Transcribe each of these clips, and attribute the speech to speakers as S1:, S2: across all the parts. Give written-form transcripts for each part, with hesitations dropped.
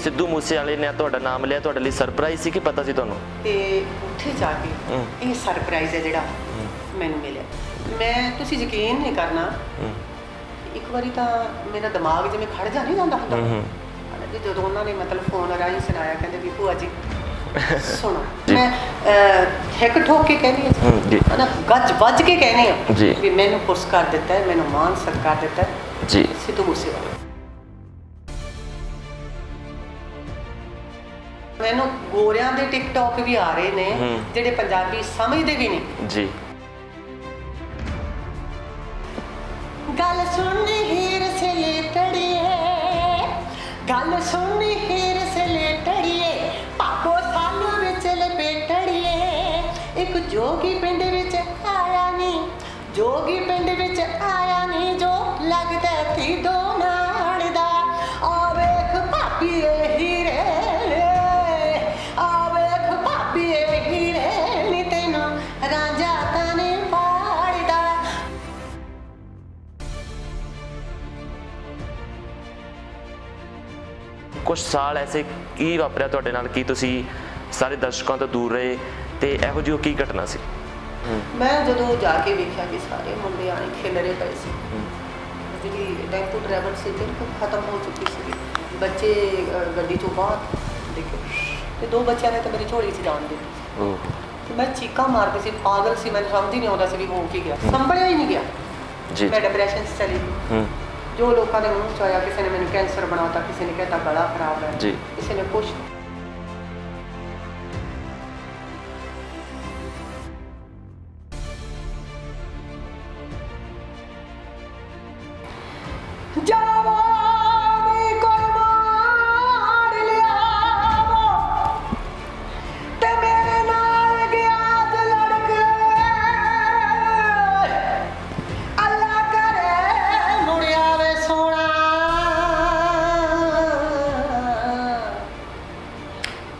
S1: ਸਿੱਧੂ ਮੂਸੇਵਾਲੇ ਨੇ ਤੁਹਾਡਾ ਨਾਮ ਲਿਆ, ਤੁਹਾਡੇ ਲਈ ਸਰਪ੍ਰਾਈਜ਼ ਸੀ ਕਿ ਪਤਾ ਸੀ ਤੁਹਾਨੂੰ?
S2: ਤੇ ਉੱਥੇ ਜਾ ਕੇ ਇਹ ਸਰਪ੍ਰਾਈਜ਼ ਹੈ ਜਿਹੜਾ ਮੈਨੂੰ ਮਿਲਿਆ। ਮੈਂ ਤੁਸੀਂ ਯਕੀਨ ਨਹੀਂ ਕਰਨਾ, ਇੱਕ ਵਾਰੀ ਤਾਂ ਮੇਰਾ ਦਿਮਾਗ ਜਿਵੇਂ ਖੜ ਜਾ ਨਹੀਂ ਜਾਂਦਾ ਹੁੰਦਾ, ਜਦੋਂ ਉਹਨਾਂ ਨੇ ਮਤਲਬ ਫੋਨ ਰਾਹੀਂ ਸੁਣਾਇਆ, ਕਹਿੰਦੇ ਵੀ ਭੂਆ ਜੀ ਸੁਣੋ, ਮੈਂ ਹਿੱਕ ਠੋਕ ਕੇ ਕਹਿੰਦੀ ਹਾਂ ਨਾ, ਗੱਜ ਵੱਜ ਕੇ ਕਹਿੰਦੀ ਹਾਂ ਵੀ ਮੈਨੂੰ ਪੁਰਸਕਾਰ ਦਿੱਤਾ ਹੈ, ਮੈਨੂੰ ਮਾਨ ਸਤਿਕਾਰ ਦਿੱਤਾ ਹੈ ਜੀ ਸਿੱਧੂ ਮੂਸੇਵਾਲੇ। ਮੈਨੂੰ ਗੋਰਿਆਂ ਦੇ ਟਿਕਟੌਕ ਵੀ ਆ ਰਹੇ ਨੇ ਜਿਹੜੇ ਪੰਜਾਬੀ ਸਮਝਦੇ ਵੀ ਨਹੀਂ ਜੀ। ਗੱਲ ਸੁਣਨੀ ਹੀਰ ਸੇ ਲੇਟੜੀਏ, ਗੱਲ ਸੁਣਨੀ ਹੀਰ ਸੇ ਲੇਟੜੀਏ, ਭਾਗੋ ਸਾਲੂ ਵਿੱਚ ਲਪੇਟੜੀਏ, ਇੱਕ ਜੋਗੀ ਪਿੰਡ ਵਿੱਚ ਆਇਆ ਨਹੀਂ, ਜੋਗੀ ਪਿੰਡ ਵਿੱਚ ਆਇਆ ਨਹੀਂ, ਜੋ ਲੱਗਦਾ ਸੀ ਦੋ ਨਾੜ ਦਾ। ਆ ਵੇਖ ਭਾਬੀ ਇਹ ਹੀਰੇ, ਆ ਵੇਖ ਭਾਬੀ ਇਹ ਹੀਰੇ, ਨੀ ਤੈਨੂੰ ਰਾਂਝਾ ਤਾਂ ਨਹੀਂ ਪਾੜਦਾ।
S1: ਕੁਝ ਸਾਲ ਐਸੇ ਕੀ ਵਾਪਰਿਆ ਤੁਹਾਡੇ ਨਾਲ ਕਿ ਤੁਸੀਂ ਸਾਰੇ ਦਰਸ਼ਕਾਂ ਤੋਂ ਦੂਰ ਰਹੇ, ਤੇ ਇਹੋ ਜਿਹੀ ਕੀ ਘਟਨਾ ਸੀ?
S2: ਮੈਂ ਜਦੋਂ ਜਾ ਕੇ ਵੇਖਿਆ ਕਿ ਸਾਰੇ ਮੁੰਡੇ ਆਏ ਖਿਲਰੇ ਪਏ ਸੀ, ਜਿਹੜੀ ਟੈਂਪੂ ਡਰਾਈਵਰ ਸੀ ਬਿਲਕੁਲ ਖਤਮ ਹੋ ਚੁੱਕੀ ਸੀ, ਬੱਚੇ ਗੱਡੀ ਚੋਂ ਬਾਹਰ ਦੇਖੇ ਤੇ ਦੋ ਬੱਚਿਆਂ ਨੇ ਤਾਂ ਮੇਰੀ ਝੋਲੀ 'ਚ ਜਾਣ ਦਿੱਤੀ ਤੇ ਮੈਂ ਚੀਕਾਂ ਮਾਰਦੀ ਸੀ, ਪਾਗਲ ਸੀ, ਮੈਨੂੰ ਸਮਝ ਹੀ ਨਹੀਂ ਆਉਂਦਾ ਸੀ ਵੀ ਹੋ ਕੀ ਗਿਆ, ਸੰਭਲਿਆ ਹੀ ਨਹੀਂ ਗਿਆ ਜੀ। ਮੈਂ ਡਿਪਰੈਸ਼ਨ 'ਚ ਚਲੀ ਗਈ। ਜੋ ਲੋਕਾਂ ਦੇ ਮੂੰਹ 'ਚ ਆਇਆ, ਕਿਸੇ ਨੇ ਮੈਨੂੰ ਕੈਂਸਰ ਬਣਾਤਾ, ਕਿਸੇ ਨੇ ਕਹਿਤਾ ਗਲਾ ਖਰਾਬ ਹੈ ਜੀ, ਕਿਸੇ ਨੇ ਕੁਛ।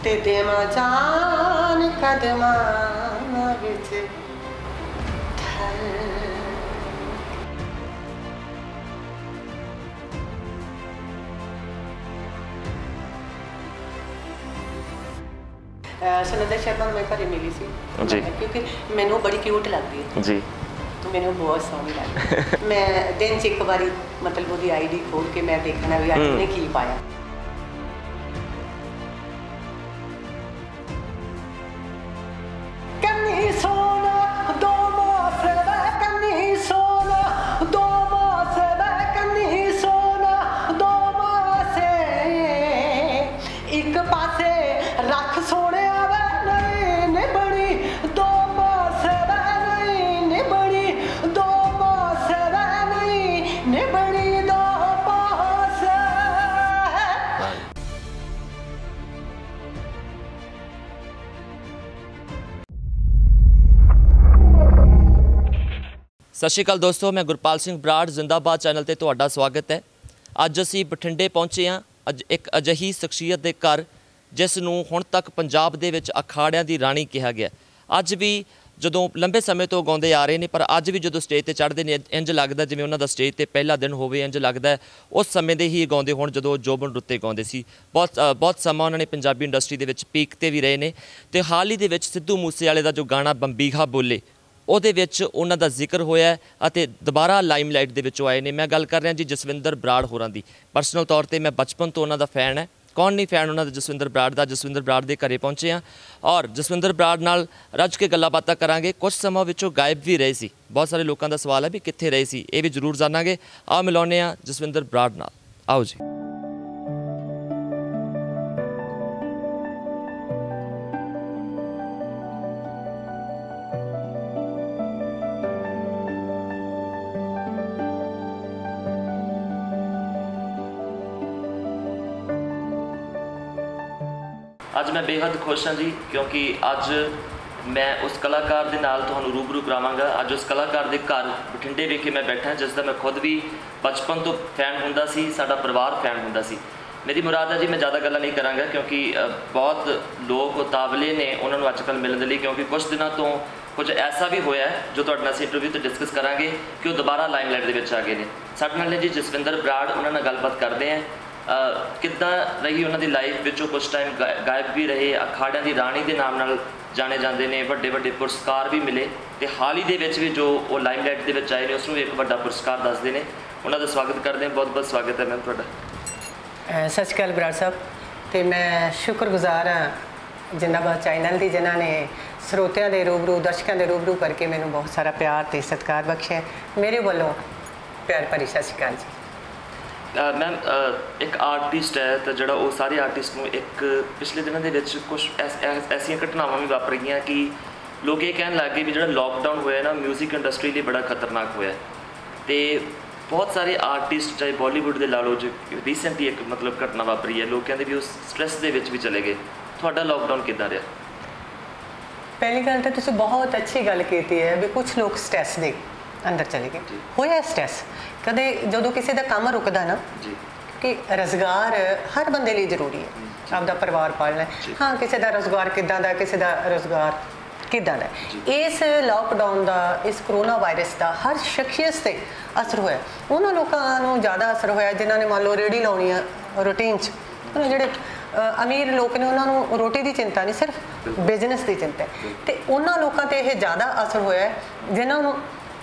S2: ਤੇ ਦੇਵਾਂ ਜਾਨ ਕਦਮਾਂ ਵਿੱਚ ਸੁਨੰਦਾ ਸ਼ਰਮਾ ਨੂੰ ਮੈਂ ਘਰੇ ਮਿਲੀ ਸੀ ਜੀ, ਕਿਉਂਕਿ ਮੈਨੂੰ ਬੜੀ ਕਿਊਟ ਲੱਗਦੀ ਹੈ ਜੀ, ਮੈਨੂੰ ਬਹੁਤ ਸੋਹਣੀ ਲੱਗਦੀ। ਮੈਂ ਦਿਨ 'ਚ ਇੱਕ ਵਾਰੀ ਮਤਲਬ ਉਹਦੀ ਆਈਡੀ ਖੋਲ ਕੇ ਮੈਂ ਦੇਖਣਾ ਵੀ ਅੱਜ ਉਹਨੇ ਕੀ ਪਾਇਆ।
S3: सत श्री अकाल दोस्तों, मैं गुरपाल सिंह बराड़ जिंदाबाद चैनल ते तुहाडा स्वागत है। अज असी बठिंडे पहुंचे हाँ, अज एक अजिही शख्सियत के घर जिस नूं हुण तक पंजाब दे विच अखाड़ियां दी राणी कहा गया। अज भी जदों लंबे समय तो गाउंदे आ रहे हैं, पर अज भी जदों स्टेज ते चढ़दे ने इंज लगदा जिवें उन्हां दा स्टेज ते पहला दिन होवे, इंज लगदा उस समय दे ही गाउंदे होण जदों जोबन रुत्ते गाउंदे सी। बहुत समा उन्होंने पंजाबी इंडस्ट्री दे विच पीक ते भी रहे ने, ते हाल ही दे विच सिद्धू मूसेवाले दा जो गाना बंबीहा बोले ਉਹਦੇ ਵਿੱਚ ਉਹਨਾਂ ਦਾ ਜ਼ਿਕਰ ਹੋਇਆ ਅਤੇ ਦੁਬਾਰਾ ਲਾਈਮਲਾਈਟ ਦੇ ਵਿੱਚੋਂ ਆਏ ਨੇ। ਮੈਂ ਗੱਲ ਕਰ ਰਿਹਾ ਜੀ ਜਸਵਿੰਦਰ ਬਰਾੜ ਹੋਰਾਂ ਦੀ। ਪਰਸਨਲ ਤੌਰ ਤੇ ਮੈਂ ਬਚਪਨ ਤੋਂ ਉਹਨਾਂ ਦਾ ਫੈਨ ਹੈ, ਕੌਣ ਨਹੀਂ ਫੈਨ ਉਹਨਾਂ ਦਾ ਜਸਵਿੰਦਰ ਬਰਾੜ ਦਾ। ਜਸਵਿੰਦਰ ਬਰਾੜ ਦੇ ਘਰੇ ਪਹੁੰਚੇ ਹਾਂ ਔਰ ਜਸਵਿੰਦਰ ਬਰਾੜ ਨਾਲ ਰੱਜ ਕੇ ਗੱਲਾਂ ਬਾਤਾਂ ਕਰਾਂਗੇ। ਕੁਝ ਸਮਾਂ ਵਿੱਚੋਂ ਗਾਇਬ ਵੀ ਰਹੇ ਸੀ, ਬਹੁਤ ਸਾਰੇ ਲੋਕਾਂ ਦਾ ਸਵਾਲ ਹੈ ਵੀ ਕਿੱਥੇ ਰਹੇ ਸੀ, ਇਹ ਵੀ ਜ਼ਰੂਰ ਜਾਣਾਂਗੇ। ਆਓ ਮਿਲਾਉਂਦੇ ਹਾਂ ਜਸਵਿੰਦਰ ਬਰਾੜ ਨਾਲ, ਆਓ ਜੀ।
S1: ਅੱਜ मैं बेहद खुश हाँ जी, क्योंकि अज मैं उस कलाकार के नाल तुहानूं रूबरू करावांगा। अज उस कलाकार के घर बठिंडे विखे मैं बैठा, जिसका मैं खुद भी बचपन तो फैन हुंदा सी, साडा परिवार फैन हुंदा सी। मेरी मुराद है जी, मैं ज़्यादा गल्लां नहीं करांगा क्योंकि बहुत लोग उतावले ने उन्होंने अजकल मिलने लई, क्योंकि कुछ दिनों तो कुछ ऐसा भी होया है जो तुहाडे नाल इंटरव्यू तो डिस्कस करांगे कि वो दोबारा लाइमलाइट दे विच आ गए ने। साडे नाल जी जसविंदर बराड़, उन्हां नाल गलबात करते हैं। ਕਿੱਦਾਂ ਰਹੀ ਉਹਨਾਂ ਦੀ ਲਾਈਫ ਵਿੱਚ? ਉਹ ਕੁਝ ਟਾਈਮ ਗਾਇਬ ਵੀ ਰਹੇ, ਅਖਾੜਿਆਂ ਦੀ ਰਾਣੀ ਦੇ ਨਾਮ ਨਾਲ ਜਾਣੇ ਜਾਂਦੇ ਨੇ, ਵੱਡੇ ਵੱਡੇ ਪੁਰਸਕਾਰ ਵੀ ਮਿਲੇ, ਤੇ ਹਾਲ ਹੀ ਦੇ ਵਿੱਚ ਵੀ ਜੋ ਉਹ ਲਾਈਮਲਾਈਟ ਦੇ ਵਿੱਚ ਆਏ ਨੇ ਉਸ ਨੂੰ ਵੀ ਇੱਕ ਵੱਡਾ ਪੁਰਸਕਾਰ ਦੱਸਦੇ ਨੇ। ਉਹਨਾਂ ਦਾ ਸਵਾਗਤ ਕਰਦੇ ਹਾਂ। ਬਹੁਤ ਬਹੁਤ ਸਵਾਗਤ ਹੈ ਮੈਮ ਤੁਹਾਡਾ।
S2: ਸਤਿ ਸ਼੍ਰੀ ਅਕਾਲ ਬਰਾੜ ਸਾਹਿਬ। ਤੇ ਮੈਂ ਸ਼ੁਕਰਗੁਜ਼ਾਰ ਹਾਂ ਜਿੰਦਾਬਾਦ ਚੈਨਲ ਦੀ, ਜਿਨ੍ਹਾਂ ਨੇ ਸਰੋਤਿਆਂ ਦੇ ਰੂਬਰੂ, ਦਰਸ਼ਕਾਂ ਦੇ ਰੂਬਰੂ ਕਰਕੇ ਮੈਨੂੰ ਬਹੁਤ ਸਾਰਾ ਪਿਆਰ ਤੇ ਸਤਿਕਾਰ ਬਖਸ਼ਿਆ। ਮੇਰੇ ਵੱਲੋਂ ਪਿਆਰ ਭਰੀ ਸਤਿ ਸ਼੍ਰੀ ਅਕਾਲ ਜੀ।
S1: ਮੈਮ ਇੱਕ ਆਰਟਿਸਟ ਹੈ ਤਾਂ ਜਿਹੜਾ ਉਹ ਸਾਰੇ ਆਰਟਿਸਟ ਨੂੰ ਇੱਕ ਪਿਛਲੇ ਦਿਨਾਂ ਦੇ ਵਿੱਚ ਕੁਝ ਐਸੀਆਂ ਘਟਨਾਵਾਂ ਵੀ ਵਾਪਰ ਗਈਆਂ ਕਿ ਲੋਕ ਇਹ ਕਹਿਣ ਲੱਗ ਗਏ ਵੀ ਜਿਹੜਾ ਲੋਕਡਾਊਨ ਹੋਇਆ ਨਾ ਮਿਊਜ਼ਿਕ ਇੰਡਸਟਰੀ ਲਈ ਬੜਾ ਖਤਰਨਾਕ ਹੋਇਆ, ਤੇ ਬਹੁਤ ਸਾਰੇ ਆਰਟਿਸਟ ਚਾਹੇ ਬਾਲੀਵੁੱਡ ਦੇ ਲਾ ਲਓ, ਜੋ ਰੀਸੈਂਟਲੀ ਇੱਕ ਮਤਲਬ ਘਟਨਾ ਵਾਪਰੀ ਹੈ, ਲੋਕ ਕਹਿੰਦੇ ਵੀ ਉਹ ਸਟ੍ਰੈਸ ਦੇ ਵਿੱਚ ਵੀ ਚਲੇ ਗਏ। ਤੁਹਾਡਾ ਲੋਕਡਾਊਨ ਕਿੱਦਾਂ ਰਿਹਾ?
S2: ਪਹਿਲੀ ਗੱਲ ਤਾਂ ਤੁਸੀਂ ਬਹੁਤ ਅੱਛੀ ਗੱਲ ਕੀਤੀ ਹੈ ਵੀ ਕੁਝ ਲੋਕ ਸਟ੍ਰੈਸ ਦੇ ਅੰਦਰ ਚਲੇ ਗਏ। ਹੋਇਆ ਸਟ੍ਰੈਸ ਕਦੇ ਜਦੋਂ ਕਿਸੇ ਦਾ ਕੰਮ ਰੁਕਦਾ ਨਾ
S1: ਜੀ,
S2: ਕਿ ਰੁਜ਼ਗਾਰ ਹਰ ਬੰਦੇ ਲਈ ਜ਼ਰੂਰੀ ਹੈ, ਆਪਦਾ ਪਰਿਵਾਰ ਪਾਲਣਾ। ਹਾਂ, ਕਿਸੇ ਦਾ ਰੁਜ਼ਗਾਰ ਕਿੱਦਾਂ ਦਾ, ਕਿਸੇ ਦਾ ਰੁਜ਼ਗਾਰ ਕਿੱਦਾਂ ਦਾ। ਇਸ ਲੋਕਡਾਊਨ ਦਾ, ਇਸ ਕਰੋਨਾ ਵਾਇਰਸ ਦਾ ਹਰ ਸ਼ਖਸੀਅਤ 'ਤੇ ਅਸਰ ਹੋਇਆ। ਉਹਨਾਂ ਲੋਕਾਂ ਨੂੰ ਜ਼ਿਆਦਾ ਅਸਰ ਹੋਇਆ ਜਿਨ੍ਹਾਂ ਨੇ ਮੰਨ ਲਓ ਰੇਹੜੀ ਲਾਉਣੀ ਆ ਰੂਟੀਨ 'ਚ। ਜਿਹੜੇ ਅਮੀਰ ਲੋਕ ਨੇ ਉਹਨਾਂ ਨੂੰ ਰੋਟੀ ਦੀ ਚਿੰਤਾ ਨਹੀਂ, ਸਿਰਫ ਬਿਜ਼ਨਸ ਦੀ ਚਿੰਤਾ ਹੈ। ਅਤੇ ਉਹਨਾਂ ਲੋਕਾਂ 'ਤੇ ਇਹ ਜ਼ਿਆਦਾ ਅਸਰ ਹੋਇਆ ਜਿਨ੍ਹਾਂ ਨੂੰ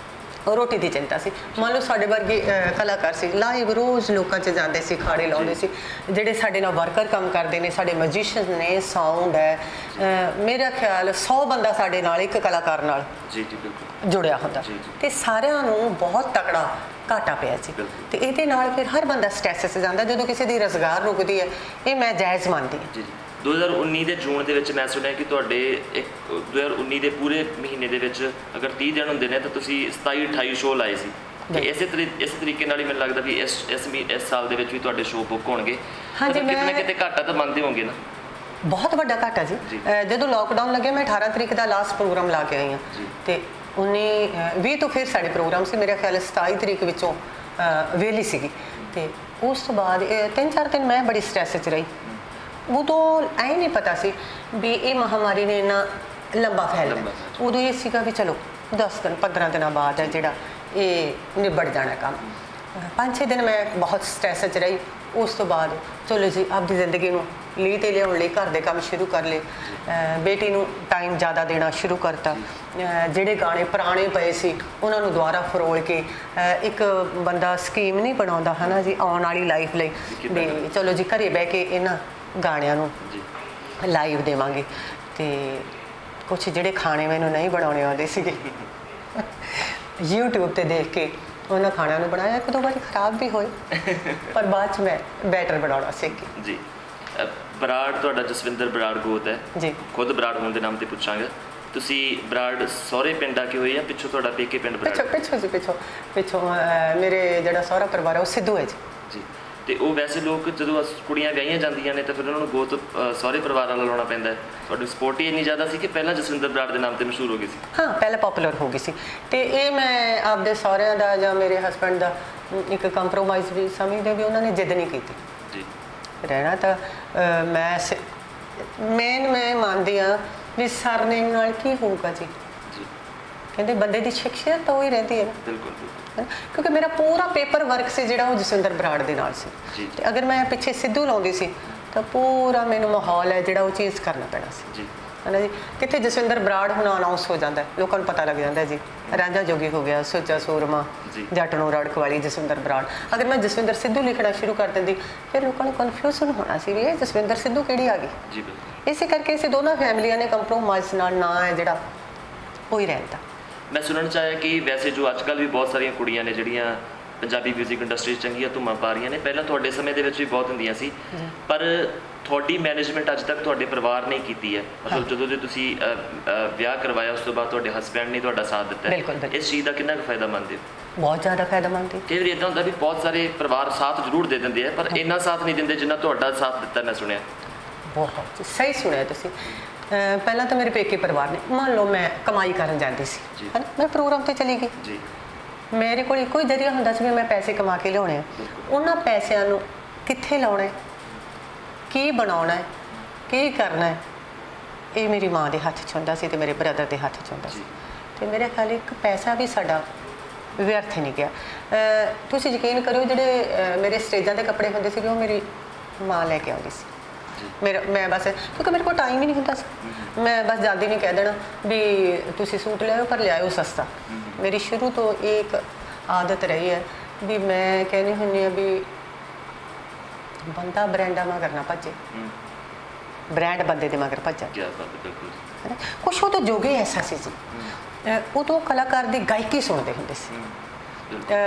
S2: ਰੋਟੀ ਦੀ ਚਿੰਤਾ ਸੀ। ਮੰਨ ਲਓ ਸਾਡੇ ਵਰਗੇ ਕਲਾਕਾਰ ਸੀ, ਲਾਈਵ ਰੋਜ਼ ਲੋਕਾਂ 'ਚ ਜਾਂਦੇ ਸੀ, ਖਾੜੇ ਲਾਉਂਦੇ ਸੀ। ਜਿਹੜੇ ਸਾਡੇ ਨਾਲ ਵਰਕਰ ਕੰਮ ਕਰਦੇ ਨੇ, ਸਾਡੇ ਮਜੀਸ਼ੀਅਨ ਨੇ, ਸਾਊਂਡ ਹੈ, ਮੇਰਾ ਖਿਆਲ 100 ਬੰਦਾ ਸਾਡੇ ਨਾਲ ਇੱਕ ਕਲਾਕਾਰ ਨਾਲ ਜੁੜਿਆ ਹੁੰਦਾ, ਤੇ ਸਾਰਿਆਂ ਨੂੰ ਬਹੁਤ ਤਕੜਾ ਘਾਟਾ ਪਿਆ ਸੀ। ਤੇ ਇਹਦੇ ਨਾਲ ਫਿਰ ਹਰ ਬੰਦਾ ਸਟ੍ਰੈਸ 'ਚ ਜਾਂਦਾ ਜਦੋਂ ਕਿਸੇ ਦੀ ਰੁਜ਼ਗਾਰ ਰੁਕਦੀ ਹੈ। ਇਹ ਮੈਂ ਜਾਇਜ਼ ਮੰਨਦੀ ਹਾਂ।
S1: 2019 ਦੇ ਜੂਨ ਦੇ ਵਿੱਚ ਮੈਂ ਸੁਣਿਆ ਕਿ ਤੁਹਾਡੇ 2019 ਦੇ ਪੂਰੇ ਮਹੀਨੇ ਦੇ ਵਿੱਚ ਅਗਰ 30 ਦਿਨ ਹੁੰਦੇ ਨੇ ਤਾਂ ਤੁਸੀਂ 27-28 ਸ਼ੋਅ ਲਾਏ ਸੀ। ਤੇ ਇਸ ਤਰੀਕੇ ਨਾਲ ਹੀ ਮੈਨੂੰ ਲੱਗਦਾ ਵੀ ਇਸ ਸਾਲ ਦੇ ਵਿੱਚ ਵੀ ਤੁਹਾਡੇ ਸ਼ੋਅ ਬੁੱਕ ਹੋਣਗੇ।
S2: ਹਾਂਜੀ,
S1: ਕਿਤੇ ਨਾ ਕਿਤੇ ਘਾਟਾ ਤਾਂ ਮੰਨਦੇ ਹੋਗੇ ਨਾ?
S2: ਬਹੁਤ ਵੱਡਾ ਘਾਟਾ ਜੀ। ਜਦੋਂ ਲੋਕਡਾਊਨ ਲੱਗਿਆ ਮੈਂ 18 ਤਰੀਕ ਦਾ ਲਾਸਟ ਪ੍ਰੋਗਰਾਮ ਲਾ ਕੇ ਆਈ ਹਾਂ, ਤੇ 19-20 ਤੋਂ ਫਿਰ ਸਾਡੇ ਪ੍ਰੋਗਰਾਮ ਸੀ। ਮੇਰਾ ਖਿਆਲ 27 ਤਰੀਕ ਵਿੱਚੋਂ ਵਿਹਲੀ ਸੀਗੀ, ਤੇ ਉਸ ਤੋਂ ਬਾਅਦ 3-4 ਦਿਨ ਮੈਂ ਬੜੀ ਸਟ੍ਰੈਸ 'ਚ ਰਹੀ। ਉਦੋਂ ਐਂ ਨਹੀਂ ਪਤਾ ਸੀ ਵੀ ਇਹ ਮਹਾਮਾਰੀ ਨੇ ਇੰਨਾ ਲੰਬਾ ਫੈਲਣਾ। ਉਦੋਂ ਇਹ ਸੀਗਾ ਵੀ ਚਲੋ 10 ਦਿਨ 15 ਦਿਨਾਂ ਬਾਅਦ ਹੈ ਜਿਹੜਾ ਇਹ ਨਿਬੜ ਜਾਣਾ ਕੰਮ। 5-6 ਦਿਨ ਮੈਂ ਬਹੁਤ ਸਟ੍ਰੈਸ 'ਚ ਰਹੀ। ਉਸ ਤੋਂ ਬਾਅਦ ਚਲੋ ਜੀ ਆਪਦੀ ਜ਼ਿੰਦਗੀ ਨੂੰ ਲੀਹ 'ਤੇ ਲਿਆਉਣ ਲਈ ਘਰ ਦੇ ਕੰਮ ਸ਼ੁਰੂ ਕਰ ਲਏ, ਬੇਟੀ ਨੂੰ ਟਾਈਮ ਜ਼ਿਆਦਾ ਦੇਣਾ ਸ਼ੁਰੂ ਕਰਤਾ। ਜਿਹੜੇ ਗਾਣੇ ਪੁਰਾਣੇ ਪਏ ਸੀ ਉਹਨਾਂ ਨੂੰ ਦੁਬਾਰਾ ਫਰੋਲ ਕੇ ਇੱਕ ਬੰਦਾ ਸਕੀਮ ਨਹੀਂ ਬਣਾਉਂਦਾ ਹੈ ਨਾ ਜੀ ਆਉਣ ਵਾਲੀ ਲਾਈਫ ਲਈ, ਵੀ ਚਲੋ ਜੀ ਘਰੇ ਬਹਿ ਕੇ ਇਹਨਾਂ ਗਾਣਿਆਂ ਨੂੰ ਲਾਈਵ ਦੇਵਾਂਗੇ। ਤੇ ਕੁਛ ਜਿਹੜੇ ਖਾਣੇ ਮੈਨੂੰ ਨਹੀਂ ਬਣਾਉਣੇ ਆਉਂਦੇ ਸੀਗੇ YouTube ਤੇ ਦੇਖ ਕੇ ਉਹਨਾਂ ਖਾਣਿਆਂ ਨੂੰ ਬਣਾਇਆ। ਇੱਕ ਦੋ ਵਾਰੀ ਖਰਾਬ ਵੀ ਹੋਏ, ਪਰ ਬਾਅਦ 'ਚ ਮੈਂ ਬੈਟਰ ਬਣਾਉਣਾ ਸਿੱਖ ਗਈ
S1: ਜੀ। ਬਰਾੜ ਤੁਹਾਡਾ ਜਸਵਿੰਦਰ ਬਰਾੜ ਗੋਤ ਹੈ
S2: ਜੀ,
S1: ਖੁਦ ਬਰਾੜ ਹੋਣ ਦੇ ਨਾਮ ਤੇ ਪੁੱਛਾਂਗਾ। ਤੁਸੀਂ ਬਰਾੜ ਸਹੁਰੇ ਪਿੰਡ ਆ ਕੇ ਹੋਏ ਜਾਂ ਪਿੱਛੋਂ ਤੁਹਾਡਾ ਪੇਕੇ ਪਿੰਡ ਬਰਾੜ?
S2: ਪਿੱਛੋਂ ਮੇਰੇ ਜਿਹੜਾ ਸਹੁਰਾ ਪਰਿਵਾਰ ਹੈ ਉਹ ਸਿੱਧੂ ਹੈ ਜੀ।
S1: ਤੇ ਉਹ ਵੈਸੇ ਲੋਕ ਜਦੋਂ ਕੁੜੀਆਂ ਵਿਆਹੀਆਂ ਜਾਂਦੀਆਂ ਨੇ ਤਾਂ ਫਿਰ ਉਹਨਾਂ ਨੂੰ ਬਹੁਤ ਸਹੁਰੇ ਪਰਿਵਾਰ ਨਾਲ ਲਾਉਣਾ ਪੈਂਦਾ ਹੈ। ਤੁਹਾਡੀ ਸਪੋਰਟ ਹੀ ਇੰਨੀ ਜ਼ਿਆਦਾ ਸੀ ਕਿ ਪਹਿਲਾਂ ਜਸਵਿੰਦਰ ਬਰਾੜ ਦੇ ਨਾਮ ਤੇ ਮਸ਼ਹੂਰ ਹੋ ਗਈ ਸੀ?
S2: ਹਾਂ, ਪਹਿਲਾਂ ਪਪੂਲਰ ਹੋ ਗਈ ਸੀ। ਤੇ ਇਹ ਮੈਂ ਆਪਦੇ ਸਹੁਰਿਆਂ ਦਾ ਜਾਂ ਮੇਰੇ ਹਸਬੈਂਡ ਦਾ ਇੱਕ ਕੰਪਰੋਮਾਈਜ਼ ਵੀ ਸਮਝਦੇ ਵੀ ਉਹਨਾਂ ਨੇ ਜਿੱਦ ਨਹੀਂ ਕੀਤੀ
S1: ਜੀ
S2: ਰਹਿਣਾ। ਤਾਂ ਮੈਂ ਮੰਨਦੀ ਹਾਂ ਵੀ ਸਰਨੇਮ ਨਾਲ ਕੀ ਹੋਊਗਾ ਜੀ। ਕਹਿੰਦੇ ਬੰਦੇ ਦੀ ਸ਼ਖਸੀਅਤ ਤਾਂ ਉਹ ਹੀ ਰਹਿੰਦੀ ਹੈ ਨਾ।
S1: ਬਿਲਕੁਲ।
S2: ਕਿਉਂਕਿ ਮੇਰਾ ਪੂਰਾ ਪੇਪਰ ਵਰਕ ਸੀ ਜਿਹੜਾ ਉਹ ਜਸਵਿੰਦਰ ਬਰਾੜ ਦੇ ਨਾਲ ਸੀ। ਤੇ ਅਗਰ ਮੈਂ ਪਿੱਛੇ ਸਿੱਧੂ ਲਾਉਂਦੀ ਸੀ ਤਾਂ ਪੂਰਾ ਮੈਨੂੰ ਮਾਹੌਲ ਹੈ ਜਿਹੜਾ ਉਹ ਚੇਂਜ ਕਰਨਾ ਪੈਣਾ ਸੀ ਹੈ ਨਾ ਜੀ। ਕਿੱਥੇ ਜਸਵਿੰਦਰ ਬਰਾੜ ਹੁਣ ਅਨਾਉਂਸ ਹੋ ਜਾਂਦਾ, ਲੋਕਾਂ ਨੂੰ ਪਤਾ ਲੱਗ ਜਾਂਦਾ ਜੀ ਰਾਂਝਾ ਜੋਗੀ ਹੋ ਗਿਆ, ਸੁੱਚਾ ਸੂਰਮਾ, ਜੱਟ ਨੂੰ ਰੜਕ ਵਾਲੀ ਜਸਵਿੰਦਰ ਬਰਾੜ। ਅਗਰ ਮੈਂ ਜਸਵਿੰਦਰ ਸਿੱਧੂ ਲਿਖਣਾ ਸ਼ੁਰੂ ਕਰ ਦਿੰਦੀ ਫਿਰ ਲੋਕਾਂ ਨੂੰ ਕਨਫਿਊਜ਼ਨ ਹੋਣਾ ਸੀ ਵੀ ਇਹ ਜਸਵਿੰਦਰ ਸਿੱਧੂ ਕਿਹੜੀ ਆ ਗਈ। ਇਸੇ ਕਰਕੇ ਅਸੀਂ ਦੋਨਾਂ ਫੈਮਲੀਆਂ ਨੇ ਕੰਪਰੋਮਾਈਜ਼ ਨਾਲ ਨਾਂ ਹੈ ਜਿਹੜਾ ਉਹ ਹੀ ਰਹਿੰਦਾ।
S1: ਮੈਂ ਸੁਣਨ 'ਚ ਆਇਆ ਕਿ ਵੈਸੇ ਜੋ ਅੱਜ ਕੱਲ੍ਹ ਵੀ ਬਹੁਤ ਸਾਰੀਆਂ ਕੁੜੀਆਂ ਨੇ ਜਿਹੜੀਆਂ ਪੰਜਾਬੀ ਮਿਊਜ਼ਿਕ ਇੰਡਸਟਰੀ 'ਚ ਚੰਗੀਆਂ ਧੂੰਮਾਂ ਪਾ ਰਹੀਆਂ ਨੇ, ਪਹਿਲਾਂ ਤੁਹਾਡੇ ਸਮੇਂ ਦੇ ਵਿੱਚ ਵੀ ਬਹੁਤ ਹੁੰਦੀਆਂ ਸੀ, ਪਰ ਤੁਹਾਡੀ ਮੈਨੇਜਮੈਂਟ ਅੱਜ ਤੱਕ ਤੁਹਾਡੇ ਪਰਿਵਾਰ ਨੇ ਕੀਤੀ ਹੈ। ਮਤਲਬ ਜਦੋਂ ਦੇ ਤੁਸੀਂ ਵਿਆਹ ਕਰਵਾਇਆ ਉਸ ਤੋਂ ਬਾਅਦ ਤੁਹਾਡੇ ਹਸਬੈਂਡ ਨੇ ਤੁਹਾਡਾ ਸਾਥ ਦਿੱਤਾ ਹੈ। ਇਸ ਚੀਜ਼ ਦਾ ਕਿੰਨਾ ਕੁ ਫਾਇਦਾ ਮੰਨਦੇ ਹੋ?
S2: ਬਹੁਤ ਜ਼ਿਆਦਾ ਫਾਇਦਾ ਮੰਨਦੇ।
S1: ਕਈ ਵਾਰੀ ਇੱਦਾਂ ਹੁੰਦਾ ਵੀ ਬਹੁਤ ਸਾਰੇ ਪਰਿਵਾਰ ਸਾਥ ਜ਼ਰੂਰ ਦੇ ਦਿੰਦੇ ਆ ਪਰ ਇੰਨਾ ਸਾਥ ਨਹੀਂ ਦਿੰਦੇ ਜਿੰਨਾ ਤੁਹਾਡਾ ਸਾਥ ਦਿੱਤਾ ਮੈਂ ਸੁਣਿਆ।
S2: ਬਹੁਤ ਸਹੀ ਸੁਣਿਆ ਤੁਸੀਂ। ਪਹਿਲਾਂ ਤਾਂ ਮੇਰੇ ਪੇਕੇ ਪਰਿਵਾਰ ਨੇ, ਮੰਨ ਲਓ ਮੈਂ ਕਮਾਈ ਕਰਨ ਜਾਂਦੀ ਸੀ ਹੈ ਨਾ, ਮੈਂ ਪ੍ਰੋਗਰਾਮ 'ਤੇ ਚਲੀ ਗਈ ਜੀ। ਮੇਰੇ ਕੋਲ ਇੱਕੋ ਹੀ ਜ਼ਰੀਆ ਹੁੰਦਾ ਸੀ ਵੀ ਮੈਂ ਪੈਸੇ ਕਮਾ ਕੇ ਲਿਆਉਣੇ ਆ। ਉਹਨਾਂ ਪੈਸਿਆਂ ਨੂੰ ਕਿੱਥੇ ਲਾਉਣਾ ਹੈ, ਕੀ ਬਣਾਉਣਾ ਹੈ, ਕੀ ਕਰਨਾ ਹੈ, ਇਹ ਮੇਰੀ ਮਾਂ ਦੇ ਹੱਥ 'ਚ ਹੁੰਦਾ ਸੀ ਤੇ ਮੇਰੇ ਬ੍ਰਦਰ ਦੇ ਹੱਥ 'ਚ ਹੁੰਦਾ ਸੀ। ਤੇ ਮੇਰੇ ਖਿਆਲ ਇੱਕ ਪੈਸਾ ਵੀ ਸਾਡਾ ਵਿਅਰਥ ਨਹੀਂ ਗਿਆ। ਤੁਸੀਂ ਯਕੀਨ ਕਰਿਓ ਜਿਹੜੇ ਮੇਰੇ ਸਟੇਜਾਂ ਦੇ ਕੱਪੜੇ ਹੁੰਦੇ ਸੀ ਉਹ ਮੇਰੀ ਮਾਂ ਲੈ ਕੇ ਆਉਂਦੀ ਸੀ। ਮੈਂ ਬਸ ਕਿਉਂਕਿ ਮੇਰੇ ਕੋਲ ਟਾਈਮ ਹੀ ਨਹੀਂ ਹੁੰਦਾ ਸੀ, ਮੈਂ ਬਸ ਜਲਦੀ ਨਹੀਂ ਕਹਿ ਦੇਣਾ ਵੀ ਤੁਸੀਂ ਸੂਟ ਲਿਆਓ ਪਰ ਲਿਆਓ ਸਸਤਾ। ਮੇਰੀ ਸ਼ੁਰੂ ਤੋਂ ਇਹ ਇੱਕ ਆਦਤ ਰਹੀ ਹੈ ਵੀ ਮੈਂ ਕਹਿੰਦੀ ਹੁੰਦੀ ਹਾਂ ਵੀ ਬੰਦਾ ਬ੍ਰਾਂਡਾਂ ਮਗਰ ਨਾ ਭੱਜੇ, ਬ੍ਰਾਂਡ ਬੰਦੇ ਦੇ ਮਗਰ ਭੱਜਾ। ਕੁਛ ਉਹ ਤਾਂ ਜੋਗੇ ਐਸਾ ਸੀ ਜੀ, ਉਦੋਂ ਕਲਾਕਾਰ ਦੀ ਗਾਇਕੀ ਸੁਣਦੇ ਹੁੰਦੇ ਸੀ।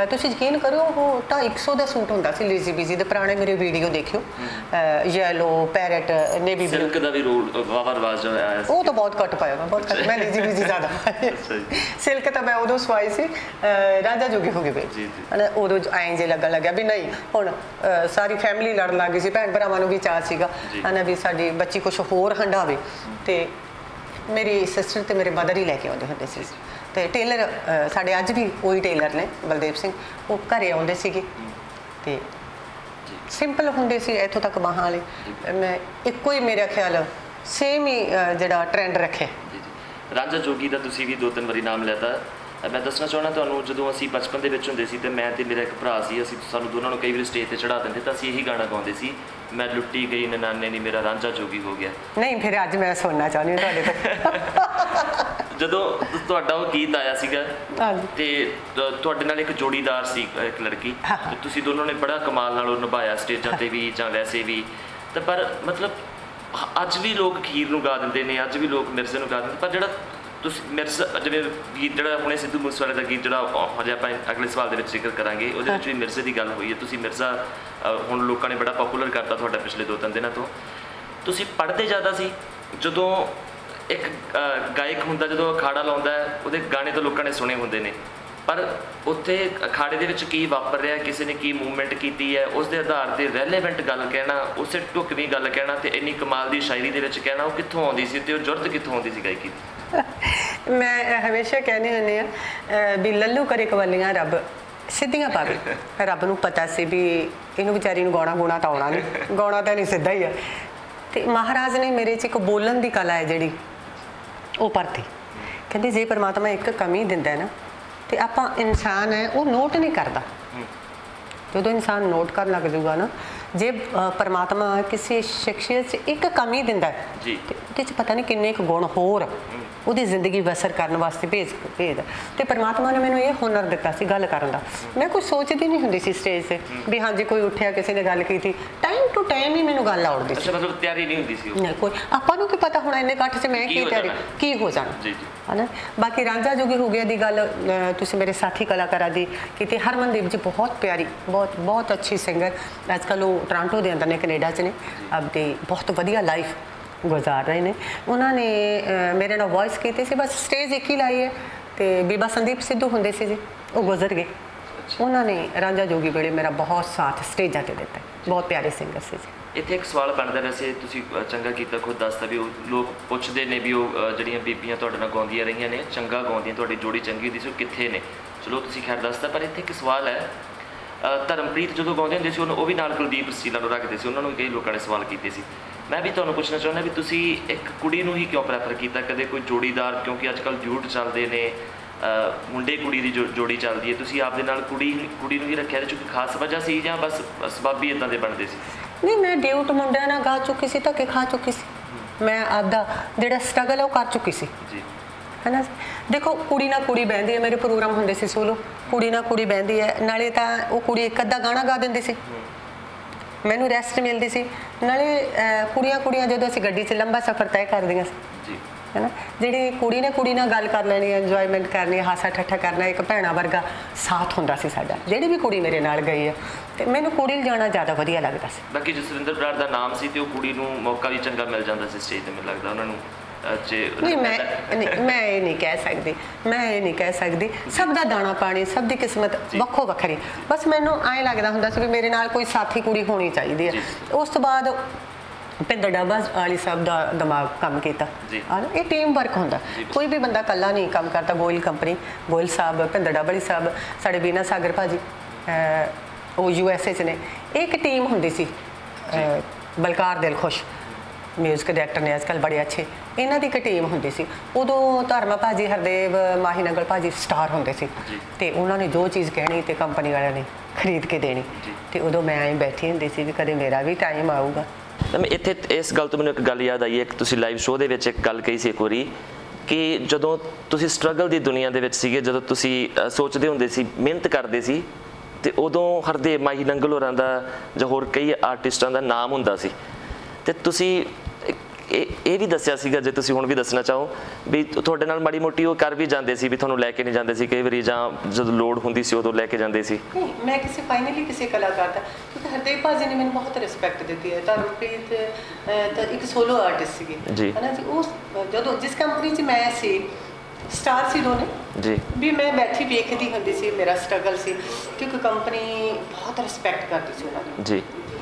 S2: ਤੁਸੀਂ ਯਕੀਨ ਕਰੋ ਉਹ 250 ਦਾ ਸੂਟ ਹੁੰਦਾ ਸੀ ਲੇਜ਼ੀ ਬੀਜ਼ੀ ਦੇ, ਪੁਰਾਣੇ ਮੇਰੇ ਵੀਡੀਓ ਦੇਖਿਓ, yellow parrot navy blue
S1: silk ਦਾ ਵੀ ਰੋਲ ਵਾਵਾ ਰਵਾਜ ਆਇਆ ਸੀ।
S2: ਉਹ ਤਾਂ ਬਹੁਤ ਘੱਟ ਪਾਇਆ, ਬਹੁਤ ਘੱਟ। ਮੈਂ ਲੇਜ਼ੀ ਬੀਜ਼ੀ ਜ਼ਿਆਦਾ ਸਿਲਕ ਤਾਂ ਮੈਂ ਉਦੋਂ ਸਵਾਈ ਸੀ ਰਾਜਾ ਜੋਗੀ ਹੋ ਗਏ ਹਨਾ, ਉਦੋਂ ਐਂ ਜੇ ਲੱਗਣ ਲੱਗਿਆ ਵੀ ਨਹੀਂ ਹੁਣ ਸਾਰੀ ਫੈਮਿਲੀ ਲੜਨ ਲੱਗ ਗਈ ਸੀ, ਭੈਣ ਭਰਾਵਾਂ ਨੂੰ ਵੀ ਚਾਅ ਸੀਗਾ ਹਨਾ ਵੀ ਸਾਡੀ ਬੱਚੀ ਕੁਛ ਹੋਰ ਹੰਡਾਵੇ। ਤੇ ਮੇਰੀ ਸਿਸਟਰ ਤੇ ਮੇਰੇ ਮਦਰ ਹੀ ਲੈ ਕੇ ਆਉਂਦੇ ਹੁੰਦੇ ਸੀ। ਤੇ ਟੇਲਰ ਸਾਡੇ ਅੱਜ ਵੀ ਉਹੀ ਟੇਲਰ ਨੇ ਬਲਦੇਵ ਸਿੰਘ, ਉਹ ਘਰੇ ਆਉਂਦੇ ਸੀਗੇ ਤੇ ਸਿੰਪਲ ਹੁੰਦੇ ਸੀ ਇੱਥੋਂ ਤੱਕ ਬਾਹਾਂ ਵਾਲੇ। ਮੈਂ ਇੱਕੋ ਹੀ ਮੇਰਾ ਖਿਆਲ ਸੇਮ ਹੀ ਜਿਹੜਾ ਟ੍ਰੈਂਡ ਰੱਖਿਆ।
S1: ਰਾਂਝਾ ਜੋਗੀ ਦਾ ਤੁਸੀਂ ਵੀ 2-3 ਵਾਰੀ ਨਾਮ ਲੈਤਾ। ਮੈਂ ਦੱਸਣਾ ਚਾਹੁੰਦਾ ਤੁਹਾਨੂੰ, ਜਦੋਂ ਅਸੀਂ ਬਚਪਨ ਦੇ ਵਿੱਚ ਹੁੰਦੇ ਸੀ ਤੇ ਮੈਂ ਤੇ ਮੇਰਾ ਇੱਕ ਭਰਾ ਸੀ, ਅਸੀਂ ਸਾਨੂੰ ਦੋਨਾਂ ਨੂੰ ਕਈ ਵਾਰੀ ਸਟੇਜ ਤੇ ਚੜਾ ਦਿੰਦੇ ਤਾਂ ਅਸੀਂ ਇਹੀ ਗਾਣਾ ਗਾਉਂਦੇ ਸੀ, ਮੈਂ ਲੁੱਟੀ ਗਈ ਨਨਾਨੇ ਨੀ ਮੇਰਾ ਰਾਂਝਾ ਜੋਗੀ ਹੋ ਗਿਆ।
S2: ਨਹੀਂ ਫਿਰ ਅੱਜ ਮੈਂ ਸੁਣਨਾ ਚਾਹੁੰਦੀ ਹਾਂ ਤੁਹਾਡੇ ਤੋਂ।
S1: ਜਦੋਂ ਤੁਹਾਡਾ ਉਹ ਗੀਤ ਆਇਆ ਸੀਗਾ ਤੇ ਤੁਹਾਡੇ ਨਾਲ ਇੱਕ ਜੋੜੀਦਾਰ ਸੀ, ਇੱਕ ਲੜਕੀ, ਤੇ ਤੁਸੀਂ ਦੋਨੋਂ ਨੇ ਬੜਾ ਕਮਾਲ ਨਾਲ ਉਹ ਨਿਭਾਇਆ ਸਟੇਜਾਂ ਤੇ ਵੀ ਜਾਂ ਵੈਸੇ ਵੀ। ਤਾਂ ਪਰ ਮਤਲਬ ਅੱਜ ਵੀ ਲੋਕ ਖੀਰ ਨੂੰ ਗਾ ਦਿੰਦੇ ਨੇ, ਅੱਜ ਵੀ ਲੋਕ ਮਿਰਜ਼ੇ ਨੂੰ ਗਾ ਦਿੰਦੇ, ਪਰ ਜਿਹੜਾ ਤੁਸੀਂ ਮਿਰਜ਼ਾ ਜਿਵੇਂ ਗੀਤ ਜਿਹੜਾ ਆਪਣੇ ਸਿੱਧੂ ਮੂਸੇਵਾਲੇ ਦਾ ਗੀਤ ਜਿਹੜਾ ਹਜੇ ਆਪਾਂ ਅਗਲੇ ਸਵਾਲ ਦੇ ਵਿੱਚ ਜ਼ਿਕਰ ਕਰਾਂਗੇ, ਉਹਦੇ ਵਿੱਚ ਵੀ ਮਿਰਜ਼ੇ ਦੀ ਗੱਲ ਹੋਈ ਹੈ। ਤੁਸੀਂ ਮਿਰਜ਼ਾ ਹੁਣ ਲੋਕਾਂ ਨੇ ਬੜਾ ਪਪੂਲਰ ਕਰਤਾ ਤੁਹਾਡਾ ਪਿਛਲੇ 2-3 ਦਿਨਾਂ ਤੋਂ। ਤੁਸੀਂ ਪੜ੍ਹਦੇ ਜ਼ਿਆਦਾ ਸੀ, ਜਦੋਂ ਇੱਕ ਗਾਇਕ ਹੁੰਦਾ ਜਦੋਂ ਅਖਾੜਾ ਲਾਉਂਦਾ ਉਹਦੇ ਗਾਣੇ ਤਾਂ ਲੋਕਾਂ ਨੇ ਸੁਣੇ ਹੁੰਦੇ ਨੇ, ਪਰ ਉੱਥੇ ਅਖਾੜੇ ਦੇ ਵਿੱਚ ਕੀ ਵਾਪਰ ਰਿਹਾ, ਕਿਸੇ ਨੇ ਕੀ ਮੂਵਮੈਂਟ ਕੀਤੀ ਹੈ, ਉਸ ਦੇ ਆਧਾਰ 'ਤੇ ਰੈਲੇਵੈਂਟ ਗੱਲ ਕਹਿਣਾ, ਉਸੇ ਢੁਕਵੀਂ ਗੱਲ ਕਹਿਣਾ ਤੇ ਇੰਨੀ ਕਮਾਲ ਦੀ ਸ਼ਾਇਰੀ ਦੇ ਵਿੱਚ ਕਹਿਣਾ, ਉਹ ਕਿੱਥੋਂ ਆਉਂਦੀ ਸੀ ਤੇ ਉਹ ਜ਼ਰੂਰਤ ਕਿੱਥੋਂ ਆਉਂਦੀ ਸੀ ਗਾਇਕੀ ਦੀ?
S2: ਮੈਂ ਹਮੇਸ਼ਾ ਕਹਿੰਦੀ ਹੁੰਦੀ ਹਾਂ ਵੀ ਲੱਲੂ ਕਰੇ ਕਵਾਲੀਆਂ ਰੱਬ ਸਿੱਧੀਆਂ ਪਾਵੇ। ਰੱਬ ਨੂੰ ਪਤਾ ਸੀ ਵੀ ਇਹਨੂੰ ਵਿਚਾਰੀ ਨੂੰ ਗਾਉਣਾ ਗੁਣਾ ਤਾਂ ਆਉਣਾ ਨਹੀਂ, ਗਾਉਣਾ ਤਾਂ ਨਹੀਂ ਸਿੱਧਾ ਹੀ ਆ। ਤੇ ਮਹਾਰਾਜ ਨੇ ਮੇਰੇ 'ਚ ਇੱਕ ਬੋਲਣ ਦੀ ਕਲਾ ਹੈ ਜਿਹੜੀ ਉਹ ਪਰਤੀ। ਕਹਿੰਦੇ ਜੇ ਪਰਮਾਤਮਾ ਇੱਕ ਕਮੀ ਦਿੰਦਾ ਨਾ ਤੇ ਆਪਾਂ ਇਨਸਾਨ ਹੈ ਉਹ ਨੋਟ ਨਹੀਂ ਕਰਦਾ। ਜਦੋਂ ਇਨਸਾਨ ਨੋਟ ਕਰਨ ਲੱਗ ਜਾਊਗਾ ਨਾ, ਜੇ ਪਰਮਾਤਮਾ ਕਿਸੇ ਸ਼ਖਸੀਅਤ 'ਚ ਇੱਕ ਕਮੀ ਦਿੰਦਾ ਤੇ ਉਹਦੇ 'ਚ ਪਤਾ ਨਹੀਂ ਕਿੰਨੇ ਕੁ ਗੁਣ ਹੋਰ ਉਹਦੀ ਜ਼ਿੰਦਗੀ ਬਸਰ ਕਰਨ ਵਾਸਤੇ ਭੇਜਦਾ। ਤੇ ਪਰਮਾਤਮਾ ਨੇ ਮੈਨੂੰ ਇਹ ਹੁਨਰ ਦਿੱਤਾ ਸੀ ਗੱਲ ਕਰਨ ਦਾ। ਮੈਂ ਕੁਝ ਸੋਚਦੀ ਨਹੀਂ ਹੁੰਦੀ ਸੀ ਸਟੇਜ 'ਤੇ ਵੀ ਹਾਂਜੀ ਕੋਈ ਉੱਠਿਆ ਕਿਸੇ ਨੇ ਗੱਲ ਕੀਤੀ, ਟਾਈਮ ਟੂ ਟਾਈਮ ਹੀ ਮੈਨੂੰ ਗੱਲ ਆਉੜਦੀ ਸੀ।
S1: ਮਤਲਬ ਤਿਆਰੀ ਨਹੀਂ ਹੁੰਦੀ ਸੀ
S2: ਨਹੀਂ ਕੋਈ, ਆਪਾਂ ਨੂੰ ਕੀ ਪਤਾ ਹੁਣ ਇੰਨੇ ਇਕੱਠ 'ਚ ਮੈਂ ਕੀ ਤਿਆਰੀ ਕੀ ਹੋ ਜਾਣਾ ਹੈ ਨਾ। ਬਾਕੀ ਰਾਂਝਾ ਜੋਗੀ ਹੋ ਗਿਆ ਦੀ ਗੱਲ ਤੁਸੀਂ ਮੇਰੇ ਸਾਥੀ ਕਲਾਕਾਰਾਂ ਦੀ ਕੀਤੀ। ਹਰਮਨਦੀਪ ਜੀ ਬਹੁਤ ਪਿਆਰੀ, ਬਹੁਤ ਬਹੁਤ ਅੱਛੀ ਸਿੰਗਰ, ਅੱਜ ਕੱਲ੍ਹ ਉਹ ਟੋਰਾਂਟੋ ਦੇ ਅੰਦਰ ਨੇ, ਕੈਨੇਡਾ 'ਚ ਨੇ, ਆਪਦੀ ਬਹੁਤ ਵਧੀਆ ਲਾਈਫ ਗੁਜ਼ਾਰ ਰਹੇ ਨੇ। ਉਹਨਾਂ ਨੇ ਮੇਰੇ ਨਾਲ ਵੌਇਸ ਕੀਤੀ ਸੀ, ਬਸ ਸਟੇਜ ਇੱਕ ਹੀ ਲਾਈ ਹੈ। ਤੇ ਬੀਬਾ ਸੰਦੀਪ ਸਿੱਧੂ ਹੁੰਦੇ ਸੀ ਜੀ, ਉਹ ਗੁਜ਼ਰ ਗਏ। ਉਹਨਾਂ ਨੇ ਰਾਂਝਾ ਜੋਗੀ ਵੇਲੇ ਮੇਰਾ ਬਹੁਤ ਸਾਥ ਸਟੇਜਾਂ 'ਤੇ ਦਿੱਤਾ। ਬਹੁਤ ਪਿਆਰੇ ਸਿੰਗਰ ਸੀ ਜੀ।
S1: ਇੱਥੇ ਇੱਕ ਸਵਾਲ ਬਣਦਾ, ਵੈਸੇ ਤੁਸੀਂ ਚੰਗਾ ਕੀਤਾ ਖੁਦ ਦੱਸਦਾ ਵੀ ਉਹ ਲੋਕ ਪੁੱਛਦੇ ਨੇ ਵੀ ਉਹ ਜਿਹੜੀਆਂ ਬੀਬੀਆਂ ਤੁਹਾਡੇ ਨਾਲ ਗਾਉਂਦੀਆਂ ਰਹੀਆਂ ਨੇ, ਚੰਗਾ ਗਾਉਂਦੀਆਂ, ਤੁਹਾਡੀ ਜੋੜੀ ਚੰਗੀ ਹੁੰਦੀ ਸੀ, ਉਹ ਕਿੱਥੇ ਨੇ? ਚਲੋ ਤੁਸੀਂ ਖੈਰ ਦੱਸਦਾ, ਪਰ ਇੱਥੇ ਇੱਕ ਸਵਾਲ ਹੈ, ਧਰਮਪ੍ਰੀਤ ਜਦੋਂ ਗਾਉਂਦੇ ਹੁੰਦੇ ਸੀ ਉਹ ਵੀ ਨਾਲ ਕੁਲਦੀਪ ਰਸੀਲਾ ਨੂੰ ਰੱਖਦੇ ਸੀ, ਉਹਨਾਂ ਨੂੰ ਕਈ ਲੋਕਾਂ ਨੇ ਸਵਾਲ ਕੀਤੇ ਸੀ। ਮੈਂ ਵੀ ਤੁਹਾਨੂੰ ਪੁੱਛਣਾ ਚਾਹੁੰਦਾ ਵੀ ਤੁਸੀਂ ਇੱਕ ਕੁੜੀ ਨੂੰ ਹੀ ਕਿਉਂ ਪ੍ਰੈਫਰ ਕੀਤਾ, ਕਦੇ ਕੋਈ ਜੋੜੀਦਾਰ? ਕਿਉਂਕਿ ਅੱਜ ਕੱਲ੍ਹ ਡਿਊਟ ਚੱਲਦੇ ਨੇ, ਮੁੰਡੇ ਕੁੜੀ ਦੀ ਜੋੜੀ ਚੱਲਦੀ ਹੈ, ਤੁਸੀਂ ਆਪਦੇ ਨਾਲ ਕੁੜੀ ਨੂੰ ਹੀ ਰੱਖਿਆ? ਇਹਦੇ 'ਚ ਕੋਈ ਖਾਸ ਵਜ੍ਹਾ ਸੀ ਜਾਂ ਬਸ ਸਬੱਬ ਹੀ ਇੱਦਾਂ ਦੇ ਬਣਦੇ ਸੀ?
S2: ਨਹੀਂ, ਮੈਂ ਡਿਊਟ ਮੁੰਡਿਆਂ ਨਾਲ ਗਾ ਚੁੱਕੀ ਸੀ, ਧੱਕੇ ਖਾ ਚੁੱਕੀ ਸੀ, ਮੈਂ ਆਪਦਾ ਜਿਹੜਾ ਸਟਰਗਲ ਹੈ ਉਹ ਕਰ ਚੁੱਕੀ ਸੀ ਜੀ, ਹੈ ਨਾ। ਦੇਖੋ ਕੁੜੀ ਨਾਲ ਕੁੜੀ ਬਹਿੰਦੀ ਹੈ, ਮੇਰੇ ਪ੍ਰੋਗਰਾਮ ਹੁੰਦੇ ਸੀ ਸੋਲੋ, ਕੁੜੀ ਨਾਲ ਕੁੜੀ ਬਹਿੰਦੀ ਹੈ, ਨਾਲੇ ਤਾਂ ਉਹ ਕੁੜੀ ਇੱਕ ਅੱਧਾ ਗਾਣਾ ਗਾ ਦਿੰਦੀ ਸੀ, ਮੈਨੂੰ ਰੈਸਟ ਮਿਲਦੀ ਸੀ, ਨਾਲੇ ਕੁੜੀਆਂ ਜਦੋਂ ਅਸੀਂ ਗੱਡੀ 'ਚ ਲੰਬਾ ਸਫ਼ਰ ਤੈਅ ਕਰਦੀਆਂ ਸੀ, ਹੈ ਨਾ, ਜਿਹੜੀ ਕੁੜੀ ਨੇ ਕੁੜੀ ਨਾਲ ਗੱਲ ਕਰ ਲੈਣੀ, ਇੰਜੋਇਮੈਂਟ ਕਰਨੀ, ਹਾਸਾ ਠੱਠਾ ਕਰਨਾ, ਇੱਕ ਭੈਣਾ ਵਰਗਾ ਸਾਥ ਹੁੰਦਾ ਸੀ ਸਾਡਾ। ਜਿਹੜੀ ਵੀ ਕੁੜੀ ਮੇਰੇ ਨਾਲ ਗਈ ਹੈ ਤੇ ਮੈਨੂੰ ਕੁੜੀ ਲਿਜਾਣਾ ਜ਼ਿਆਦਾ ਵਧੀਆ ਲੱਗਦਾ ਸੀ।
S1: ਬਾਕੀ ਜਸਵਿੰਦਰ ਬਰਾੜ ਦਾ ਨਾਮ ਸੀ ਤੇ ਉਹ ਕੁੜੀ ਨੂੰ ਮੌਕਾ ਵੀ ਚੰਗਾ ਮਿਲ ਜਾਂਦਾ ਸੀ ਸਟੇਜ 'ਤੇ, ਮੈਨੂੰ ਲੱਗਦਾ ਉਹਨਾਂ ਨੂੰ।
S2: ਨਹੀਂ, ਮੈਂ ਇਹ ਨਹੀਂ ਕਹਿ ਸਕਦੀ, ਸਭ ਦਾ ਦਾਣਾ ਪਾਣੀ, ਸਭ ਦੀ ਕਿਸਮਤ ਵੱਖੋ ਵੱਖਰੀ। ਬਸ ਮੈਨੂੰ ਐਂ ਲੱਗਦਾ ਹੁੰਦਾ ਸੀ ਵੀ ਮੇਰੇ ਨਾਲ ਕੋਈ ਸਾਥੀ ਕੁੜੀ ਹੋਣੀ ਚਾਹੀਦੀ ਹੈ। ਉਸ ਤੋਂ ਬਾਅਦ ਭਿੰਦਰ ਡਾਬਾ ਵਾਲੀ ਸਾਹਿਬ ਦਾ ਦਿਮਾਗ ਕੰਮ ਕੀਤਾ। ਇਹ ਟੀਮ ਵਰਕ ਹੁੰਦਾ, ਕੋਈ ਵੀ ਬੰਦਾ ਇਕੱਲਾ ਨਹੀਂ ਕੰਮ ਕਰਦਾ। ਗੋਇਲ ਕੰਪਨੀ, ਗੋਇਲ ਸਾਹਿਬ, ਭਿੰਦਰ ਡਾਬਾ ਵਾਲੀ ਸਾਹਿਬ, ਸਾਡੇ ਬੀਨਾ ਸਾਗਰ ਭਾਜੀ ਉਹ USA 'ਚ ਨੇ। ਇਹ ਇੱਕ ਟੀਮ ਹੁੰਦੀ ਸੀ, ਬਲਕਾਰ ਦਿਲ ਖੁਸ਼, म्यूजिक डायरैक्टर ने अजकल बड़े अच्छे, इन्हां दी एक टीम हुंदी सी। उदों धर्मा भाजी, हरदेव, माही नंगल भाजी स्टार हुंदे सी ते उन्हां ने जो चीज़ कहनी ते कंपनी वालियां ने खरीद के देनी ते उदों मैं आई बैठी हुंदी सी भी कदे मेरा भी टाइम आऊगा।
S3: मैं इत्थे इस गल तो मैनूं एक गल याद आई है कि तुसीं लाइव शो दे विच एक गल कही सी एक वारी कि जदों तुसीं स्ट्रगल दी दुनिया दे विच सीगे, जदों तुसीं सोचदे हुंदे सी, मेहनत करदे सी ते उदों हरदेव, माही नंगल होरां दा जां होर कई आर्टिस्टां दा नाम हुंदा सी ते तुसीं ਇਹ ਵੀ ਦੱਸਿਆ ਸੀਗਾ, ਜੇ ਤੁਸੀਂ ਹੁਣ ਵੀ ਦੱਸਣਾ ਚਾਹੋ ਵੀ ਤੁਹਾਡੇ ਨਾਲ ਮਾੜੀ ਮੋਟੀ ਉਹ ਕਰ ਵੀ ਜਾਂਦੇ ਸੀ ਵੀ ਤੁਹਾਨੂੰ ਲੈ ਕੇ ਨਹੀਂ ਜਾਂਦੇ ਸੀ ਕਈ ਵਾਰੀ, ਜਾਂ ਜਦੋਂ ਲੋੜ ਹੁੰਦੀ ਸੀ ਉਦੋਂ ਲੈ ਕੇ ਜਾਂਦੇ ਸੀ?
S2: ਨਹੀਂ, ਮੈਂ ਕਿਸੇ ਫਾਈਨਲੀ ਕਿਸੇ ਕਲਾਕਾਰ ਦਾ, ਕਿਉਂਕਿ ਹਰਦੇਵ ਭਾਜੀ ਨੇ ਮੈਨੂੰ ਬਹੁਤ ਰਿਸਪੈਕਟ ਦਿੱਤੀ ਹੈ। ਧਰਮਪ੍ਰੀਤ ਤਾਂ ਇੱਕ ਸੋਲੋ ਆਰਟਿਸਟ ਸੀਗੇ ਹੈ ਨਾ ਜੀ। ਉਹ ਜਦੋਂ ਜਿਸ ਕੰਪਨੀ 'ਚ ਮੈਂ ਸੀ, ਸਟਾਰ ਸੀ ਦੋਨੇ
S3: ਜੀ, ਵੀ
S2: ਮੈਂ ਬੈਠੀ ਵੇਖਦੀ ਹੁੰਦੀ ਸੀ, ਮੇਰਾ ਸਟਰਗਲ ਸੀ ਕਿਉਂਕਿ ਕੰਪਨੀ ਬਹੁਤ ਰਿਸਪੈਕਟ ਕਰਦੀ ਸੀ ਉਹਨਾਂ ਦੀ ਜੀ,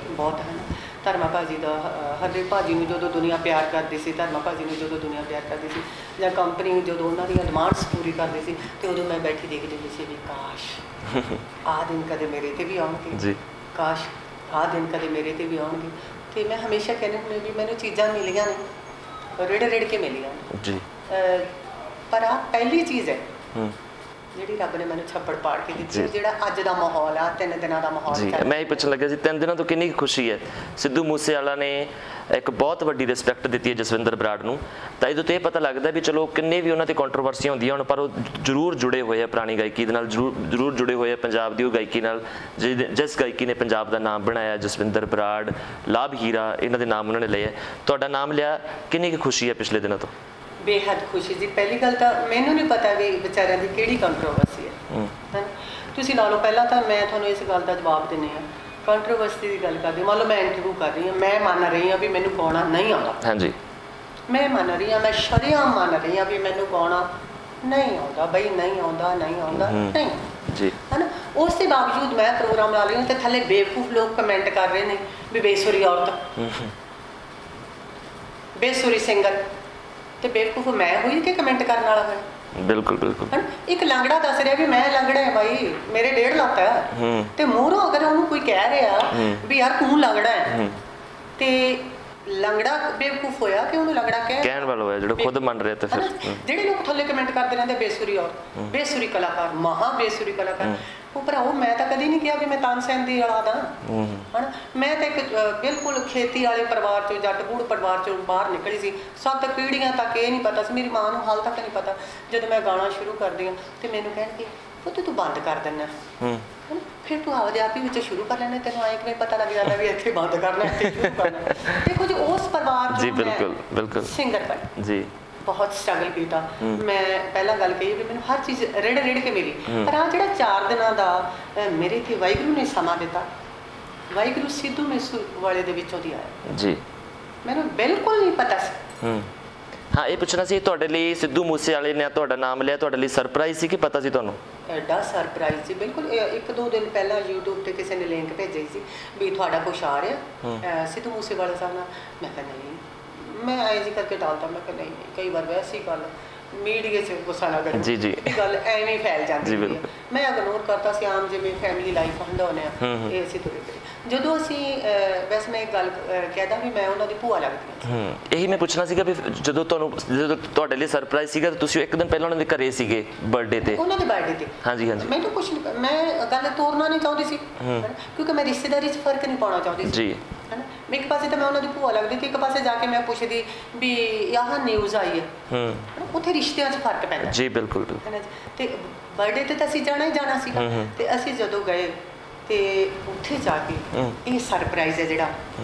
S2: ਬਹੁਤ ਹੈ ਨਾ। ਧਰਮਾ ਭਾਜੀ ਦਾ, ਹਰਦੇਵ ਭਾਜੀ ਨੂੰ ਜਦੋਂ ਦੁਨੀਆ ਪਿਆਰ ਕਰਦੀ ਸੀ, ਧਰਮਾ ਭਾਜੀ ਨੂੰ ਜਦੋਂ ਦੁਨੀਆ ਪਿਆਰ ਕਰਦੀ ਸੀ, ਜਾਂ ਕੰਪਨੀ ਜਦੋਂ ਉਹਨਾਂ ਦੀਆਂ ਡਿਮਾਂਡਸ ਪੂਰੀ ਕਰਦੀ ਸੀ ਤੇ ਉਦੋਂ ਮੈਂ ਬੈਠੀ ਦੇਖਦੀ ਹੁੰਦੀ ਸੀ ਵੀ ਕਾਸ਼ ਆਹ ਦਿਨ ਕਦੇ ਮੇਰੇ ਤੇ ਵੀ ਆਉਣਗੇ ਜੀ, ਕਾਸ਼ ਆਹ ਦਿਨ ਕਦੇ ਮੇਰੇ ਤੇ ਵੀ ਆਉਣਗੇ। ਤੇ ਮੈਂ ਹਮੇਸ਼ਾ ਕਹਿੰਦੀ ਹੁੰਦੀ ਵੀ ਮੈਨੂੰ ਚੀਜ਼ਾਂ ਮਿਲੀਆਂ ਨੇ, ਰਿੜ ਕੇ ਮਿਲੀਆਂ ਜੀ, ਪਰ ਆਹ ਪਹਿਲੀ ਚੀਜ਼ ਹੈ ਜਿਹੜੀ ਰੱਬ ਨੇ ਮੈਨੂੰ ਛੱਪੜ ਪਾੜ ਕੇ ਦਿੱਤੀ, ਜਿਹੜਾ ਅੱਜ ਦਾ ਮਾਹੌਲ ਆ, 3 ਦਿਨਾਂ ਦਾ ਮਾਹੌਲ
S3: ਜੀ। ਮੈਂ ਇਹ ਪੁੱਛਣ ਲੱਗਿਆ ਸੀ 3 ਦਿਨਾਂ ਤੋਂ ਕਿੰਨੀ ਖੁਸ਼ੀ ਹੈ? ਸਿੱਧੂ ਮੂਸੇਵਾਲਾ ਨੇ ਇੱਕ ਬਹੁਤ ਵੱਡੀ ਰਿਸਪੈਕਟ ਦਿੱਤੀ ਹੈ ਜਸਵਿੰਦਰ ਬਰਾੜ ਨੂੰ, ਤਾਂ ਇਹਦੇ ਤੋਂ ਇਹ ਪਤਾ ਲੱਗਦਾ ਵੀ ਚਲੋ ਕਿੰਨੇ ਵੀ ਉਹਨਾਂ 'ਤੇ ਕੰਟਰੋਵਰਸੀਆਂ ਹੁੰਦੀਆਂ ਹੁਣ, ਪਰ ਉਹ ਜ਼ਰੂਰ ਜੁੜੇ ਹੋਏ ਆ ਪੁਰਾਣੀ ਗਾਇਕੀ ਦੇ ਨਾਲ, ਜ਼ਰੂਰ ਜੁੜੇ ਹੋਏ ਆ ਪੰਜਾਬ ਦੀ ਉਹ ਗਾਇਕੀ ਨਾਲ ਜਿਸ ਗਾਇਕੀ ਨੇ ਪੰਜਾਬ ਦਾ ਨਾਮ ਬਣਾਇਆ। ਜਸਵਿੰਦਰ ਬਰਾੜ, ਲਾਭ ਹੀਰਾ, ਇਹਨਾਂ ਦੇ ਨਾਮ ਉਹਨਾਂ ਨੇ ਲਏ ਹੈ। ਤੁਹਾਡਾ ਨਾਮ ਲਿਆ, ਕਿੰਨੀ ਕੁ ਖੁਸ਼ੀ ਹੈ ਪਿਛਲੇ ਦਿਨਾਂ ਤੋਂ?
S2: ਬੇਹੱਦ ਖੁਸ਼ੀ ਜੀ। ਪਹਿਲੀ ਗੱਲ ਤਾਂ ਮੈਨੂੰ ਨਹੀਂ ਪਤਾ ਵੀ ਵਿਚਾਰਿਆਂ ਦੀ ਕਿਹੜੀ ਕੰਟਰੋਵਰਸੀ ਹੈ। ਤੁਸੀਂ ਲਾ ਲਓ, ਪਹਿਲਾਂ ਤਾਂ ਮੈਂ ਤੁਹਾਨੂੰ ਇਸ ਗੱਲ ਦਾ ਜਵਾਬ ਦਿੰਦੀ ਹਾਂ, ਕੰਟਰੋਵਰਸੀ ਦੀ ਗੱਲ ਕਰਦੇ, ਮੰਨ ਲਓ ਮੈਂ ਇੰਟਰਵਿਊ ਕਰ ਰਹੀ ਹਾਂ, ਮੈਂ ਮੰਨ ਰਹੀ ਹਾਂ ਵੀ ਮੈਨੂੰ ਗਾਉਣਾ ਨਹੀਂ ਆਉਂਦਾ, ਹਾਂਜੀ, ਮੈਂ ਮੰਨ ਰਹੀ ਹਾਂ, ਮੈਂ ਸ਼ਰੇਆਮ ਮੰਨ ਰਹੀ ਹਾਂ ਵੀ ਮੈਨੂੰ ਗਾਉਣਾ ਨਹੀਂ ਆਉਂਦਾ, ਬਈ ਨਹੀਂ ਆਉਂਦਾ, ਨਹੀਂ ਆਉਂਦਾ, ਨਹੀਂ ਜੀ, ਹੈ ਨਾ। ਉਸ ਦੇ ਬਾਵਜੂਦ ਮੈਂ ਪ੍ਰੋਗਰਾਮ ਲਾ ਰਹੀ ਹਾਂ ਤੇ ਥੱਲੇ ਬੇਵਕੂਫ ਲੋਕ ਕਮੈਂਟ ਕਰ ਰਹੇ ਨੇ ਵੀ ਬੇਸੁਰੀ ਔਰਤ, ਬੇਸੁਰੀ ਸਿੰਗਰ, ਤੇ ਬੇਵਕੂਫ ਮੈਂ ਹੋਈ ਕਿ ਕਮੈਂਟ ਕਰਨ ਵਾਲਾ ਹੋਇਆ? ਬਿਲਕੁਲ ਬਿਲਕੁਲ। ਇੱਕ ਲੰਗੜਾ ਦੱਸ ਰਿਹਾ ਵੀ ਮੈਂ ਲੰਗੜਾ ਹੈ ਬਾਈ, ਮੇਰੇ 1.5 ਲੱਖ ਹੈ, ਤੇ ਮੂਹਰੋਂ ਅਗਰ ਉਹਨੂੰ ਕੋਈ ਕਹਿ ਰਿਹਾ ਵੀ ਯਾਰ ਤੂੰ ਲੰਗੜਾ ਹੈ, ਤੇ ਲੰਗੜਾ ਬੇਵਕੂਫ ਹੋਇਆ ਕਿ ਉਹਨੂੰ ਲੰਗੜਾ ਕਹਿਣ ਵਾਲਾ ਹੋਇਆ ਜਿਹੜਾ ਖੁਦ ਮੰਨ ਰਿਹਾ। ਤੇ ਫਿਰ ਜਿਹੜੇ ਲੋਕ ਥੱਲੇ ਕਮੈਂਟ ਕਰਦੇ ਰਹਿੰਦੇ ਬੇਸੁਰੀ ਔਰਤ, ਬੇਸੁਰੀ ਕਲਾਕਾਰ, ਮਹਾ ਬੇਸੁਰੀ ਕਲਾਕਾਰ, ਉਹ ਭਰਾਓ ਮੈਂ ਤਾਂ ਕਦੀ ਨਹੀਂ ਕਿਹਾ ਵੀ ਮੈਂ ਤਾਨਸੈਨ ਦੀ ਔਲਾਦ ਹਾਂ, ਹਨਾ। ਮੈਂ ਤਾਂ ਇੱਕ ਬਿਲਕੁਲ ਖੇਤੀ ਵਾਲੇ ਪਰਿਵਾਰ ਚੋਂ, ਜੱਟ ਬੂੜ ਪਰਿਵਾਰ ਚੋਂ ਬਾਹਰ ਨਿਕਲੀ ਸੀ। 7 ਪੀੜ੍ਹੀਆਂ ਤੱਕ ਇਹ ਨਹੀਂ ਪਤਾ ਸੀ, ਮੇਰੀ ਮਾਂ ਨੂੰ ਹਾਲ ਤੱਕ ਨਹੀਂ ਪਤਾ। ਜਦੋਂ ਮੈਂ ਗਾਣਾ ਸ਼ੁਰੂ ਕਰਦੀ ਹਾਂ ਤੇ ਮੈਨੂੰ ਕਹਿਣਗੇ ਪੁੱਤ ਤੂੰ ਬੰਦ ਕਰ ਦਿੰਦਾ, ਫਿਰ ਤੂੰ ਆਪਦੇ ਆਪ ਹੀ ਵਿੱਚ ਸ਼ੁਰੂ ਕਰ ਲੈਣਾ, ਤੈਨੂੰ ਆਏ ਕਿਵੇਂ ਪਤਾ ਲੱਗ ਜਾਂਦਾ ਵੀ ਇੱਥੇ ਬੰਦ ਕਰਨਾ, ਇੱਥੇ ਸ਼ੁਰੂ ਕਰਨਾ। ਦੇਖੋ ਜੀ, ਉਸ ਪਰਿਵਾਰ ਚੋਂ ਬਿਲਕੁਲ ਬਿਲਕੁਲ ਸਿੰਗਰ ਬਣੀ ਜੀ, ਬਹੁਤ ਸਟਰਗਲ ਕੀਤਾ। ਮੈਂ ਪਹਿਲਾਂ ਗੱਲ ਕਹੀ ਵੀ ਮੈਨੂੰ ਹਰ ਚੀਜ਼ ਰਿੜ ਕੇ ਮਿਲੀ, ਪਰ ਆਹ ਜਿਹੜਾ 4 ਦਿਨਾਂ ਦਾ ਮੇਰੇ ਤੇ ਵਾਹਿਗੁਰੂ ਨੇ ਸਮਾਂ ਦਿੱਤਾ, ਵਾਹਿਗੁਰੂ ਸਿੱਧੂ ਮੂਸੇਵਾਲੇ ਦੇ ਵਿੱਚੋਂ ਦੀ ਆਇਆ ਜੀ, ਮੈਨੂੰ ਬਿਲਕੁਲ ਨਹੀਂ ਪਤਾ ਸੀ। ਹਾਂ, ਇਹ ਪੁੱਛਣਾ ਸੀ ਤੁਹਾਡੇ ਲਈ ਸਿੱਧੂ ਮੂਸੇਵਾਲੇ ਨੇ ਤੁਹਾਡਾ ਨਾਮ ਲਿਆ, ਤੁਹਾਡੇ ਲਈ ਸਰਪ੍ਰਾਈਜ਼ ਸੀ ਕਿ ਪਤਾ ਸੀ ਤੁਹਾਨੂੰ? ਐਡਾ ਸਰਪ੍ਰਾਈਜ਼ ਸੀ ਬਿਲਕੁਲ। 1-2 ਦਿਨ ਪਹਿਲਾਂ YouTube ਤੇ ਕਿਸੇ ਨੇ ਲਿੰਕ ਭੇਜੀ ਸੀ ਵੀ ਤੁਹਾਡਾ ਕੁਛ ਆ ਰਿਹਾ ਸਿੱਧੂ ਮੂਸੇਵਾਲੇ ਸਾਹਿਬ ਨਾਲ। ਮੈਂ ਕਿਹਾ ਨਹੀਂ, ਮੈਂ ਐਂ ਜੀ ਕਰਕੇ ਟਾਲਤਾ, ਮੈਂ ਕਿਹਾ ਨਹੀਂ, ਕਈ ਵਾਰ ਵੈਸੀ ਗੱਲ ਮੀਡੀਆ 'ਚ ਗੁੱਸਾ ਨਾ ਕਰੋ ਜੀ ਜੀ, ਗੱਲ ਐਵੇਂ ਫੈਲ ਜਾਂਦੀ ਹੈ। ਮੈਂ ਇਗਨੋਰ ਕਰਤਾ ਸੀ, ਆਮ ਜਿਵੇਂ ਫੈਮਿਲੀ ਲਾਈਫ ਹੰਡਾਉਂਦੇ ਆ ਇਹ ਅਸੀਂ ਤੁਰੇ ਫਿਰੇ। ਜਦੋਂ ਅਸੀਂ ਵੈਸੇ ਮੈਂ ਇੱਕ ਗੱਲ ਕਹਿਦਾ ਵੀ ਮੈਂ ਉਹਨਾਂ ਦੀ ਭੂਆ ਲੱਗਦੀ ਹਾਂ। ਇਹੀ ਮੈਂ ਪੁੱਛਣਾ ਸੀਗਾ ਵੀ ਜਦੋਂ ਤੁਹਾਡੇ ਲਈ ਸਰਪ੍ਰਾਈਜ਼ ਸੀਗਾ, ਤੁਸੀਂ ਇੱਕ ਦਿਨ ਪਹਿਲਾਂ ਉਹਨਾਂ ਦੇ ਘਰੇ ਸੀਗੇ ਬਰਥਡੇ ਤੇ, ਉਹਨਾਂ ਦੇ ਬਰਥਡੇ ਤੇ? ਹਾਂਜੀ ਹਾਂਜੀ। ਮੈਨੂੰ ਕੁਛ ਨਹੀਂ, ਮੈਂ ਗੱਲ ਤੋੜਨਾ ਨਹੀਂ ਚਾਹੁੰਦੀ ਸੀ ਕਿਉਂਕਿ ਮੈਂ ਰਿਸ਼ਤੇਦਾਰੀ 'ਚ ਫਰਕ ਨਹੀਂ ਪਾਉਣਾ ਚਾਹੁੰਦੀ ਸੀ ਜੀ, ਹੈ ਨਾ। ਇੱਕ ਪਾਸੇ ਤਾਂ ਮੈਂ ਉਹਨਾਂ ਦੀ ਭੂਆ ਲੱਗਦੀ ਸੀ, ਇੱਕ ਪਾਸੇ ਜਾ ਕੇ ਮੈਂ ਪੁੱਛਦੀ ਵੀ ਆਹ ਨਿਊਜ਼ ਆਈ ਹੈ, ਉੱਥੇ ਰਿਸ਼ਤਿਆਂ 'ਚ ਫਰਕ ਪੈਂਦਾ ਜੀ। ਬਿਲਕੁਲ ਹੈ ਨਾ ਜੀ। ਤੇ ਬਰਥਡੇ ਤੇ ਤਾਂ ਅਸੀਂ ਜਾਣਾ ਹੀ ਜਾਣਾ ਸੀਗਾ, ਤੇ ਅਸੀਂ ਜਦੋਂ ਗਏ ਤੇ ਉੱਥੇ ਜਾ ਕੇ ਇਹ ਸਰਪ੍ਰਾਈਜ਼ ਹੈ ਜਿਹੜਾ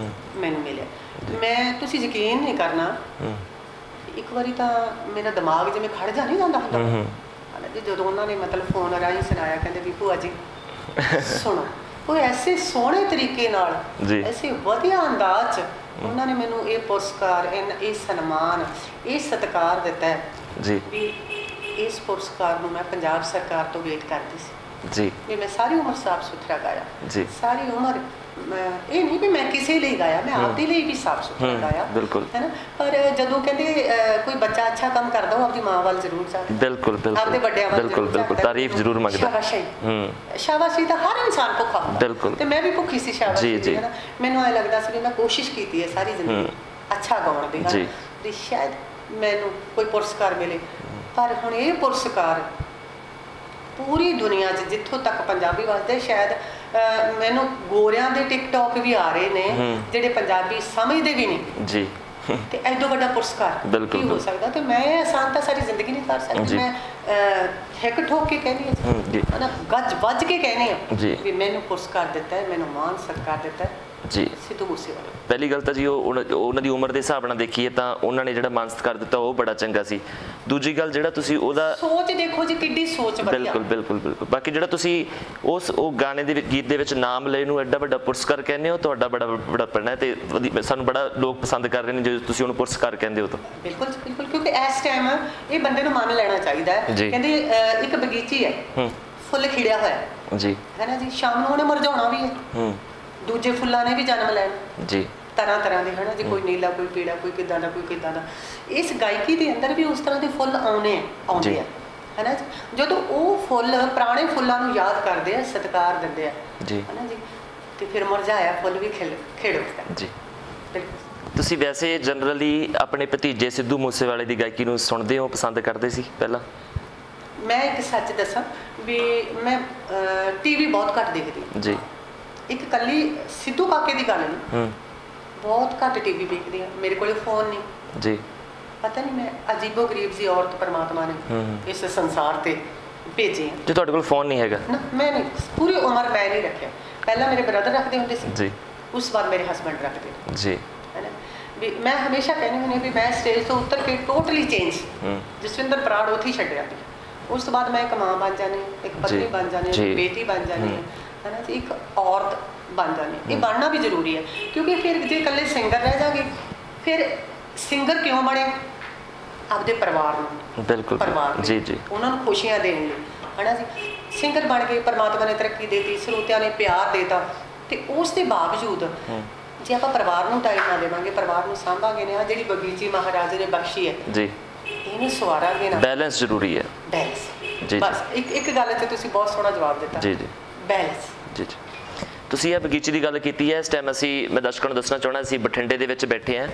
S2: ਮੈਨੂੰ ਮਿਲਿਆ। ਮੈਂ, ਤੁਸੀਂ ਯਕੀਨ ਨਹੀਂ ਕਰਨਾ, ਇੱਕ ਵਾਰੀ ਤਾਂ ਮੇਰਾ ਦਿਮਾਗ ਜਿਵੇਂ ਖੜ ਜਾ ਨਹੀਂ ਜਾਂਦਾ ਹੁੰਦਾ ਹੈ ਜੀ, ਜਦੋਂ ਉਹਨਾਂ ਨੇ ਮਤਲਬ ਫੋਨ ਰਾਹੀਂ ਸੁਣਾਇਆ, ਕਹਿੰਦੇ ਵੀ ਭੂਆ ਜੀ ਸੁਣੋ। ਉਹ ਐਸੇ ਸੋਹਣੇ ਤਰੀਕੇ ਨਾਲ, ਐਸੇ ਵਧੀਆ ਅੰਦਾਜ਼ 'ਚ ਉਹਨਾਂ ਨੇ ਮੈਨੂੰ ਇਹ ਪੁਰਸਕਾਰ, ਇਹ ਸਨਮਾਨ, ਇਹ ਸਤਿਕਾਰ ਦਿੱਤਾ ਹੈ ਜੀ, ਵੀ ਇਸ ਪੁਰਸਕਾਰ ਨੂੰ ਮੈਂ ਪੰਜਾਬ ਸਰਕਾਰ ਤੋਂ ਵੇਟ ਕਰਦੀ ਸੀ ਜੀ, ਵੀ ਮੈਂ ਸਾਰੀ ਉਮਰ ਸਾਫ ਸੁਥਰਾ ਗਾਇਆ ਜੀ, ਸਾਰੀ ਉਮਰ ਇਹ ਨਹੀਂ ਵੀ ਮੈਂ ਕਿਸੇ ਲਈ ਗਾਇਆ, ਮੈਂ ਆਪਦੇ ਲਈ ਵੀ ਸਾਫ ਸੁਥਰਾ ਗਾਇਆ, ਬਿਲਕੁਲ ਹੈ ਨਾ। ਪਰ ਜਦੋਂ ਕਹਿੰਦੇ ਕੋਈ ਬੱਚਾ ਅੱਛਾ ਕੰਮ ਕਰਦਾ ਉਹ ਆਪਦੀ ਮਾਂ ਵੱਲ ਜ਼ਰੂਰ ਜਾਂਦਾ, ਬਿਲਕੁਲ ਬਿਲਕੁਲ, ਆਪਦੇ ਵੱਡਿਆਂ ਵੱਲ ਬਿਲਕੁਲ ਬਿਲਕੁਲ, ਤਾਰੀਫ ਜ਼ਰੂਰ ਮੰਗਦਾ। ਸ਼ਾਬਾਸ਼ੀ, ਸ਼ਾਬਾਸ਼ੀ ਤਾਂ ਹਰ ਇਨਸਾਨ ਭੁੱਖਾ ਹੁੰਦਾ, ਬਿਲਕੁਲ, ਤੇ ਮੈਂ ਵੀ ਭੁੱਖੀ ਸੀ ਸ਼ਾਬਾਸ਼ੀ ਦੀ, ਹੈ ਨਾ। ਮੈਨੂੰ ਐਂ ਲੱਗਦਾ ਸੀ ਵੀ ਮੈਂ ਕੋਸ਼ਿਸ਼ ਕੀਤੀ ਹੈ ਸਾਰੀ ਜ਼ਿੰਦਗੀ ਅੱਛਾ ਗਾਉਣ ਦੇ ਹਨ ਵੀ ਸ਼ਾਇਦ ਮੈਨੂੰ ਕੋਈ ਪੁਰਸਕਾਰ ਮਿਲੇ। ਪਰ ਹੁਣ ਇਹ ਪੁਰਸਕਾਰ ਪੂਰੀ ਦੁਨੀਆ 'ਚ ਜਿੱਥੋਂ ਤੱਕ ਪੰਜਾਬੀ ਵਾਸਤੇ ਸ਼ਾਇਦ ਮੈਨੂੰ ਗੋਰਿਆਂ ਦੇ ਟਿਕਟੌਕ ਵੀ ਆ ਰਹੇ ਨੇ ਜਿਹੜੇ ਪੰਜਾਬੀ ਸਮਝਦੇ ਵੀ ਨਹੀਂ ਜੀ। ਤੇ ਐਡੋ ਵੱਡਾ ਪੁਰਸਕਾਰ ਕੀ ਹੋ ਸਕਦਾ? ਤੇ ਮੈਂ ਇਹ ਆਸਾਨ ਤਾਂ ਸਾਰੀ ਜ਼ਿੰਦਗੀ ਨਹੀਂ ਕਰ ਸਕਦੀ। ਮੈਂ ਹਿੱਕ ਠੋਕ ਕੇ ਕਹਿੰਦੀ ਹਾਂ ਨਾ, ਗੱਜ ਵੱਜ ਕੇ ਕਹਿੰਦੀ ਹਾਂ ਵੀ ਮੈਨੂੰ ਪੁਰਸਕਾਰ ਦਿੱਤਾ ਹੈ, ਮੈਨੂੰ ਮਾਨ ਸਤਿਕਾਰ ਦਿੱਤਾ ਹੈ ਜੀ ਸਿੱਧੂ ਮੂਸੇਵਾਲੇ।
S3: ਪਹਿਲੀ ਗੱਲ ਤਾਂ ਜੀ ਉਹਨਾਂ ਦੀ ਉਮਰ ਦੇ ਹਿਸਾਬ ਨਾਲ ਦੇਖੀਏ ਤਾਂ ਉਹਨਾਂ ਨੇ ਜਿਹੜਾ ਮਾਨ ਸਤਿਕਾਰ ਦਿੱਤਾ ਉਹ ਬੜਾ ਚੰਗਾ ਸੀ। ਦੂਜੀ ਗੱਲ ਜਿਹੜਾ ਤੁਸੀਂ ਉਹਦਾ
S2: ਸੋਚ ਦੇਖੋ ਜੀ, ਕਿੱਡੀ ਸੋਚ ਵਧੀਆ।
S3: ਬਿਲਕੁਲ ਬਿਲਕੁਲ ਬਿਲਕੁਲ। ਬਾਕੀ ਜਿਹੜਾ ਤੁਸੀਂ ਉਹ ਗਾਣੇ ਦੇ ਗੀਤ ਦੇ ਵਿੱਚ ਨਾਮ ਲਏ ਨੂੰ ਐਡਾ ਵੱਡਾ ਪੁਰਸਕਾਰ ਕਹਿੰਦੇ ਹੋ, ਤੁਹਾਡਾ ਬੜਾ ਬੜਾਪਨ ਹੈ ਤੇ ਸਾਨੂੰ ਬੜਾ ਲੋਕ ਪਸੰਦ ਕਰ ਰਹੇ ਨੇ ਜਦੋਂ ਤੁਸੀਂ ਉਹਨੂੰ ਪੁਰਸਕਾਰ ਕਹਿੰਦੇ ਹੋ ਤਾਂ।
S2: ਬਿਲਕੁਲ ਬਿਲਕੁਲ, ਕਿਉਂਕਿ ਇਸ ਟਾਈਮ ਇਹ ਬੰਦੇ ਨੂੰ ਮੰਨ ਲੈਣਾ ਚਾਹੀਦਾ ਹੈ। ਕਹਿੰਦੇ ਇੱਕ ਬਗੀਚੀ ਹੈ, ਫੁੱਲ ਖਿੜਿਆ ਹੋਇਆ ਜੀ ਹੈ ਨਾ ਜੀ, ਸ਼ਾਮ ਨੂੰ ਉਹਨੇ ਮੁਰਝਾਉਣਾ ਵੀ ਹੈ, ਦੂਜੇ ਫੁੱਲਾਂ ਨੇ ਵੀ ਜਨਮ ਲੈਣਾ ਜੀ, ਤਰ੍ਹਾਂ ਤਰ੍ਹਾਂ ਦੇ ਹੈ ਨਾ ਜੀ, ਕੋਈ ਨੀਲਾ, ਕੋਈ ਪੀਲਾ, ਕੋਈ ਕਿੱਦਾਂ ਦਾ, ਕੋਈ ਕਿੱਦਾਂ ਦਾ। ਇਸ ਗਾਇਕੀ ਦੇ ਅੰਦਰ ਵੀ ਉਸ ਤਰ੍ਹਾਂ ਦੇ ਫੁੱਲ ਆਉਂਦੇ ਆ ਹੈ ਨਾ ਜੀ। ਜਦੋਂ ਉਹ ਫੁੱਲ ਪੁਰਾਣੇ ਫੁੱਲਾਂ ਨੂੰ ਯਾਦ ਕਰਦੇ ਆ, ਸਤਿਕਾਰ ਦਿੰਦੇ ਆ ਜੀ ਹੈ ਨਾ ਜੀ, ਤੇ ਫਿਰ ਮੁਰਝਾਇਆ ਫੁੱਲ ਵੀ ਖਿੜ ਉੱਠਦਾ ਜੀ।
S3: ਤੁਸੀਂ ਵੈਸੇ ਜਨਰਲੀ ਆਪਣੇ ਭਤੀਜੇ ਸਿੱਧੂ ਮੂਸੇਵਾਲੇ ਦੀ ਗਾਇਕੀ ਨੂੰ ਸੁਣਦੇ ਹੋ, ਪਸੰਦ ਕਰਦੇ ਸੀ ਪਹਿਲਾਂ?
S2: ਮੈਂ ਇੱਕ ਸੱਚ ਦੱਸਾਂ ਵੀ ਮੈਂ ਟੀਵੀ ਬਹੁਤ ਘੱਟ ਦੇਖਦੀ ਜੀ। ਇੱਕ ਕੱਲੀ ਸਿੱਧੂ ਕਾਕੇ ਦੀ ਗੱਲ ਨਹੀਂ, ਬਹੁਤ ਘੱਟ ਟੀਵੀ ਦੇਖਦੀ ਆ। ਮੇਰੇ ਕੋਲ ਫੋਨ ਨਹੀਂ ਜੀ, ਪਤਾ ਨਹੀਂ ਮੈਂ ਅਜੀਬੋ ਗਰੀਬ ਜੀ ਔਰਤ ਪਰਮਾਤਮਾ ਨੇ ਇਸ ਸੰਸਾਰ ਤੇ ਭੇਜੀ ਹੈ।
S3: ਜੇ ਤੁਹਾਡੇ ਕੋਲ ਫੋਨ ਨਹੀਂ ਹੈਗਾ?
S2: ਨਾ, ਮੈਂ ਨਹੀਂ, ਪੂਰੀ ਉਮਰ ਮੈਂ ਨਹੀਂ ਰੱਖਿਆ। ਪਹਿਲਾਂ ਮੇਰੇ ਬ੍ਰਦਰ ਰੱਖਦੇ ਹੁੰਦੇ ਸੀ ਜੀ, ਉਸ ਤੋਂ ਬਾਅਦ ਮੇਰੇ ਹਸਬੈਂਡ ਰੱਖਦੇ ਜੀ ਹੈ ਨਾ। ਵੀ ਮੈਂ ਹਮੇਸ਼ਾ ਕਹਿੰਦੀ ਹੁੰਦੀ ਵੀ ਮੈਂ ਸਟੇਜ ਤੋਂ ਉੱਤਰ ਕੇ ਟੋਟਲੀ ਚੇਂਜ, ਜਸਵਿੰਦਰ ਬਰਾੜ ਉੱਥੇ ਹੀ ਛੱਡਿਆ ਸੀ। ਉਸ ਤੋਂ ਬਾਅਦ ਮੈਂ ਇੱਕ ਮਾਂ ਬਣ ਜਾਣੀ, ਇੱਕ ਪਤਨੀ ਬਣ ਜਾਣੀ, ਇੱਕ ਬੇਟੀ ਬਣ ਜਾਣੀ ਹੈ ਨਾ ਜੀ, ਇੱਕ ਔਰਤ ਬਣ ਜਾਣੀ। ਇਹ ਬਣਨਾ ਵੀ ਜ਼ਰੂਰੀ ਹੈ, ਕਿਉਂਕਿ ਫਿਰ ਜੇ ਇਕੱਲੇ ਸਿੰਗਰ ਰਹਿ ਜਾਗੇ, ਫਿਰ ਸਿੰਗਰ ਕਿਉਂ ਬਣੇ? ਆਪਦੇ ਪਰਿਵਾਰ ਨੂੰ,
S3: ਬਿਲਕੁਲ
S2: ਪਰਿਵਾਰ ਜੀ ਜੀ, ਉਹਨਾਂ ਨੂੰ ਖੁਸ਼ੀਆਂ ਦੇਣ ਲਈ ਹੈ ਨਾ ਜੀ। ਸਿੰਗਰ ਬਣ ਕੇ ਪਰਮਾਤਮਾ ਨੇ ਤਰੱਕੀ ਦੇਤੀ, ਸਰੋਤਿਆਂ ਨੇ ਪਿਆਰ ਦੇਤਾ, ਤੇ ਉਸ ਦੇ ਬਾਵਜੂਦ ਜੇ ਆਪਾਂ ਪਰਿਵਾਰ ਨੂੰ ਟਾਈਮ ਨਾ ਦੇਵਾਂਗੇ, ਪਰਿਵਾਰ ਨੂੰ ਸਾਂਭਾਂਗੇ ਨਾ, ਜਿਹੜੀ ਬਗੀਚੀ ਮਹਾਰਾਜੇ ਨੇ ਬਖਸ਼ੀ ਹੈ ਜੀ, ਇਹਨੂੰ ਸਵਾਰਾਂਗੇ ਨਾ।
S3: ਬੈਲੈਂਸ ਜ਼ਰੂਰੀ ਹੈ।
S2: ਬੈਲੈਂਸ ਜੀ, ਬਸ ਇੱਕ ਗੱਲ ਤੇ ਤੁਸੀਂ ਬਹੁਤ ਸੋਹਣਾ ਜਵਾਬ ਦਿੱਤਾ ਜੀ ਜੀ, ਬੈਲੈਂਸ ਜੀ ਜੀ।
S3: ਤੁਸੀਂ ਇਹ ਬਗੀਚੀ ਦੀ ਗੱਲ ਕੀਤੀ ਹੈ, ਇਸ ਟਾਈਮ ਮੈਂ ਦਰਸ਼ਕਾਂ ਨੂੰ ਦੱਸਣਾ ਚਾਹੁੰਦਾ, ਅਸੀਂ ਬਠਿੰਡੇ ਦੇ ਵਿੱਚ ਬੈਠੇ ਹਾਂ।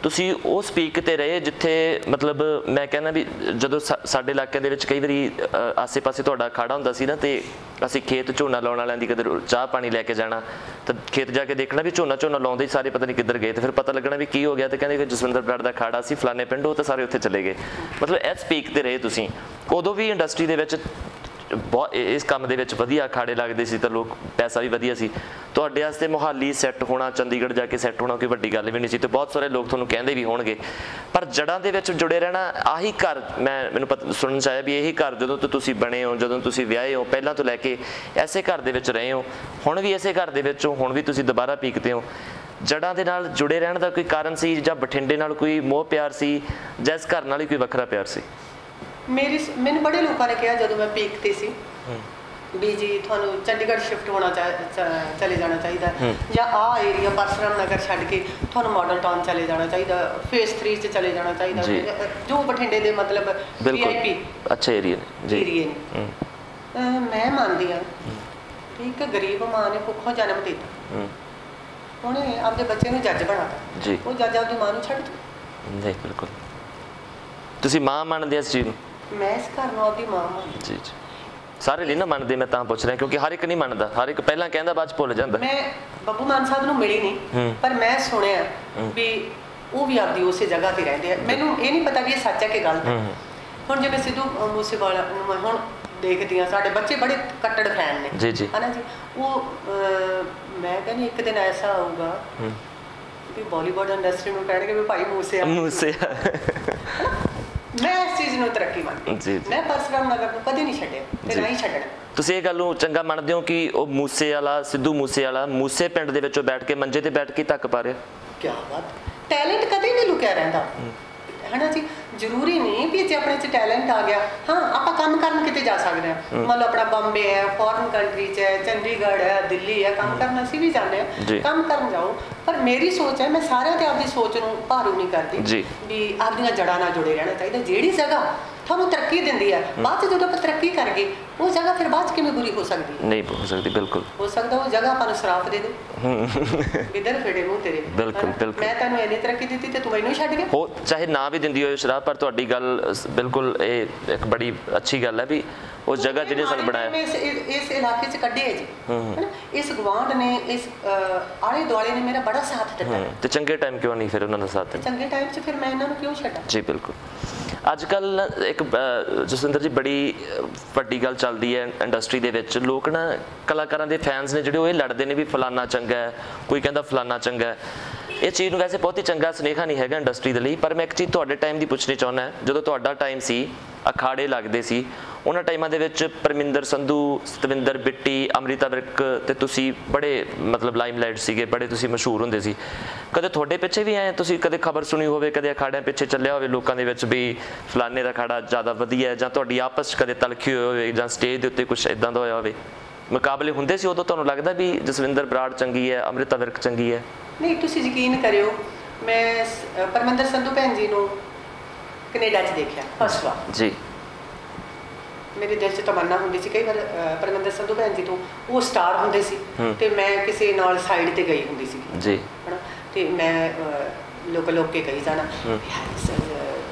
S3: ਤੁਸੀਂ ਉਸ ਪੀਕ ਤੇ ਰਹੇ ਜਿੱਥੇ ਮਤਲਬ ਮੈਂ ਕਹਿੰਦਾ ਵੀ ਜਦੋਂ ਸਾਡੇ ਇਲਾਕਿਆਂ ਦੇ ਵਿੱਚ ਕਈ ਵਾਰੀ ਆਸੇ-ਪਾਸੇ ਤੁਹਾਡਾ ਅਖਾੜਾ ਹੁੰਦਾ ਸੀ ਨਾ, ਤੇ ਅਸੀਂ ਖੇਤ ਝੋਨਾ ਲਾਉਣ ਵਾਲਿਆਂ ਦੀ ਕਦੇ ਚਾਹ ਪਾਣੀ ਲੈ ਕੇ ਜਾਣਾ, ਤਾਂ ਖੇਤ ਜਾ ਕੇ ਦੇਖਣਾ ਵੀ ਝੋਨਾ ਲਾਉਂਦੇ ਹੀ ਸਾਰੇ ਪਤਾ ਨਹੀਂ ਕਿੱਧਰ ਗਏ, ਤੇ ਫਿਰ ਪਤਾ ਲੱਗਣਾ ਵੀ ਕੀ ਹੋ ਗਿਆ, ਤੇ ਕਹਿੰਦੇ ਕਿ ਜਸਵਿੰਦਰ ਬਰਾੜ ਦਾ ਅਖਾੜਾ ਸੀ ਫਲਾਣੇ ਪਿੰਡ, ਉਹ ਤਾਂ ਸਾਰੇ ਉੱਥੇ ਚਲੇ ਗਏ। ਮਤਲਬ ਇਸ ਪੀਕ ਤੇ ਰਹੇ ਤੁਸੀਂ। ਉਦੋਂ ਵੀ ਇੰਡਸਟਰੀ ਦੇ ਵਿੱਚ ਬਹੁਤ ਇਸ ਕੰਮ ਦੇ ਵਿੱਚ ਵਧੀਆ ਅਖਾੜੇ ਲੱਗਦੇ ਸੀ, ਤਾਂ ਲੋਕ ਪੈਸਾ ਵੀ ਵਧੀਆ ਸੀ। ਤੁਹਾਡੇ ਵਾਸਤੇ ਮੁਹਾਲੀ ਸੈੱਟ ਹੋਣਾ, ਚੰਡੀਗੜ੍ਹ ਜਾ ਕੇ ਸੈੱਟ ਹੋਣਾ ਕੋਈ ਵੱਡੀ ਗੱਲ ਵੀ ਨਹੀਂ ਸੀ, ਤੇ ਬਹੁਤ ਸਾਰੇ ਲੋਕ ਤੁਹਾਨੂੰ ਕਹਿੰਦੇ ਵੀ ਹੋਣਗੇ, ਪਰ ਜੜ੍ਹਾਂ ਦੇ ਵਿੱਚ ਜੁੜੇ ਰਹਿਣਾ, ਆਹੀ ਘਰ ਮੈਨੂੰ ਪਤਾ ਸੁਣਨ 'ਚ ਆਇਆ ਵੀ ਇਹੀ ਘਰ ਜਦੋਂ ਤੋਂ ਤੁਸੀਂ ਬਣੇ ਹੋ, ਜਦੋਂ ਤੁਸੀਂ ਵਿਆਹੇ ਹੋ, ਪਹਿਲਾਂ ਤੋਂ ਲੈ ਕੇ ਐਸੇ ਘਰ ਦੇ ਵਿੱਚ ਰਹੇ ਹੋ, ਹੁਣ ਵੀ ਇਸੇ ਘਰ ਦੇ ਵਿੱਚ ਹੋ, ਹੁਣ ਵੀ ਤੁਸੀਂ ਦੁਬਾਰਾ ਪੀਕਦੇ ਹੋ। ਜੜ੍ਹਾਂ ਦੇ ਨਾਲ ਜੁੜੇ ਰਹਿਣ ਦਾ ਕੋਈ ਕਾਰਨ ਸੀ, ਜਾਂ ਬਠਿੰਡੇ ਨਾਲ ਕੋਈ ਮੋਹ ਪਿਆਰ ਸੀ, ਜਾਂ ਇਸ ਘਰ ਨਾਲ ਹੀ ਕੋਈ ਵੱਖਰਾ ਪਿਆਰ ਸੀ?
S2: ਮੈਨੂੰ ਬੜੇ ਲੋਕਾਂ ਨੇ ਕਿਹਾ ਜਦੋਂ ਮੈਂ ਪੀਕ ਤੇ ਸੀ ਵੀ ਜੀ ਤੁਹਾਨੂੰ ਚੰਡੀਗੜ੍ਹ ਸ਼ਿਫਟ ਹੋਣਾ ਚਲੇ ਜਾਣਾ ਚਾਹੀਦਾ, ਜਾਂ ਆਹ ਏਰੀਆ ਪਰਸਰਾਮ ਨਗਰ ਛੱਡ ਕੇ ਤੁਹਾਨੂੰ ਮਾਡਲ ਟਾਊਨ ਚਲੇ ਜਾਣਾ ਚਾਹੀਦਾ, ਫੇਸ 3 'ਚ ਚਲੇ ਜਾਣਾ ਚਾਹੀਦਾ, ਜੋ ਬਠਿੰਡੇ ਦੇ ਮਤਲਬ VIP
S3: ਅੱਛੇ ਏਰੀਏ
S2: ਨੇ। ਮੈਂ ਮੰਨਦੀ ਹਾਂ ਠੀਕ ਹੈ, ਗਰੀਬ ਮਾਂ ਨੇ ਭੁੱਖੋਂ ਜਨਮ ਦਿੱਤਾ, ਉਹਨੇ ਆਪਦੇ ਬੱਚੇ ਨੂੰ ਜੱਜ ਬਣਾਤਾ, ਉਹ ਜੱਜ ਆਪਦੀ ਮਾਂ ਨੂੰ ਛੱਡ ਦਿੱਤਾ।
S3: ਨਹੀਂ, ਬਿਲਕੁਲ ਤੁਸੀਂ ਮਾਂ ਮੰਨਦੇ ਇਸ ਚੀਜ਼ ਨੂੰ?
S2: ਮੈਂ ਇਸ ਘਰ ਨੂੰ ਆਪਦੀ ਮਾਂ ਮੰਨਦੀ
S3: ਜੀ ਜੀ। ਸਾਰੇ ਨਹੀਂ ਨਾ ਮੰਨਦੇ, ਮੈਂ ਤਾਂ ਪੁੱਛ ਰਿਹਾ ਕਿਉਂਕਿ ਹਰ ਇੱਕ ਨਹੀਂ ਮੰਨਦਾ, ਹਰ ਇੱਕ ਪਹਿਲਾਂ ਕਹਿੰਦਾ ਬਾਅਦ 'ਚ ਭੁੱਲ ਜਾਂਦਾ।
S2: ਮੈਂ ਬੱਬੂ ਮਾਨ ਸਾਹਿਬ ਨੂੰ ਮਿਲੀ ਨਹੀਂ, ਪਰ ਮੈਂ ਸੁਣਿਆ ਵੀ ਉਹ ਵੀ ਆਪਦੀ ਉਸੇ ਜਗ੍ਹਾ ਤੇ ਰਹਿੰਦੇ ਆ। ਮੈਨੂੰ ਇਹ ਨਹੀਂ ਪਤਾ ਵੀ ਇਹ ਸੱਚ ਹੈ ਕਿ ਗਲਤ ਹੈ। ਹੁਣ ਜਿਵੇਂ ਸਿੱਧੂ ਮੂਸੇਵਾਲਾ ਨੂੰ ਮੈਂ ਹੁਣ ਦੇਖਦੀ ਹਾਂ, ਸਾਡੇ ਬੱਚੇ ਬੜੇ ਕੱਟੜ ਫੈਨ ਨੇ
S3: ਜੀ ਜੀ,
S2: ਹੈ ਨਾ ਜੀ। ਉਹ ਮੈਂ ਕਹਿੰਦੀ ਇੱਕ ਦਿਨ ਐਸਾ ਆਊਗਾ ਵੀ ਬਾਲੀਵੁੱਡ ਇੰਡਸਟਰੀ ਨੂੰ ਕਹਿਣਗੇ ਵੀ ਭਾਈ ਮੂਸੇ ਮੈਂ ਇਸ ਚੀਜ਼ ਨੂੰ ਤਰੱਕੀ ਮੰਨਦੀ। ਮੈਂ ਪਰਸਰਾਮ ਨਗਰ ਨੂੰ ਕਦੇ ਨਹੀਂ ਛੱਡਿਆ ਤੇ ਨਾ ਹੀ ਛੱਡਣਾ।
S3: ਤੁਸੀਂ ਇਹ ਗੱਲ ਨੂੰ ਚੰਗਾ ਮੰਨਦੇ ਹੋ ਕਿ ਉਹ ਮੂਸੇ ਵਾਲਾ, ਸਿੱਧੂ ਮੂਸੇ ਵਾਲਾ ਮੂਸੇ ਪਿੰਡ ਦੇ ਵਿੱਚੋਂ ਬੈਠ ਕੇ ਮੰਜੇ ਤੇ ਬੈਠ ਕੇ ਧੱਕ ਪਾ ਰਿਹਾ?
S2: ਕੀ ਬਾਤ, ਟੈਲੈਂਟ ਕਦੇ ਨਹੀਂ ਲੁਕਿਆ ਰਹਿੰਦਾ ਹੈ ਨਾ ਜੀ। ਜ਼ਰੂਰੀ ਨਹੀਂ ਵੀ ਜੇ ਆਪਣੇ 'ਚ ਟੈਲੈਂਟ ਆ ਗਿਆ, ਹਾਂ ਆਪਾਂ ਕੰਮ ਕਰਨ ਕਿਤੇ ਜਾ ਸਕਦੇ ਹਾਂ। ਮੰਨ ਲਓ ਆਪਣਾ ਬੰਬੇ ਹੈ, ਫੋਰਨ ਕੰਟਰੀ 'ਚ ਹੈ, ਚੰਡੀਗੜ੍ਹ ਹੈ, ਦਿੱਲੀ ਹੈ, ਕੰਮ ਕਰਨ ਅਸੀਂ ਵੀ ਜਾਂਦੇ ਹਾਂ, ਕੰਮ ਕਰਨ ਜਾਓ। ਪਰ ਮੇਰੀ ਸੋਚ ਹੈ, ਮੈਂ ਸਾਰਿਆਂ ਤੇ ਆਪਦੀ ਸੋਚ ਨੂੰ ਭਾਰੂ ਨਹੀਂ ਕਰਦੀ ਵੀ ਆਪਦੀਆਂ ਜੜ੍ਹਾਂ ਨਾਲ ਜੁੜੇ ਰਹਿਣਾ ਚਾਹੀਦਾ। ਜਿਹੜੀ ਜਗ੍ਹਾ ਤੁਹਾਨੂੰ ਤਰੱਕੀ ਦਿੰਦੀ ਹੈ, ਬਾਅਦ 'ਚ ਜਦੋਂ ਆਪਾਂ ਤਰੱਕੀ ਕਰ ਗਏ ਉਹ ਜਗ੍ਹਾ ਫਿਰ ਬਾਅਦ 'ਚ ਕਿਵੇਂ ਬੁਰੀ ਹੋ ਸਕਦੀ?
S3: ਨਹੀਂ ਹੋ ਸਕਦੀ, ਬਿਲਕੁਲ
S2: ਹੋ ਸਕਦਾ ਉਹ ਜਗ੍ਹਾ ਆਪਾਂ ਨੂੰ ਸ਼ਰਾਪ ਦੇ ਦੇ, ਕਿੱਧਰ ਫੇੜੇ ਮੂੰਹ ਤੇਰੇ।
S3: ਬਿਲਕੁਲ
S2: ਮੈਂ ਤੈਨੂੰ ਇੰਨੀ ਤਰੱਕੀ ਦਿੱਤੀ ਤੇ ਤੂੰ ਮੈਨੂੰ ਛੱਡ ਗਿਆ।
S3: ਹੋ ਚਾਹੇ ਨਾ ਵੀ ਦਿੰਦੀ ਹੋਏ ਸ਼ਰਾਬ, ਪਰ ਤੁਹਾਡੀ ਗੱਲ ਬਿਲਕੁਲ ਇਹ ਇੱਕ ਬੜੀ ਅੱਛੀ ਗੱਲ ਹੈ ਵੀ ਉਸ ਜਗ੍ਹਾ ਜਿਹੜੀ ਸਾਨੂੰ ਬਣਾਇਆ
S2: ਇਸ ਇਲਾਕੇ 'ਚ ਕੱਢਿਆ ਜੀ, ਹੈਨਾ। ਇਸ ਗੁਆਂਢ ਨੇ, ਇਸ ਆਲੇ ਦੁਆਲੇ ਨੇ ਮੇਰਾ ਬੜਾ ਸਾਥ ਦਿੱਤਾ,
S3: ਤੇ ਚੰਗੇ ਟਾਈਮ ਕਿਉਂ ਨਹੀਂ ਫਿਰ ਉਹਨਾਂ ਦਾ ਸਾਥ?
S2: ਚੰਗੇ ਟਾਈਮ 'ਚ ਫਿਰ ਮੈਂ ਇਹਨਾਂ ਨੂੰ ਕਿਉਂ ਛੱਡਾਂ?
S3: ਜੀ ਬਿਲਕੁਲ। ਅੱਜ ਕੱਲ੍ਹ ਇੱਕ ਜਸਵਿੰਦਰ ਜੀ ਬੜੀ ਵੱਡੀ ਗੱਲ ਚੱਲਦੀ ਹੈ ਇੰਡਸਟਰੀ ਦੇ ਵਿੱਚ, ਲੋਕ ਨਾ ਕਲਾਕਾਰਾਂ ਦੇ ਫੈਨਸ ਨੇ ਜਿਹੜੇ ਉਹ ਇਹ ਲੜਦੇ ਨੇ ਵੀ ਫਲਾਨਾ ਚੰਗਾ ਹੈ, ਕੋਈ ਕਹਿੰਦਾ ਫਲਾਨਾ ਚੰਗਾ ਹੈ। ਇਹ ਚੀਜ਼ ਨੂੰ ਵੈਸੇ ਬਹੁਤ ਹੀ ਚੰਗਾ ਸੁਨੇਹਾ ਨਹੀਂ ਹੈਗਾ ਇੰਡਸਟਰੀ ਦੇ ਲਈ, ਪਰ ਮੈਂ ਇੱਕ ਚੀਜ਼ ਤੁਹਾਡੇ ਟਾਈਮ ਦੀ ਪੁੱਛਣੀ ਚਾਹੁੰਦਾ, ਜਦੋਂ ਤੁਹਾਡਾ ਟਾਈਮ ਸੀ, ਅਖਾੜੇ ਲੱਗਦੇ ਸੀ, ਉਹਨਾਂ ਟਾਈਮਾਂ ਦੇ ਵਿੱਚ ਪਰਮਿੰਦਰ ਸੰਧੂ, ਸਤਵਿੰਦਰ ਬਿੱਟੀ, ਅੰਮ੍ਰਿਤਾ ਵਿਰਕ ਤੇ ਤੁਸੀਂ ਬੜੇ ਮਤਲਬ ਲਾਈਮਲਾਈਟ ਸੀਗੇ, ਬੜੇ ਤੁਸੀਂ ਮਸ਼ਹੂਰ ਹੁੰਦੇ ਸੀ। ਕਦੇ ਤੁਹਾਡੇ ਪਿੱਛੇ ਵੀ ਆਏ ਤੁਸੀਂ, ਕਦੇ ਖਬਰ ਸੁਣੀ ਹੋਵੇ, ਕਦੇ ਅਖਾੜਿਆਂ ਪਿੱਛੇ ਚੱਲਿਆ ਹੋਵੇ ਲੋਕਾਂ ਦੇ ਵਿੱਚ ਵੀ ਫਲਾਨੇ ਦਾ ਅਖਾੜਾ ਜ਼ਿਆਦਾ ਵਧੀਆ, ਜਾਂ ਤੁਹਾਡੀ ਆਪਸ 'ਚ ਕਦੇ ਤਲਖੀ ਹੋਈ ਹੋਵੇ, ਜਾਂ ਸਟੇਜ ਦੇ ਉੱਤੇ ਕੁਛ ਇੱਦਾਂ ਦਾ ਹੋਇਆ ਹੋਵੇ? ਮੁਕਾਬਲੇ ਹੁੰਦੇ ਸੀ ਉਦੋਂ, ਤੁਹਾਨੂੰ ਲੱਗਦਾ ਵੀ ਜਸਵਿੰਦਰ ਬਰਾੜ ਚੰਗੀ ਹੈ, ਅੰਮ੍ਰਿਤਾ ਵਿਰਕ ਚੰਗੀ ਹੈ?
S2: ਨਹੀਂ, ਤੁਸੀਂ ਯਕੀਨ ਕਰਿਓ, ਮੈਂ ਪਰਮਿੰਦਰ ਸੰਧੂ ਭੈਣ ਜੀ ਨੂੰ ਕੈਨੇਡਾ 'ਚ ਦੇਖਿਆ ਫਸਟ ਵਾਰ ਜੀ। ਮੇਰੇ ਦਿਲ 'ਚ ਤਮੰਨਾ ਹੁੰਦੀ ਸੀ ਕਈ ਵਾਰ ਪਰਮਿੰਦਰ ਸੰਧੂ ਭੈਣ ਜੀ ਤੋਂ, ਉਹ ਸਟਾਰ ਹੁੰਦੇ ਸੀ ਤੇ ਮੈਂ ਕਿਸੇ ਨਾਲ ਸਾਈਡ ਤੇ ਗਈ ਹੁੰਦੀ ਸੀ ਜੀ, ਹਨਾ, ਤੇ ਮੈਂ ਲੋਕ ਕੇ ਕਹੀ ਜਾਣਾ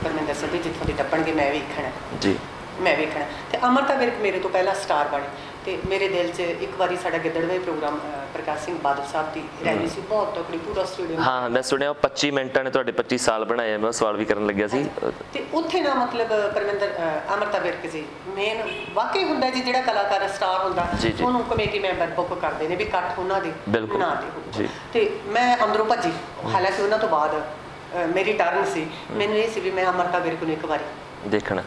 S2: ਪਰਮਿੰਦਰ ਸੰਧੂ ਜਿੱਥੋਂ ਦੀ ਟੱਪਣਗੇ ਮੈਂ ਵੇਖਣਾ ਜੀ, ਮੈਂ ਵੇਖਣਾ। ਤੇ ਅੰਮ੍ਰਿਤਾ ਵਿਰਕ ਮੇਰੇ ਤੋਂ ਪਹਿਲਾਂ ਸਟਾਰ ਬਣੇ, ਤੇ ਮੇਰੇ ਦਿਲ 'ਚ ਇੱਕ ਵਾਰੀ ਸਾਡਾ ਗਿੱਦੜਵੇ ਪ੍ਰੋਗਰਾਮ ਪ੍ਰਕਾਸ਼ ਸਿੰਘ ਬਾਦਲ ਸਾਹਿਬ ਦੀ ਰੈਲੀ ਸੀ, ਬਹੁਤ ਤਕੜੀ, ਪੂਰਾ ਸਟੇਡੀਅਮ।
S3: ਹਾਂ, ਮੈਂ ਸੁਣਿਆ 25 ਮਿੰਟਾਂ ਨੇ ਤੁਹਾਡੇ 25 ਸਾਲ ਬਣਾਏ, ਮੈਂ ਸਵਾਲ ਵੀ ਕਰਨ ਲੱਗਿਆ ਸੀ।
S2: ਤੇ ਉੱਥੇ ਨਾ ਮਤਲਬ ਅੰਮ੍ਰਿਤਾ ਵਿਰਕ ਜੀ ਮੇਨ ਵਾਕਈ ਹੁੰਦਾ ਜੀ, ਜਿਹੜਾ ਕਲਾਕਾਰ ਸਟਾਰ ਹੁੰਦਾ ਉਹਨੂੰ ਕਮੇਟੀ ਮੈਂਬਰ ਬੁੱਕ ਕਰਦੇ ਨੇ ਵੀ ਇਕੱਠ ਉਹਨਾਂ ਦੇ ਨਾਂ ਤੇ। ਤੇ ਮੈਂ ਅੰਦਰੋਂ ਭੱਜੀ, ਹਾਲਾਂਕਿ ਉਹਨਾਂ ਤੋਂ ਬਾਅਦ ਮੇਰੀ ਟਰਨ ਸੀ, ਮੈਨੂੰ ਇਹ ਸੀ ਵੀ ਮੈਂ ਅੰਮ੍ਰਿਤਾ ਵਿਰਕ ਨੂੰ ਇੱਕ ਵਾਰੀ
S3: ਦੇਖਣਾ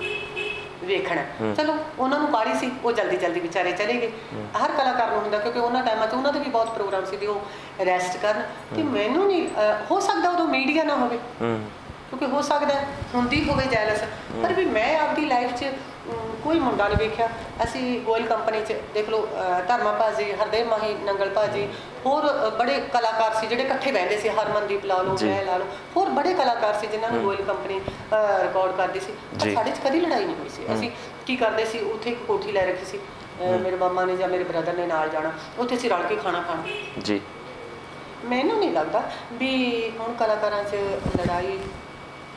S2: ਵੇਖਣਾ। ਚਲੋ ਉਹਨਾਂ ਨੂੰ ਪਾਰੀ ਸੀ, ਉਹ ਜਲਦੀ ਜਲਦੀ ਵਿਚਾਰੇ ਚਲੇ ਗਏ। ਹਰ ਕਲਾਕਾਰ ਨੂੰ ਹੁੰਦਾ, ਕਿਉਂਕਿ ਉਹਨਾਂ ਟਾਈਮਾਂ 'ਚ ਉਹਨਾਂ ਦੇ ਵੀ ਬਹੁਤ ਪ੍ਰੋਗਰਾਮ ਸੀ ਵੀ ਉਹ ਰੈਸਟ ਕਰਨ। ਤੇ ਮੈਨੂੰ ਨਹੀਂ ਹੋ ਸਕਦਾ ਉਦੋਂ ਮੀਡੀਆ ਨਾ ਹੋਵੇ, ਕਿਉਂਕਿ ਹੋ ਸਕਦਾ ਹੁੰਦੀ ਹੋਵੇ ਜੈਲਸ, ਪਰ ਵੀ ਮੈਂ ਆਪਦੀ ਲਾਈਫ 'ਚ ਕੋਈ ਮੁੰਡਾ ਨਹੀਂ ਵੇਖਿਆ। ਅਸੀਂ ਗੋਇਲ ਕੰਪਨੀ 'ਚ ਦੇਖ ਲਓ, ਧਰਮਾ ਭਾਜੀ, ਹਰਦੇਵ ਮਾਹੀ, ਨੰਗਲ ਭਾਜੀ, ਹੋਰ ਬੜੇ ਕਲਾਕਾਰ ਸੀ ਜਿਹੜੇ ਇਕੱਠੇ ਬਹਿੰਦੇ ਸੀ, ਹਰਮਨਦੀਪ ਲਾ ਲਓ, ਮੈਂ ਲਾ ਲਓ, ਹੋਰ ਬੜੇ ਕਲਾਕਾਰ ਸੀ ਜਿਨ੍ਹਾਂ ਨੂੰ ਗੋਇਲ ਕੰਪਨੀ ਰਿਕਾਰਡ ਕਰਦੀ ਸੀ। ਪਰ ਸਾਡੇ 'ਚ ਕਦੀ ਲੜਾਈ ਨਹੀਂ ਹੋਈ ਸੀ। ਅਸੀਂ ਕੀ ਕਰਦੇ ਸੀ, ਉੱਥੇ ਇੱਕ ਕੋਠੀ ਲੈ ਰੱਖੀ ਸੀ, ਮੇਰੇ ਮਾਮਾ ਨੇ ਜਾਂ ਮੇਰੇ ਬ੍ਰਦਰ ਨੇ ਨਾਲ ਜਾਣਾ, ਉੱਥੇ ਅਸੀਂ ਰਲ ਕੇ ਖਾਣਾ ਖਾਣਾ ਜੀ। ਮੈਨੂੰ ਨਹੀਂ ਲੱਗਦਾ ਵੀ ਹੁਣ ਕਲਾਕਾਰਾਂ 'ਚ ਲੜਾਈ,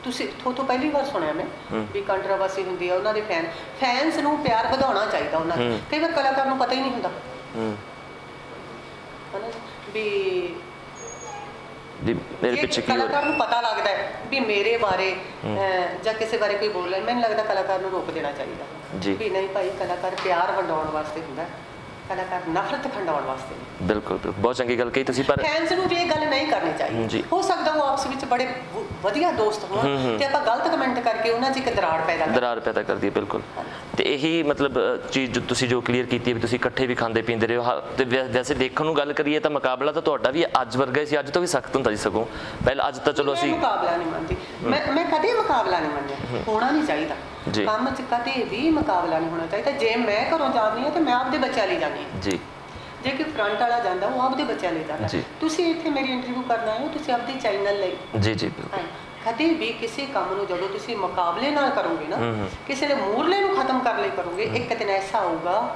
S2: ਤੁਸੀਂ ਤੋਂ ਪਹਿਲੀ ਵਾਰ ਸੁਣਿਆ ਮੈਂ ਵੀ ਕੰਟਰੋਵਰਸੀ ਹੁੰਦੀ ਆ, ਉਹਨਾਂ ਦੇ ਫੈਨਸ ਨੂੰ ਪਿਆਰ ਵਧਾਉਣਾ ਚਾਹੀਦਾ ਉਹਨਾਂ ਨੂੰ। ਕਈ ਵਾਰ ਕਲਾਕਾਰ ਨੂੰ ਪਤਾ ਹੀ ਨਹੀਂ ਹੁੰਦਾ ਵੀ ਮੇਰੇ ਪਿੱਛੇ ਕੀ ਕਲਾਕਾਰ ਨੂੰ ਪਤਾ ਲੱਗਦਾ ਹੈ ਵੀ ਮੇਰੇ ਬਾਰੇ ਜਾਂ ਕਿਸੇ ਬਾਰੇ ਕੋਈ ਬੋਲ ਰਿਹਾ, ਮੈਨੂੰ ਲੱਗਦਾ ਕਲਾਕਾਰ ਨੂੰ ਰੋਕ ਦੇਣਾ ਚਾਹੀਦਾ ਵੀ ਨਹੀਂ ਭਾਈ, ਕਲਾਕਾਰ ਪਿਆਰ ਵੰਡਾਉਣ ਵਾਸਤੇ ਹੁੰਦਾ, ਕਲਾਕਾਰ ਨਫ਼ਰਤ ਖੰਡਾਉਣ ਵਾਸਤੇ। ਬਿਲਕੁਲ, ਬਹੁਤ ਚੰਗੀ ਗੱਲ ਕਹੀ ਤੁਸੀਂ। ਪਰ ਫੈਨਸ ਨੂੰ ਵੀ ਇਹ ਗੱਲ ਨਹੀਂ ਕਰਨੀ ਚਾਹੀਦੀ। ਹੋ ਸਕਦਾ ਉਹ ਆਪਸ ਵਿੱਚ ਬੜੇ ਵਧੀਆ ਦੋਸਤ ਹੋਣ ਤੇ ਆਪਾਂ ਗਲਤ ਕਮੈਂਟ ਕਰਕੇ ਉਹਨਾਂ 'ਚ ਇੱਕ ਦਰਾੜ ਪੈਦਾ ਕਰਦੀ ਹੈ। ਬਿਲਕੁਲ, ਤੇ ਇਹੀ ਮਤਲਬ ਚੀਜ਼ ਤੁਸੀਂ ਜੋ ਕਲੀਅਰ ਕੀਤੀ ਹੈ ਵੀ ਤੁਸੀਂ ਇਕੱਠੇ ਵੀ ਖਾਂਦੇ ਪੀਂਦੇ ਰਹੇ ਹੋ। ਤੇ ਵੈਸੇ ਦੇਖਣ ਨੂੰ ਗੱਲ ਕਰੀਏ ਤਾਂ ਮੁਕਾਬਲਾ ਤਾਂ ਤੁਹਾਡਾ ਵੀ ਅੱਜ ਵਰਗਾ ਹੀ ਸੀ, ਅੱਜ ਤੋਂ ਵੀ ਸਖਤ ਹੁੰਦਾ ਸੀ ਸਗੋਂ ਪਹਿਲਾਂ। ਅੱਜ ਤਾਂ ਚਲੋ ਅਸੀਂ ਮੁਕਾਬਲਾ ਨਹੀਂ ਮੰਨਦੀ, ਮੈਂ ਕਦੇ ਮੁਕਾਬਲਾ ਨਹੀਂ ਮੰਨਿਆ, ਹੋਣਾ ਨਹੀਂ ਚਾਹੀਦਾ ਕੰਮ 'ਚ, ਕਦੇ ਵੀ ਮੁਕਾਬਲਾ ਨਹੀਂ ਹੋਣਾ ਚਾਹੀਦਾ। ਜੇ ਮੈਂ ਘਰੋਂ ਜਾਂਦੀ ਹਾਂ ਤੇ ਮੈਂ ਆਪਦੇ ਬੱਚਿਆਂ ਲਈ ਜਾਂਦੀ ਹਾਂ ਜੀ, ਜੇ ਕਿ ਫਰੰਟ ਵਾਲਾ ਜਾਂਦਾ ਉਹ ਆਪਦੇ ਬੱਚਿਆਂ ਲਈ ਜਾਂਦਾ। ਤੁਸੀਂ ਇੱਥੇ ਮੇਰੀ ਇੰਟਰਵਿਊ ਕਰਨਾ ਹੈ, ਤੁਸੀਂ ਆਪਦੇ ਚੈਨਲ ਲਈ ਜੀ ਜੀ ਕਦੇ ਵੀ ਕਿਸੇ ਕੰਮ ਨੂੰ ਜਦੋਂ ਤੁਸੀਂ ਮੁਕਾਬਲੇ ਨਾਲ ਕਰੋਗੇ ਨਾ, ਕਿਸੇ ਦੇ ਮੂਰਲੇ ਨੂੰ ਖਤਮ ਕਰਨ ਲਈ ਕਰੋਗੇ, ਇੱਕ ਦਿਨ ਐਸਾ ਆਊਗਾ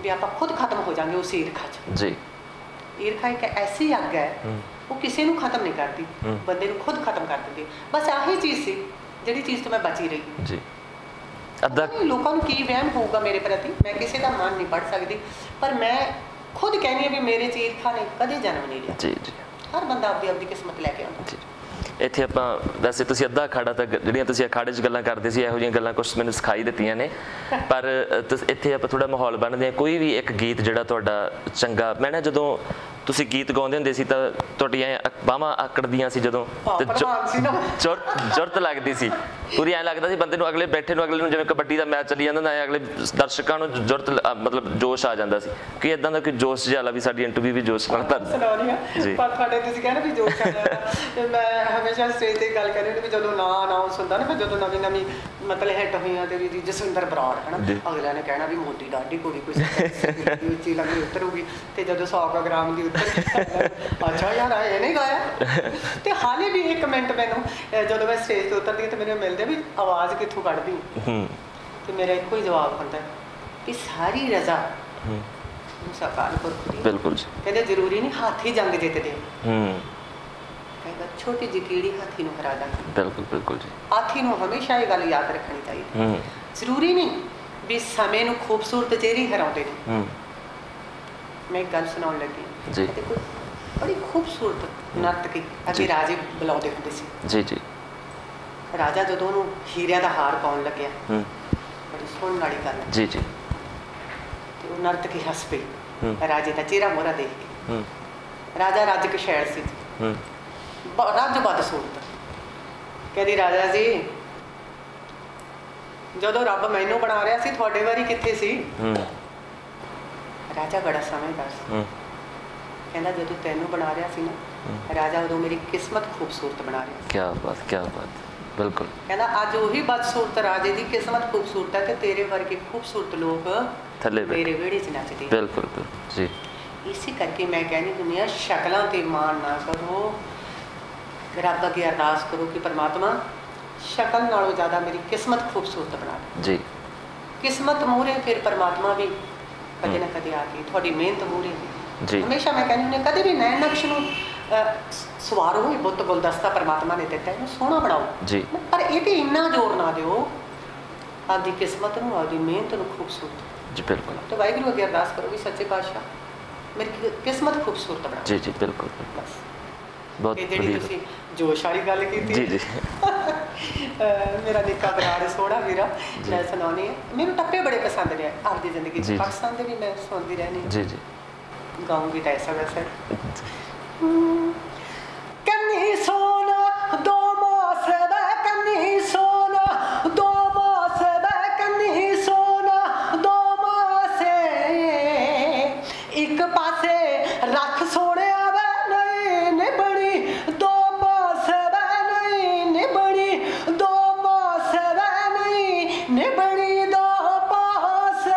S2: ਵੀ ਆਪਾਂ ਖੁਦ ਖਤਮ ਹੋ ਜਾਾਂਗੇ ਉਸ ਈਰਖਾ 'ਚ ਜੀ। ਈਰਖਾ ਇੱਕ ਐਸੀ ਅੱਗ ਹੈ, ਉਹ ਕਿਸੇ ਨੂੰ ਖਤਮ ਨਹੀਂ ਕਰਦੀ, ਬੰਦੇ ਨੂੰ ਖੁਦ ਖਤਮ ਕਰ ਦਿੰਦੀ। ਬਸ ਆਹੀ ਚੀਜ਼ ਸੀ ਜਿਹੜੀ ਚੀਜ਼ ਤੋਂ ਮੈਂ ਬਚੀ ਰਹੀ ਜੀ। ਲੋਕਾਂ ਨੂੰ ਕੀ ਵਹਿਮ ਹੋਊਗਾ ਮੇਰੇ ਪ੍ਰਤੀ, ਮੈਂ ਕਿਸੇ ਦਾ ਮਨ ਨਹੀਂ ਪੜ੍ਹ ਸਕਦੀ, ਪਰ ਮੈਂ ਖੁਦ ਕਹਿੰਦੀ ਹਾਂ ਵੀ ਮੇਰੇ 'ਚ ਈਰਖਾ ਨੇ ਕਦੇ ਜਨਮ ਨਹੀਂ ਲਿਆ ਜੀ ਜੀ। ਹਰ ਬੰਦਾ ਆਪਦੀ ਆਪਦੀ ਕਿਸਮਤ ਲੈ ਕੇ ਆਉਂਦਾ ਜੀ।
S3: ਇੱਥੇ ਆਪਾਂ ਵੈਸੇ ਤੁਸੀਂ ਅੱਧਾ ਅਖਾੜਾ ਤਾਂ ਜਿਹੜੀਆਂ ਤੁਸੀਂ ਅਖਾੜੇ 'ਚ ਗੱਲਾਂ ਕਰਦੇ ਸੀ, ਇਹੋ ਜਿਹੀਆਂ ਗੱਲਾਂ ਕੁਛ ਮੈਨੂੰ ਸਿਖਾਈ ਦਿੱਤੀਆਂ ਨੇ, ਪਰ ਇੱਥੇ ਆਪਾਂ ਥੋੜ੍ਹਾ ਮਾਹੌਲ ਬਣਦੇ ਹਾਂ। ਕੋਈ ਵੀ ਇੱਕ ਗੀਤ ਜਿਹੜਾ ਤੁਹਾਡਾ ਚੰਗਾ, ਮੈਂ ਨਾ ਜਦੋਂ ਤੁਸੀਂ ਗੀਤ ਗਾਉਂਦੇ ਹੁੰਦੇ ਸੀ ਤਾਂ ਤੁਹਾਡੀਆਂ ਬਾਹਾਂ ਆਕੜਦੀਆਂ ਸੀ ਜਦੋਂ ਤੇ ਜ਼ੁਰਤ ਲੱਗਦੀ ਸੀ ਪੂਰੀ, ਐਂ ਲੱਗਦਾ ਸੀ ਬੰਦੇ ਨੂੰ ਅਗਲੇ ਬੈਠੇ ਨੂੰ, ਅਗਲੇ ਨੂੰ ਜਿਵੇਂ ਕਬੱਡੀ ਦਾ ਮੈਚ ਚੱਲੀ ਜਾਂਦਾ ਨਾ, ਅਗਲੇ ਦਰਸ਼ਕਾਂ ਨੂੰ ਜ਼ੁਰਤ ਮਤਲਬ ਜੋਸ਼ ਆ ਜਾਂਦਾ ਸੀ ਕਿ ਇਦਾਂ ਦਾ ਕੋਈ ਜੋਸ਼ ਜਿਹਾ ਵੀ ਸਾਡੀ ਇੰਟਰਵਿਊ ਵੀ ਜੋਸ਼ ਨਾਲ
S2: ਜੀ। ਪਰ ਤੁਹਾਡੇ ਤੁਸੀਂ ਕਹਿੰਦੇ ਵੀ ਜੋਸ਼ ਆ ਜਾਂਦਾ, ਮੈਂ ਹਮੇਸ਼ਾ ਸਟੇਜ ਤੇ ਗੱਲ ਕਰੀ ਵੀ ਜਦੋਂ ਨਾ ਅਨਾਉਂਸ ਹੁੰਦਾ ਨਾ, ਜਦੋਂ ਨਵੀਂ ਨਵੀਂ ਮਤਲਬ ਹਿੱਟ ਹੋਈਆਂ ਤੇ ਵੀ ਜਸਵਿੰਦਰ ਬਰਾੜ ਹੈ ਨਾ, ਅਗਲਿਆਂ ਨੇ ਕਹਿਣਾ ਵੀ ਮੋਟੀ ਡਾਢੀ ਕੁੜੀ ਕੋਈ ਉੱਚੀ ਲੰਮੀ ਉਤਰੂਗੀ, ਤੇ ਜਦੋਂ 100 ਗ੍ਰਾਮ ਦੀ ਉੱਤਰ ਅੱਛਾ ਯਾਰ ਇਹ ਨਹੀਂ ਗਾਇਆ। ਤੇ ਹਾਲੇ ਵੀ ਇੱਕ ਮਿੰਟ ਮੈਨੂੰ ਜਦੋਂ ਮੈਂ ਸਟੇਜ ਤੇ ਉਤਰਦੀ ਤੇ ਮੈਨੂੰ ਮਿਲਦੇ ਵੀ ਆਵਾਜ਼ ਕਿੱਥੋਂ ਕੱਢਦੀ, ਤੇ ਮੇਰਾ ਇੱਕੋ ਹੀ ਜਵਾਬ ਹੁੰਦਾ ਕਿ ਸਾਰੀ ਰਜ਼ਾ ਅਕਾਲ ਪੁਰਖ ਦੀ।
S3: ਬਿਲਕੁਲ ਜੀ।
S2: ਕਹਿੰਦੇ ਜ਼ਰੂਰੀ ਨਹੀਂ ਹਾਥੀ ਜੰਗ ਜਿੱਤਦੇ, ਕਹਿੰਦਾ ਛੋਟੀ ਜਿਹੀ ਕੀੜੀ ਹਾਥੀ ਨੂੰ ਹਰਾ ਦਿੰਦੀ।
S3: ਬਿਲਕੁਲ ਬਿਲਕੁਲ ਜੀ।
S2: ਹਾਥੀ ਨੂੰ ਹਮੇਸ਼ਾ ਇਹ ਗੱਲ ਯਾਦ ਰੱਖਣੀ ਚਾਹੀਦੀ, ਜ਼ਰੂਰੀ ਨਹੀਂ ਵੀ ਸਮੇਂ ਨੂੰ ਖੂਬਸੂਰਤ ਚਿਹਰੇ ਹਰਾਉਂਦੇ ਨੇ। ਮੈਂ ਇੱਕ ਗੱਲ ਸੁਣਾਉਣ ਲੱਗੀ ਜੀ, ਕੋਈ ਬੜੀ ਖੂਬਸੂਰਤ ਨਰਤਕੀ ਅੱਗੇ ਰਾਜੇ ਬੁਲਾਉਂਦੇ ਹੁੰਦੇ ਸੀ
S3: ਜੀ ਜੀ।
S2: ਰਾਜਾ ਜਦੋਂ ਉਹਨੂੰ ਹੀਰਿਆਂ ਦਾ ਹਾਰ ਪਾਉਣ ਲੱਗਿਆ, ਬੜੀ ਸੁਣਨ ਵਾਲੀ ਗੱਲ
S3: ਜੀ ਜੀ,
S2: ਤੇ ਉਹ ਨਰਤਕੀ ਹੱਸ ਪਈ ਰਾਜੇ ਦਾ ਚਿਹਰਾ ਮੋਹਰਾ ਦੇਖ ਕੇ। ਰਾਜਾ ਰੱਜ ਕੇ ਸ਼ੈਰ ਸੀ, ਰੱਜ ਬਦਸੂਰਤ। ਕਹਿੰਦੀ ਰਾਜਾ ਜੀ ਜਦੋਂ ਰੱਬ ਮੈਨੂੰ ਬਣਾ ਰਿਹਾ ਸੀ ਤੁਹਾਡੇ ਵਾਰੀ ਕਿੱਥੇ ਸੀ? ਰਾਜਾ ਬੜਾ ਸਮਝਦਾਰ ਸੀ, ਕਹਿੰਦਾ ਜਦੋਂ ਤੈਨੂੰ ਬਣਾ ਰਿਹਾ ਸੀ ਨਾ ਰਾਜਾ, ਉਦੋਂ ਮੇਰੀ ਕਿਸਮਤ ਖੂਬਸੂਰਤ ਬਣਾ ਰਿਹਾ ਸੀ।
S3: ਕਿਆ ਬਾਤ, ਕਿਆ ਬਾਤ, ਬਿਲਕੁਲ।
S2: ਕਹਿੰਦਾ ਅੱਜ ਉਹੀ ਬਦਸੂਰਤ ਰਾਜੇ ਦੀ ਕਿਸਮਤ ਖੂਬਸੂਰਤ ਹੈ ਕਿ ਤੇਰੇ ਵਰਗੇ ਖੂਬਸੂਰਤ ਲੋਕ
S3: ਥੱਲੇ
S2: ਮੇਰੇ ਵਿਹੜੇ 'ਚ ਨੱਚਦੇ।
S3: ਬਿਲਕੁਲ ਜੀ।
S2: ਇਸੇ ਕਰਕੇ ਮੈਂ ਕਹਿੰਦੀ ਦੁਨੀਆ ਸ਼ਕਲਾਂ ਤੇ ਮਾਣ ਨਾ ਕਰੋ, ਰੱਬ ਅੱਗੇ ਅਰਦਾਸ ਕਰੋ ਕਿ ਪਰਮਾਤਮਾ ਸ਼ਕਲ ਨਾਲੋਂ ਜ਼ਿਆਦਾ ਮੇਰੀ ਕਿਸਮਤ ਖੂਬਸੂਰਤ ਬਣਾ ਦੇ
S3: ਜੀ।
S2: ਕਿਸਮਤ ਮੂਹਰੇ ਫਿਰ ਪਰਮਾਤਮਾ ਵੀ ਕਦੇ ਨਾ ਕਦੇ ਆ ਕੇ ਤੁਹਾਡੀ ਮਿਹਨਤ ਮੂਹਰੇ ਜੀ। ਹਮੇਸ਼ਾ ਮੈਂ ਕਹਿੰਦੀ ਹੁੰਦੀ ਕਦੇ ਵੀ ਨੈਣ ਨਕਸ਼ ਨੂੰ ਸਵਾਰੋ, ਹੀ ਬੁੱਤ ਗੁਲਦਸਤਾ ਪਰਮਾਤਮਾ ਨੇ ਦਿੱਤਾ, ਇਹਨੂੰ ਸੋਹਣਾ ਬਣਾਓ ਜੀ, ਪਰ ਇਹ ਤੇ ਇੰਨਾ ਜ਼ੋਰ ਨਾ ਦਿਓ ਆਪਦੀ ਕਿਸਮਤ ਨੂੰ, ਆਪਦੀ ਮਿਹਨਤ ਨੂੰ ਖੂਬਸੂਰਤ ਜੀ। ਬਿਲਕੁਲ। ਤੇ ਵਾਹਿਗੁਰੂ ਅੱਗੇ ਅਰਦਾਸ ਕਰੋ ਵੀ ਸੱਚੇ ਪਾਤਸ਼ਾਹ ਮੇਰੀ ਕਿਸਮਤ ਖੂਬਸੂਰਤ ਬਣਾ ਜੀ। ਜੀ ਬਿਲਕੁਲ। ਬਸ ਬਹੁਤ ਜਿਹੜੀ ਤੁਸੀਂ ਜੋਸ਼ ਵਾਲੀ ਗੱਲ ਕੀਤੀ ਜੀ ਜੀ। ਮੇਰਾ ਨਿੱਕਾ ਬਰਾੜ ਸੋਹਣਾ ਵੀਰਾ, ਮੈਂ ਸੁਣਾਉਣੀ ਹੈ, ਮੈਨੂੰ ਟੱਪੇ ਬੜੇ ਪਸੰਦ ਨੇ ਆਪਦੀ ਜ਼ਿੰਦਗੀ 'ਚ, ਪਾਕਿਸਤਾਨ ਦੇ ਵੀ ਮੈਂ ਸੁਣਦੀ ਰਹਿੰਦੀ ਜੀ ਜੀ, ਗਾਉਂਗੀ ਤਾਂ ਐਸਾ ਵੈਸੇ। ਕੰਨੀ ਸੋਨਾ ਦੋ ਮਾਸ ਦਾ, ਕੰਨੀ ਸੋਨਾ ਦੋ ਮਾਸ ਦਾ, ਕੰਨੀ ਸੋਨਾ ਦੋ ਮਾਸੇ, ਇੱਕ ਪਾਸੇ ਰੱਖ ਸੋਹਣਿਆ ਵਾ ਨਹੀਂ ਨੇ ਬਣੀ, ਦੋ ਪਾਸੇ ਵਾ ਨਹੀਂ ਨੇ ਬਣੀ, ਦੋ ਪਾਸੇ ਵਾ ਨਹੀਂ ਨੇ ਬਣੀ, ਦੋ ਪਾਸੇ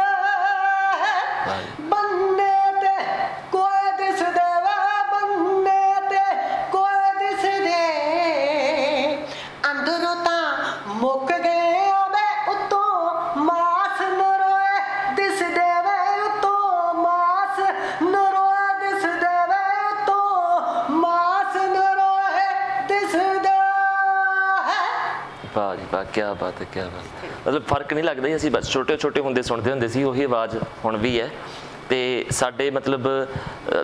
S2: ਬੰਨੇ ਤੇ ਕੋਈ ਦਿਸਦੇ ਵਾ, ਬੰਨੇ ਤੇ ਕੋਈ ਦਿਸਦੇ, ਅੰਦਰੋਂ ਤਾਂ ਮੁੱਕ ਗਏ ਵੇ ਉੱਤੋਂ ਮਾਸ ਨਰੋਏ ਦਿਸਦੇ ਵੇ, ਉੱਤੋਂ ਮਾਸ ਨਰੋਏ ਦਿਸਦੇ ਵੇ, ਉੱਤੋਂ ਮਾਸ ਨਰੋਏ ਦਿਸਦਾ ਹੈ। ਵਾਹ ਜੀ ਵਾਹ, ਕੀ ਬਾਤ ਹੈ, ਕੀ ਬਾਤ। ਮਤਲਬ ਫਰਕ ਨਹੀਂ ਲੱਗਦਾ ਜੀ, ਅਸੀਂ ਬਸ ਛੋਟੇ ਛੋਟੇ ਹੁੰਦੇ ਸੁਣਦੇ ਹੁੰਦੇ ਸੀ, ਉਹੀ ਆਵਾਜ਼ ਹੁਣ ਵੀ ਹੈ। ਤੇ ਸਾਡੇ ਮਤਲਬ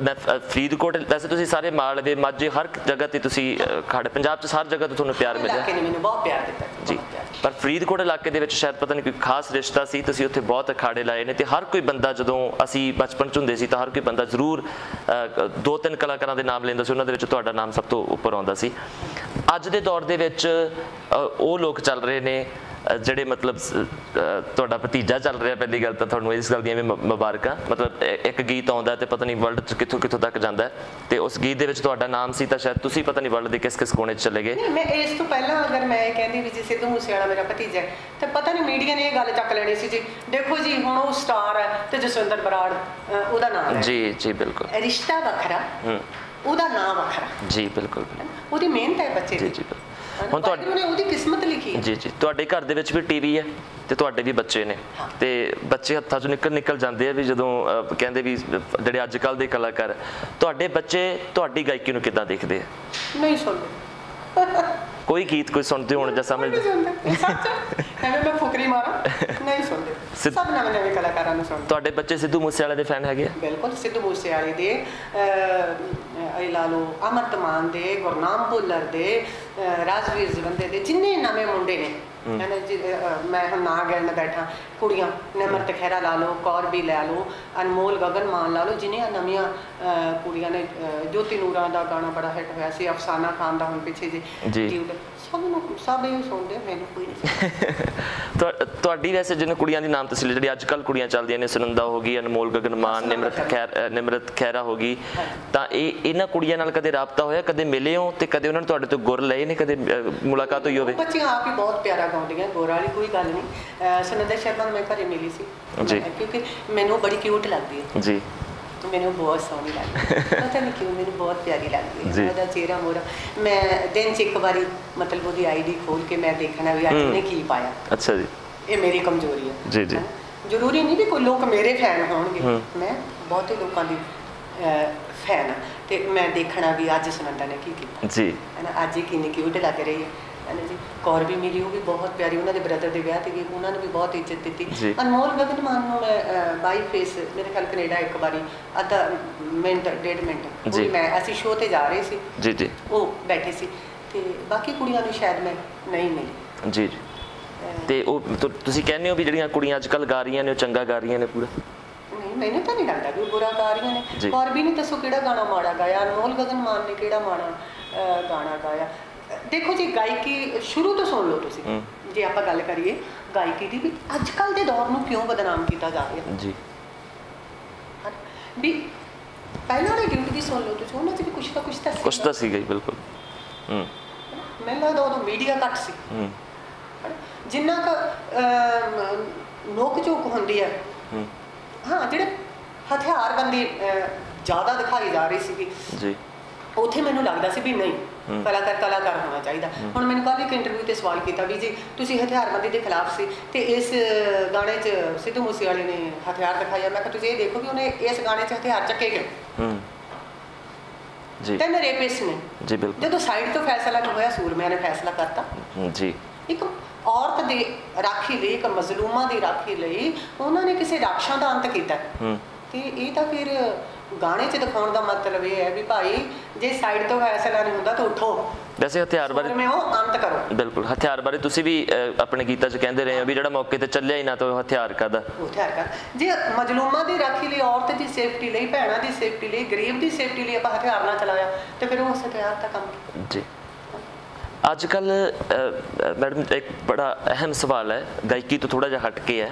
S2: ਮੈਂ ਫਰੀਦਕੋਟ, ਵੈਸੇ ਤੁਸੀਂ ਸਾਰੇ ਮਾਲਵੇ ਮਾਝੇ ਹਰ ਜਗ੍ਹਾ ਤੇ ਤੁਸੀਂ ਖੜੇ, ਪੰਜਾਬ 'ਚ ਹਰ ਜਗ੍ਹਾ ਤੋਂ ਤੁਹਾਨੂੰ ਪਿਆਰ ਮਿਲਿਆ ਮੈਨੂੰ ਬਹੁਤ ਪਿਆਰ ਦਿੱਤਾ ਜੀ, ਪਰ ਫਰੀਦਕੋਟ ਇਲਾਕੇ ਦੇ ਵਿੱਚ ਸ਼ਾਇਦ ਪਤਾ ਨਹੀਂ ਕੋਈ ਖਾਸ ਰਿਸ਼ਤਾ ਸੀ, ਤੁਸੀਂ ਉੱਥੇ ਬਹੁਤ ਅਖਾੜੇ ਲਾਏ ਨੇ। ਤੇ ਹਰ ਕੋਈ ਬੰਦਾ, ਜਦੋਂ ਅਸੀਂ ਬਚਪਨ 'ਚ ਹੁੰਦੇ ਸੀ ਤਾਂ ਹਰ ਕੋਈ ਬੰਦਾ ਜ਼ਰੂਰ 2-3 ਕਲਾਕਾਰਾਂ ਦੇ ਨਾਮ ਲੈਂਦਾ ਸੀ, ਉਹਨਾਂ ਦੇ ਵਿੱਚ ਤੁਹਾਡਾ ਨਾਮ ਸਭ ਤੋਂ ਉੱਪਰ ਆਉਂਦਾ ਸੀ। ਅੱਜ ਦੇ ਦੌਰ ਦੇ ਵਿੱਚ ਉਹ ਲੋਕ ਚੱਲ ਰਹੇ ਨੇ ਜਿਹੜੇ ਮਤਲਬ ਤੁਹਾਡਾ ਭਤੀਜਾ ਚੱਲ ਰਿਹਾ, ਪਹਿਲੀ ਗੱਲ ਤਾਂ ਤੁਹਾਨੂੰ ਇਸ ਗੱਲ ਦੀਆਂ ਵੀ ਮੁਬਾਰਕਾਂ। ਮਤਲਬ ਇੱਕ ਗੀਤ ਆਉਂਦਾ ਤੇ ਪਤਾ ਨਹੀਂ ਵਰਲਡ 'ਚ ਕਿੱਥੋਂ ਕਿੱਥੋਂ ਤੱਕ ਜਾਂਦਾ, ਤੇ ਉਸ ਗੀਤ ਦੇ ਵਿੱਚ ਤੁਹਾਡਾ ਨਾਮ ਸੀ ਤਾਂ ਸ਼ਾਇਦ ਤੁਸੀਂ ਪਤਾ ਨਹੀਂ ਵਰਲਡ ਦੇ ਕਿਸ ਕਿਸ ਕੋਨੇ 'ਚ ਚਲੇ ਗਏ। ਮੈਂ ਇਸ ਤੋਂ ਪਹਿਲਾਂ ਅਗਰ ਮੈਂ ਇਹ ਕਹਿੰਦੀ ਵੀ ਜੀ ਸਿੱਧੂ ਮੂਸੇਵਾਲਾ ਮੇਰਾ ਭਤੀਜਾ ਹੈ ਤੇ ਪਤਾ ਨਹੀਂ ਮੀਡੀਆ ਨੇ ਇਹ ਗੱਲ ਚੱਕ ਲੈਣੀ ਸੀ ਜੀ, ਦੇਖੋ ਜੀ ਹੁਣ ਉਹ ਸਟਾਰ ਹੈ ਤੇ ਜਸਵਿੰਦਰ ਬਰਾੜ ਉਹਦਾ ਨਾਮ ਹੈ ਜੀ। ਜੀ ਬਿਲਕੁਲ, ਰਿਸ਼ਤਾ ਵੱਖਰਾ, ਉਹਦਾ ਨਾਮ ਵੱਖਰਾ ਜੀ। ਬਿਲਕੁਲ, ਉਹਦੀ ਮਿਹਨਤ ਹੈ ਬੱਚੇ ਦੀ। ਜੀ ਹੁਣ ਤੁਹਾਡੀ ਉਹਦੀ ਕਿਸਮਤ ਲਿਖੀ ਹੈ ਜੀ। ਜੀ ਤੁਹਾਡੇ ਘਰ ਦੇ ਵਿੱਚ ਵੀ ਟੀਵੀ ਹੈ ਤੇ ਤੁਹਾਡੇ ਵੀ ਬੱਚੇ ਨੇ, ਤੇ ਬੱਚੇ ਹੱਥਾਂ 'ਚੋਂ ਨਿਕਲ ਜਾਂਦੇ ਆ ਵੀ ਜਦੋਂ ਕਹਿੰਦੇ ਵੀ ਜਿਹੜੇ ਅੱਜ ਕੱਲ੍ਹ ਦੇ ਕਲਾਕਾਰ, ਤੁਹਾਡੇ ਬੱਚੇ ਤੁਹਾਡੀ ਗਾਇਕੀ ਨੂੰ ਕਿੱਦਾਂ ਦੇਖਦੇ ਆ? ਨਹੀਂ ਸੁਣਦੇ ਕੋਈ ਗੀਤ, ਕੋਈ ਸੁਣਦੇ ਹੋਣ ਜਾਂ ਸਮਝਦੇ? ਐਵੇਂ ਮੈਂ ਫੁਕਰੀ ਮਾਰਾਂ, ਨਹੀਂ ਸੁਣਦੇ। सब नवे नवे कलाकारां नूं सुणदे।
S3: ਤੁਹਾਡੇ ਬੱਚੇ ਸਿੱਧੂ ਮੂਸੇਵਾਲੇ ਦੇ ਫੈਨ ਹੈਗੇ ਆ?
S2: बिल्कुल सिद्धू मूसेवाले दे ला लो, अमरत मान दे, गुरनाम भुल्लर दे, राजवीर जवंदे दे, जिन्ने नवे मुंडे ने है ना जी। मैं हम ना गिणन बैठा कुड़ियां, निमरत खैरा ला लो, कौर भी ला लो, अनमोल गगन मान ला लो, जिन्नियां नवियां कुड़ियां ने। ज्योति नूरा का गाना बड़ा हिट होया सी, अफसाना खान का हुण पिछे जी सब ਇਹ ਸੁਣਦੇ, ਮੈਨੂੰ ਕੋਈ ਨਹੀਂ।
S3: ਤੁਹਾਡੀ ਵੈਸੇ ਜਿਹਨੇ ਕੁੜੀਆਂ ਦੀ ਨਾਮ ਤਸਲੀ ਜਿਹੜੀ ਅੱਜ ਕੱਲ੍ਹ ਕੁੜੀਆਂ ਚੱਲਦੀਆਂ ਨੇ, ਸੁਨੰਦਾ ਹੋ ਗਈ, ਅਨਮੋਲ ਗਗਨ ਮਾਨ, ਨਿਮਰਤ ਖੈਰਾ ਹੋ ਗਈ, ਤਾਂ ਇਹਨਾਂ ਕੁੜੀਆਂ ਨਾਲ ਕਦੇ ਰਾਬਤਾ ਹੋਇਆ, ਕਦੇ ਮਿਲੇ ਹੋ ਤੇ ਕਦੇ ਉਹਨਾਂ ਨੇ ਤੁਹਾਡੇ ਤੋਂ ਗੁਰ ਲਏ ਨੇ, ਕਦੇ ਮੁਲਾਕਾਤ ਹੋਈ ਹੋਵੇ?
S2: ਬੱਚੀਆਂ ਆਪ ਹੀ ਬਹੁਤ ਪਿਆਰਾ ਗਾਉਂਦੀਆਂ, ਗੁਰ ਵਾਲੀ ਕੋਈ ਗੱਲ ਨਹੀਂ। ਸੁਨੰਦਾ ਸ਼ਰਮਾ ਨੂੰ ਮੈਂ ਘਰੇ ਮਿਲੀ ਸੀ ਜੀ, ਕਿਉਂਕਿ ਮੈਨੂੰ ਬੜੀ ਕਿਊਟ ਲੱਗਦੀ ਹੈ ਜੀ, ਮੈਨੂੰ ਬਹੁਤ ਸੋਹਣੀ ਲੱਗਦੀ ਹੈ, ਪਤਾ ਨਹੀਂ ਕਿਉਂ ਮੈਨੂੰ ਬਹੁਤ ਪਿਆਰੀ ਲੱਗਦੀ ਹੈ ਉਹਦਾ ਚਿਹਰਾ ਮੋਹਰਾ। ਮੈਂ ਦਿਨ 'ਚ ਇੱਕ ਵਾਰੀ ਮਤਲਬ ਉਹਦੀ ਆਈਡੀ ਖੋਲ ਕੇ ਮੈਂ ਦੇਖਣਾ ਵੀ ਅੱਜ ਉਹਨੇ ਕੀ ਪਾਇਆ। ਅੱਛਾ ਜੀ, ਇਹ ਮੇਰੀ ਕਮਜ਼ੋਰੀ ਹੈ ਜੀ ਜੀ। ਜ਼ਰੂਰੀ ਨਹੀਂ ਵੀ ਕੋਈ ਲੋਕ ਮੇਰੇ ਫੈਨ ਹੋਣਗੇ, ਮੈਂ ਬਹੁਤੇ ਲੋਕਾਂ ਦੀ ਫੈਨ ਹਾਂ, ਤੇ ਮੈਂ ਦੇਖਣਾ ਵੀ ਅੱਜ ਸੁਨੰਦਾ ਨੇ ਕੀ ਕੀਤਾ ਜੀ, ਹੈ ਨਾ। ਅੱਜ ਹੀ ਕਿੰਨੀ ਕਿਊਟ ਲੱਗ ਰਹੀ ਹੈ ਨਾ ਜੀ। ਕੌਰ ਵੀ ਮਿਲੀ, ਉਹ ਵੀ ਬਹੁਤ ਪਿਆਰੀ, ਉਹਨਾਂ ਦੇ ਬ੍ਰਦਰ ਦੇ ਵਿਆਹ ਤੇ ਗਈ, ਉਹਨਾਂ ਨੂੰ ਵੀ ਬਹੁਤ ਇੱਜ਼ਤ ਦਿੱਤੀ। ਅਨਮੋਲ ਗਗਨ ਮਾਨ ਨੂੰ ਮੈਂ ਬਾਈ ਫੇਸ ਮੇਰੇ ਖਿਆਲ ਕੈਨੇਡਾ ਇੱਕ ਵਾਰੀ ਅੱਧਾ ਮਿੰਟ 1.5 ਮਿੰਟ ਉਹ ਮੈਂ ਅਸੀਂ ਸ਼ੋਅ ਤੇ ਜਾ ਰਹੇ ਸੀ ਜੀ ਜੀ, ਉਹ ਬੈਠੇ ਸੀ, ਤੇ ਬਾਕੀ ਕੁੜੀਆਂ ਨੂੰ ਸ਼ਾਇਦ ਮੈਂ ਨਹੀਂ ਮਿਲੀ ਜੀ ਜੀ। ਤੇ ਉਹ ਤੁਸੀਂ ਕਹਿੰਦੇ ਹੋ ਵੀ ਜਿਹੜੀਆਂ ਕੁੜੀਆਂ ਅੱਜ ਕੱਲ੍ਹ ਗਾ ਰਹੀਆਂ ਨੇ ਉਹ ਚੰਗਾ ਗਾ ਰਹੀਆਂ ਨੇ ਪੂਰਾ? ਨਹੀਂ, ਮੈਨੂੰ ਤਾਂ ਨਹੀਂ ਲੱਗਦਾ ਵੀ ਉਹ ਬੁਰਾ ਗਾ ਰਹੀਆਂ ਨੇ। ਕੌਰ ਵੀ ਨਹੀਂ ਦੱਸੋ ਕਿਹੜਾ ਗਾਣਾ ਮਾੜਾ ਗਾਇਆ, ਅਨਮੋਲ ਗਗਨ ਮਾਨ ਨੇ ਕਿਹੜਾ ਮਾੜਾ ਗਾਣਾ ਗਾਇਆ। ਦੇਖੋ ਜੀ, ਗਾਇਕੀ ਸ਼ੁਰੂ ਤੋਂ ਸੁਣ ਲਓ ਤੁਸੀਂ, ਜੇ ਆਪਾਂ ਗੱਲ ਕਰੀਏ ਗਾਇਕੀ ਦੀ, ਵੀ ਅੱਜ ਕੱਲ੍ਹ ਦੇ ਦੌਰ ਨੂੰ ਕਿਉਂ ਬਦਨਾਮ ਕੀਤਾ ਜਾ ਰਿਹਾ ਜੀ, ਵੀ ਪਹਿਲਾਂ ਦੇ ਗੀਤ ਵੀ ਸੁਣ ਲਓ ਤੁਸੀਂ, ਉਹਨਾਂ 'ਚ ਵੀ ਕੁਛ ਤਾਂ ਸੀਗਾ ਹੀ। ਬਿਲਕੁਲ, ਮੈਨੂੰ ਲੱਗਦਾ ਉਦੋਂ ਮੀਡੀਆ ਘੱਟ ਸੀ, ਜਿੰਨਾ ਕੁ ਨੋਕ ਝੋਕ ਹੁੰਦੀ ਹੈ। ਹਾਂ, ਜਿਹੜੇ ਹਥਿਆਰਬੰਦੀ ਜ਼ਿਆਦਾ ਦਿਖਾਈ ਜਾ ਰਹੀ ਸੀਗੀ ਜੀ, ਉੱਥੇ ਮੈਨੂੰ ਲੱਗਦਾ ਸੀ ਵੀ ਨਹੀਂ, ਕਲਾਕਾਰ ਹੋਣਾ ਚਾਹੀਦਾ। ਹੁਣ ਮੈਨੂੰ ਕੱਲ੍ਹ ਇੱਕ ਇੰਟਰਵਿਊ 'ਤੇ ਸਵਾਲ ਕੀਤਾ ਵੀ ਜੀ ਤੁਸੀਂ ਹਥਿਆਰਬੰਦੀ ਦੇ ਖਿਲਾਫ ਸੀ, ਤੇ ਇਸ ਗਾਣੇ 'ਚ ਸਿੱਧੂ ਮੂਸੇਵਾਲੇ ਨੇ ਹਥਿਆਰ ਦਿਖਾਇਆ। ਮੈਂ ਕਿਹਾ ਤੁਸੀਂ ਇਹ ਦੇਖੋ ਵੀ ਉਹਨੇ ਇਸ ਗਾਣੇ 'ਚ ਹਥਿਆਰ ਚੱਕੇ ਕਿਉਂ ਜੀ, ਤਿੰਨ ਰੇਪਿਸਟ ਨੇ ਜੀ। ਬਿਲਕੁਲ, ਜਦੋਂ ਸਾਈਡ ਤੋਂ ਫੈਸਲਾ ਹੋਇਆ, ਸੂਰਮਿਆਂ ਨੇ ਫੈਸਲਾ ਕਰਤਾ ਜੀ, ਇੱਕ ਔਰਤ ਦੀ ਰਾਖੀ ਲਈ, ਇੱਕ ਮਜ਼ਲੂਮਾਂ ਦੀ ਰਾਖੀ ਲਈ ਉਹਨਾਂ ਨੇ ਕਿਸੇ ਰਾਖਸ਼ਾਂ ਦਾ ਅੰਤ ਕੀਤਾ। ਤੇ ਇਹ ਤਾਂ ਫਿਰ ਗਾਣੇ 'ਚ ਦਿਖਾਉਣ ਦਾ ਮਤਲਬ ਇਹ ਹੈ ਵੀ ਭਾਈ ਜੇ ਸਾਈਡ ਤੋਂ ਫੈਸਲਾ ਨਹੀਂ ਹੁੰਦਾ ਤਾਂ ਉੱਠੋ। ਵੈਸੇ ਹਥਿਆਰ ਬਾਰੇ ਉਹ ਅੰਤ ਕਰੋ। ਬਿਲਕੁਲ, ਹਥਿਆਰ ਬਾਰੇ ਤੁਸੀਂ ਵੀ ਆਪਣੇ ਗੀਤਾਂ 'ਚ ਕਹਿੰਦੇ ਰਹੇ ਹੋ ਵੀ ਜਿਹੜਾ ਮੌਕੇ ਤੇ ਚੱਲਿਆ ਹੀ ਨਾ ਤਾਂ ਹਥਿਆਰ ਕਰਦਾ, ਹਥਿਆਰ ਕਰ। ਜੇ ਮਜ਼ਲੂਮਾਂ ਦੀ ਰਾਖੀ ਲਈ, ਔਰਤ ਦੀ ਸੇਫਟੀ ਲਈ, ਭੈਣਾਂ ਦੀ ਸੇਫਟੀ ਲਈ, ਗਰੀਬ ਦੀ ਸੇਫਟੀ ਲਈ ਆਪਾਂ ਹਥਿਆਰ ਨਾ ਚਲਾਇਆ ਤੇ ਫਿਰ ਉਹ ਹਥਿਆਰ ਦਾ ਕੰਮ ਜੀ। ਅੱਜ ਕੱਲ੍ਹ ਮੈਡਮ ਇੱਕ ਬੜਾ ਅਹਿਮ ਸਵਾਲ ਹੈ, ਗਾਇਕੀ ਤੋਂ ਥੋੜ੍ਹਾ ਜਿਹਾ ਹਟ ਕੇ ਹੈ,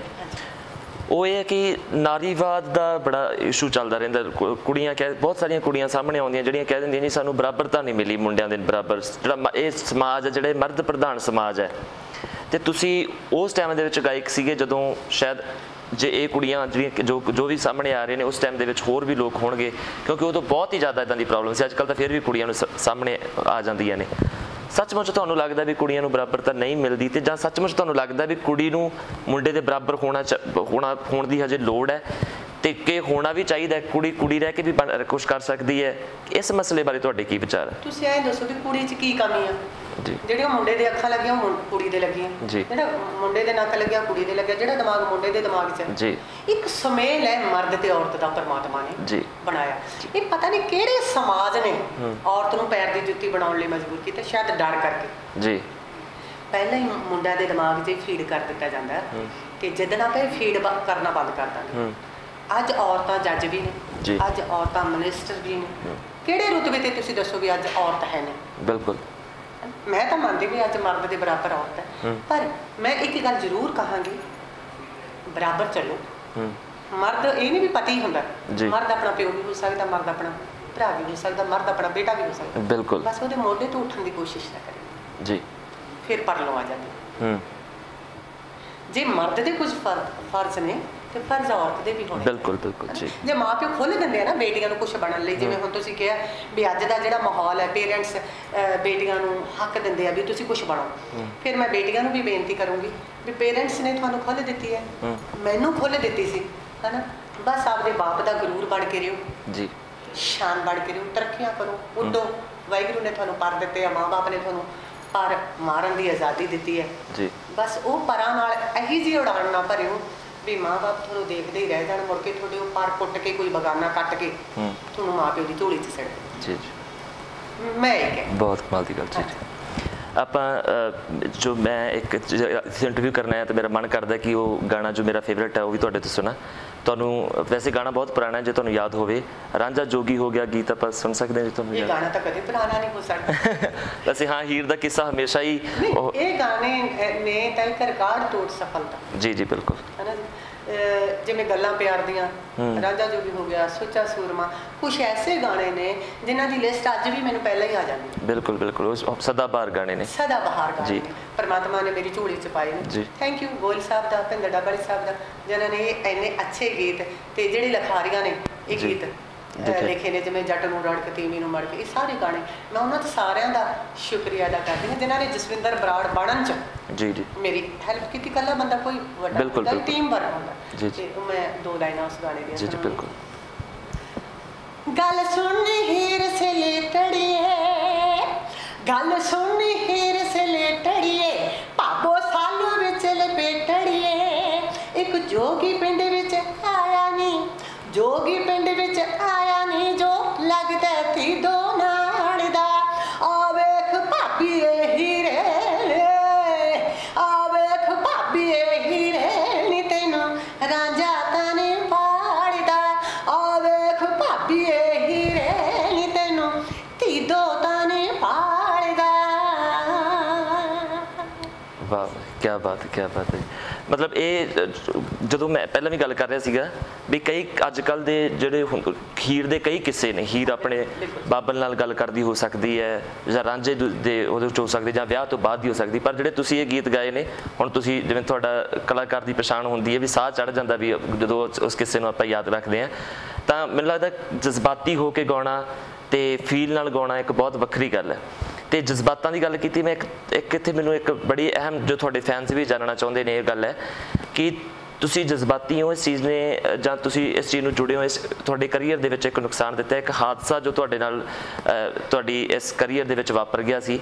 S2: ਉਹ ਇਹ ਹੈ ਕਿ ਨਾਰੀਵਾਦ ਦਾ ਬੜਾ ਇਸ਼ੂ ਚੱਲਦਾ ਰਹਿੰਦਾ। ਕੁੜੀਆਂ ਬਹੁਤ ਸਾਰੀਆਂ ਕੁੜੀਆਂ ਸਾਹਮਣੇ ਆਉਂਦੀਆਂ ਜਿਹੜੀਆਂ ਕਹਿ ਦਿੰਦੀਆਂ ਨਹੀਂ ਸਾਨੂੰ ਬਰਾਬਰਤਾ ਨਹੀਂ ਮਿਲੀ ਮੁੰਡਿਆਂ ਦੇ ਬਰਾਬਰ, ਜਿਹੜਾ ਇਹ ਸਮਾਜ ਹੈ, ਜਿਹੜੇ ਮਰਦ ਪ੍ਰਧਾਨ ਸਮਾਜ ਹੈ। ਅਤੇ ਤੁਸੀਂ ਉਸ ਟਾਈਮ ਦੇ ਵਿੱਚ ਗਾਇਕ ਸੀਗੇ ਜਦੋਂ ਸ਼ਾਇਦ ਜੇ ਇਹ ਕੁੜੀਆਂ ਜਿਹੜੀਆਂ ਜੋ ਵੀ ਸਾਹਮਣੇ ਆ ਰਹੇ ਨੇ ਉਸ ਟਾਈਮ ਦੇ ਵਿੱਚ ਹੋਰ ਵੀ ਲੋਕ ਹੋਣਗੇ, ਕਿਉਂਕਿ ਉਦੋਂ ਬਹੁਤ ਹੀ ਜ਼ਿਆਦਾ ਇੱਦਾਂ ਦੀ ਪ੍ਰੋਬਲਮ ਸੀ। ਅੱਜ ਕੱਲ੍ਹ ਤਾਂ ਫਿਰ ਵੀ ਕੁੜੀਆਂ ਨੂੰ ਸਾਹਮਣੇ ਆ ਜਾਂਦੀਆਂ ਨੇ। ਸੱਚਮੁੱਚ ਤੁਹਾਨੂੰ ਲੱਗਦਾ ਵੀ ਕੁੜੀਆਂ ਨੂੰ ਬਰਾਬਰਤਾ ਨਹੀਂ ਮਿਲਦੀ, ਤੇ ਜਾਂ ਸੱਚਮੁੱਚ ਤੁਹਾਨੂੰ ਲੱਗਦਾ ਵੀ ਕੁੜੀ ਨੂੰ ਮੁੰਡੇ ਦੇ ਬਰਾਬਰ ਹੋਣ ਦੀ ਹਜੇ ਲੋੜ ਹੈ, ਤੇ ਕਿ ਹੋਣਾ ਵੀ ਚਾਹੀਦਾ, ਕੁੜੀ ਰਹਿ ਕੇ ਵੀ ਕੁਛ ਕਰ ਸਕਦੀ ਹੈ? ਇਸ ਮਸਲੇ ਬਾਰੇ ਤੁਹਾਡੇ ਕੀ ਵਿਚਾਰ ਹੈ? ਤੁਸੀਂ ਇਹ ਦੱਸੋ ਵੀ ਕੁੜੀ 'ਚ ਕੀ ਕਮੀ ਆ ਜੀ? ਜਿਹੜੀਆਂ ਮੁੰਡੇ ਦੇ ਅੱਖਾਂ ਲੱਗੀਆਂ ਉਹ ਕੁੜੀ ਦੇ ਲੱਗੀਆਂ ਜੀ, ਜਿਹੜਾ ਮੁੰਡੇ ਦੇ ਨੱਕ ਲੱਗਿਆ ਕੁੜੀ ਦੇ ਲੱਗਿਆ, ਜਿਹੜਾ ਦਿਮਾਗ ਮੁੰਡੇ ਦੇ ਦਿਮਾਗ 'ਚ ਜੀ। ਇੱਕ ਸੁਮੇਲ ਹੈ ਮਰਦ ਤੇ ਔਰਤ ਦਾ ਪਰਮਾਤਮਾ ਨੇ ਜੀ ਬਣਾਇਆ। ਇਹ ਪਤਾ ਨਹੀਂ ਕਿਹੜੇ ਸਮਾਜ ਨੇ ਔਰਤ ਨੂੰ ਪੈਰ ਦੀ ਜੁੱਤੀ ਬਣਾਉਣ ਲਈ ਮਜਬੂਰ ਕੀਤਾ, ਸ਼ਾਇਦ ਡਰ ਕਰਕੇ ਜੀ। ਪਹਿਲਾਂ ਹੀ ਮੁੰਡਿਆਂ ਦੇ ਦਿਮਾਗ 'ਚ ਫੀਡ ਕਰ ਦਿੱਤਾ ਜਾਂਦਾ ਕਿ ਜਿੱਦਣ ਆਪਾਂ ਫੀਡ ਕਰਨਾ ਬੰਦ ਕਰ ਦਾਂਗੇ। ਅੱਜ ਔਰਤਾਂ ਜੱਜ ਵੀ ਨੇ, ਅੱਜ ਔਰਤਾਂ ਮਿਨਿਸਟਰ ਵੀ ਨੇ, ਕਿਹੜੇ ਰੁਤਬੇ ਤੇ ਤੁਸੀਂ ਦੱਸੋ ਵੀ ਅੱਜ ਔਰਤ ਹੈ ਨੇ? ਬਿਲਕੁਲ, ਮੈਂ ਤਾਂ ਮੰਨਦੀ ਵੀ ਅੱਜ ਮਰਦ ਦੇ ਬਰਾਬਰ ਔਰਤ ਹੈ, ਪਰ ਮੈਂ ਇੱਕ ਗੱਲ ਜ਼ਰੂਰ ਕਹਾਂਗੀ, ਬਰਾਬਰ ਚੱਲੋ। ਮਰਦ ਇਹ ਨਹੀਂ ਵੀ ਪਤੀ ਹੁੰਦਾ, ਮਰਦ ਆਪਣਾ ਪਿਓ ਵੀ ਹੋ ਸਕਦਾ, ਮਰਦ ਆਪਣਾ ਭਰਾ ਵੀ ਹੋ ਸਕਦਾ, ਮਰਦ ਆਪਣਾ ਬੇਟਾ ਵੀ ਹੋ ਸਕਦਾ। ਬਿਲਕੁਲ, ਬਸ ਉਹਦੇ ਮੋਢੇ ਤੋਂ ਉੱਠਣ ਦੀ ਕੋਸ਼ਿਸ਼ ਨਾ ਕਰੇ ਜੀ, ਫਿਰ ਪਰਲੋਂ ਆ ਜਾਂਦੇ। ਜੇ ਮਰਦ ਦੇ ਕੁਝ ਫਰਜ਼ ਨੇ ਤੇ ਫਰਜ਼ ਔਰਤ ਦੇ ਵੀ ਹੋਣੇ। ਬਿਲਕੁਲ ਬਿਲਕੁਲ ਜੀ। ਜੇ ਮਾਂ ਪਿਓ ਖੁੱਲ੍ਹ ਦਿੰਦੇ ਆ ਨਾ ਬੇਟੀਆਂ ਨੂੰ ਕੁਛ ਬਣਨ ਲਈ, ਜਿਵੇਂ ਹੁਣ ਤੁਸੀਂ ਕਿਹਾ ਵੀ ਅੱਜ ਦਾ ਜਿਹੜਾ ਮਾਹੌਲ ਹੈ, ਪੇਰੈਂਟਸ ਬੇਟੀਆਂ ਨੂੰ ਹੱਕ ਦਿੰਦੇ ਆ ਵੀ ਤੁਸੀਂ ਕੁਛ ਬਣੋ, ਫਿਰ ਮੈਂ ਬੇਟੀਆਂ ਨੂੰ ਵੀ ਬੇਨਤੀ ਕਰੂੰਗੀ ਵੀ ਪੇਰੈਂਟਸ ਨੇ ਤੁਹਾਨੂੰ ਖੁੱਲ੍ਹ ਦਿੱਤੀ ਹੈ, ਮੈਨੂੰ ਖੁੱਲ੍ਹ ਦਿੱਤੀ ਸੀ, ਹੈ ਨਾ। ਬਸ ਆਪਦੇ ਬਾਪ ਦਾ ਗਰੂਰ ਬਣ ਕੇ ਰਹੋ ਜੀ, ਸ਼ਾਨ ਬਣ ਕੇ ਰਹੋ, ਤਰੱਕੀਆਂ ਕਰੋ, ਉੱਡੋ। ਵਾਹਿਗੁਰੂ ਨੇ ਤੁਹਾਨੂੰ ਪਰ ਦਿੱਤੇ ਆ, ਮਾਂ ਬਾਪ ਨੇ ਤੁਹਾਨੂੰ ਪਰ ਮਾਰਨ ਦੀ ਆਜ਼ਾਦੀ ਦਿੱਤੀ ਹੈ ਜੀ। ਬਸ ਉਹ ਪਰਾਂ ਨਾਲ ਇਹੀ ਜਿਹੀ ਉਡਾਨ ਨਾ ਭਰਿਓ ਵੀ ਮਾਂ-ਬਾਪ ਤੁਹਾਨੂੰ ਦੇਖਦੇ ਹੀ ਰਹਿ ਜਾਣ, ਮੁੜ ਕੇ ਤੁਹਾਡੇ ਉਹ ਪਰ ਕੁੱਟ ਕੇ ਕੋਈ ਬਗਾਨਾ ਕੱਟ ਕੇ ਤੁਹਾਨੂੰ ਮਾਂ ਪਿਓ ਦੀ ਝੋਲੀ 'ਚ ਸਿੱਟ ਦੇ।
S1: ਜੀ ਜੀ,
S2: ਮੈਂ ਇਹ ਕਹਿ
S1: ਬਹੁਤ ਕਮਾਲ ਦੀ ਗੱਲ। ਜੀ ਆਪਾਂ ਜੋ ਮੈਂ ਇੱਕ ਇੰਟਰਵਿਊ ਕਰਨਾ ਹੈ ਤਾਂ ਮੇਰਾ ਮਨ ਕਰਦਾ ਕਿ ਉਹ ਗਾਣਾ ਜੋ ਮੇਰਾ ਫੇਵਰੇਟ ਹੈ ਉਹ ਵੀ ਤੁਹਾਡੇ ਤੋਂ ਸੁਣਾ। ਤੁਹਾਨੂੰ ਵੈਸੇ ਗਾਣਾ ਬਹੁਤ ਪੁਰਾਣਾ ਹੈ, ਜੇ ਤੁਹਾਨੂੰ ਯਾਦ ਹੋਵੇ, ਰਾਂਝਾ ਜੋਗੀ ਹੋ ਗਿਆ ਗੀਤ ਆਪਾਂ ਸੁਣ ਸਕਦੇ ਹਾਂ ਜੇ ਤੁਹਾਨੂੰ
S2: ਇਹ ਗਾਣਾ ਤਾਂ ਕਦੇ ਪੁਰਾਣਾ ਨਹੀਂ ਹੋ ਸਕਦਾ।
S1: ਵੈਸੇ ਹਾਂ, ਹੀਰ ਦਾ ਕਿੱਸਾ ਹਮੇਸ਼ਾ ਹੀ
S2: ਇਹ ਗਾਣੇ ਨੇ ਤਾਂ ਇੱਕ ਰਿਕਾਰਡ ਤੋੜ ਸਫਲਤਾ।
S1: ਜੀ ਜੀ ਬਿਲਕੁਲ,
S2: ਹੈ ਨਾ ਜੀ। ਜਿਵੇਂ ਗੱਲਾਂ ਪਿਆਰ ਦੀਆਂ, ਰਾਂਝਾ ਜੋਗੀ ਹੋ ਗਿਆ, ਸੁੱਚਾ ਸੂਰਮਾ, ਕੁਛ ਐਸੇ ਗਾਣੇ ਨੇ ਜਿਨ੍ਹਾਂ ਦੀ ਲਿਸਟ ਅੱਜ ਵੀ ਮੈਨੂੰ ਪਹਿਲਾਂ ਹੀ ਆ ਜਾਂਦੀ।
S1: ਬਿਲਕੁਲ ਬਿਲਕੁਲ, ਉਹ ਸਦਾ ਬਹਾਰ ਗਾਣੇ ਨੇ,
S2: ਸਦਾ ਬਹਾਰ ਗਾਣੇ ਨੇ, ਪਰਮਾਤਮਾ ਨੇ ਮੇਰੀ ਝੋਲੀ 'ਚ ਪਾਏ ਨੇ। ਥੈਂਕ ਯੂ ਗੋਇਲ ਸਾਹਿਬ ਦਾ, ਭਿੰਦਰ ਡਾਬੜੀ ਸਾਹਿਬ ਦਾ, ਜਿਨ੍ਹਾਂ ਨੇ ਇੰਨੇ ਅੱਛੇ ਗੀਤ ਤੇ ਜਿਹੜੀ ਲਖਾਰੀਆਂ ਨੇ ਇਹ ਗੀਤ ਲਿਖੇ ਨੇ, ਜਿਵੇਂ ਜੱਟ ਨੂੰ ਰੜਕ ਤੀਵੀਂ ਨੂੰ ਮੜਕ, ਇਹ ਸਾਰੇ ਗਾਣੇ ਮੈਂ ਉਹਨਾਂ ਤੋਂ ਸਾਰਿਆਂ ਦਾ ਸ਼ੁਕਰੀਆ ਅਦਾ ਕਰਦੀ ਹਾਂ ਜਿਨ੍ਹਾਂ ਨੇ ਜਸਵਿੰਦਰ ਬਰਾੜ ਬਣਨ 'ਚ
S1: ਜੀ ਜੀ ਮੇਰੀ
S2: ਹੈਲਪ ਕੀਤੀ। ਇਕੱਲਾ ਬੰਦਾ ਕੋਈ ਵੱਡਾ ਹੁੰਦਾ, ਟੀਮ ਵਰਕ ਹੁੰਦਾ।
S1: ਜੀ
S2: ਤੇ ਮੈਂ 2 ਲਾਈਨਾਂ ਉਸ ਗਾਣੇ ਦੀਆਂ।
S1: ਜੀ ਜੀ ਬਿਲਕੁਲ।
S2: ਗੱਲ ਸੁਣ ਹੀਰ ਸਲੇਟੜੀਏ, ਗੱਲ ਸੁਣ ਹੀਰ ਸਲੇਟੜੀਏ, ਭਾਬੋ ਸਾਲੂ ਵਿੱਚ ਲਪੇਟੜੀਏ, ਇੱਕ ਜੋਗੀ ਪਿੰਡ ਵਿੱਚ ਆਇਆ ਨੀ, ਜੋਗੀ ਪਿੰਡ ਵਿੱਚ ਆਇਆ ਨੀ, ਜੋ ਲੱਗਦਾ ਤੀ ਦੋ ਨਾੜ ਦਾ। ਆ ਵੇਖ ਭਾਬੀ ਇਹ ਹੀਰੇ, ਆ ਵੇਖ ਭਾਬੀ ਇਹ ਹੀਰੇ ਨੀ, ਤੈਨੂੰ ਰਾਂਝਾ ਤਾਂ ਨੀ ਪਾੜਦਾ। ਆ ਵੇਖ ਭਾਬੀ ਇਹ ਹੀਰੇ ਨੀ, ਤੈਨੂੰ ਤੀ ਦੋ ਤਾਂ ਨੀ ਪਾੜਦਾ।
S1: ਵਾਹ, ਕਿਆ ਬਾਤ ਹੈ, ਕਿਆ ਬਾਤ ਹੈ। ਮਤਲਬ ਇਹ ਜਦੋਂ ਮੈਂ ਪਹਿਲਾਂ ਵੀ ਗੱਲ ਕਰ ਰਿਹਾ ਸੀਗਾ ਵੀ ਕਈ ਅੱਜ ਕੱਲ੍ਹ ਦੇ ਜਿਹੜੇ ਹੀਰ ਦੇ ਕਈ ਕਿੱਸੇ ਨੇ, ਹੀਰ ਆਪਣੇ ਬਾਬਲ ਨਾਲ ਗੱਲ ਕਰਦੀ ਹੋ ਸਕਦੀ ਹੈ ਜਾਂ ਰਾਂਝੇ ਦੇ ਉਹਦੇ ਵਿੱਚ ਹੋ ਸਕਦੀ, ਜਾਂ ਵਿਆਹ ਤੋਂ ਬਾਅਦ ਦੀ ਹੋ ਸਕਦੀ, ਪਰ ਜਿਹੜੇ ਤੁਸੀਂ ਇਹ ਗੀਤ ਗਾਏ ਨੇ ਹੁਣ, ਤੁਸੀਂ ਜਿਵੇਂ ਤੁਹਾਡਾ ਕਲਾਕਾਰ ਦੀ ਪਛਾਣ ਹੁੰਦੀ ਹੈ ਵੀ ਸਾਹ ਚੜ੍ਹ ਜਾਂਦਾ ਵੀ ਜਦੋਂ ਉਸ ਕਿੱਸੇ ਨੂੰ ਆਪਾਂ ਯਾਦ ਰੱਖਦੇ ਹਾਂ, ਤਾਂ ਮੈਨੂੰ ਲੱਗਦਾ ਜਜ਼ਬਾਤੀ ਹੋ ਕੇ ਗਾਉਣਾ ਤੇ ਫੀਲ ਨਾਲ ਗਾਉਣਾ ਇੱਕ ਬਹੁਤ ਵੱਖਰੀ ਗੱਲ ਹੈ। ਤੇ ਜਜ਼ਬਾਤਾਂ ਦੀ ਗੱਲ ਕੀਤੀ, ਮੈਂ ਇੱਕ ਇੱਥੇ ਮੈਨੂੰ ਇੱਕ ਬੜੀ ਅਹਿਮ ਜੋ ਤੁਹਾਡੇ ਫੈਨਸ ਵੀ ਜਾਣਨਾ ਚਾਹੁੰਦੇ ਨੇ ਇਹ ਗੱਲ ਹੈ ਕਿ ਤੁਸੀਂ ਜਜ਼ਬਾਤੀ ਹੋ ਇਸ ਚੀਜ਼ ਨੇ, ਜਾਂ ਤੁਸੀਂ ਇਸ ਚੀਜ਼ ਨੂੰ ਜੁੜੇ ਹੋ, ਇਸ ਤੁਹਾਡੇ ਕਰੀਅਰ ਦੇ ਵਿੱਚ ਇੱਕ ਨੁਕਸਾਨ ਦਿੱਤਾ, ਇੱਕ ਹਾਦਸਾ ਜੋ ਤੁਹਾਡੇ ਨਾਲ ਤੁਹਾਡੀ ਇਸ ਕਰੀਅਰ ਦੇ ਵਿੱਚ ਵਾਪਰ ਗਿਆ ਸੀ,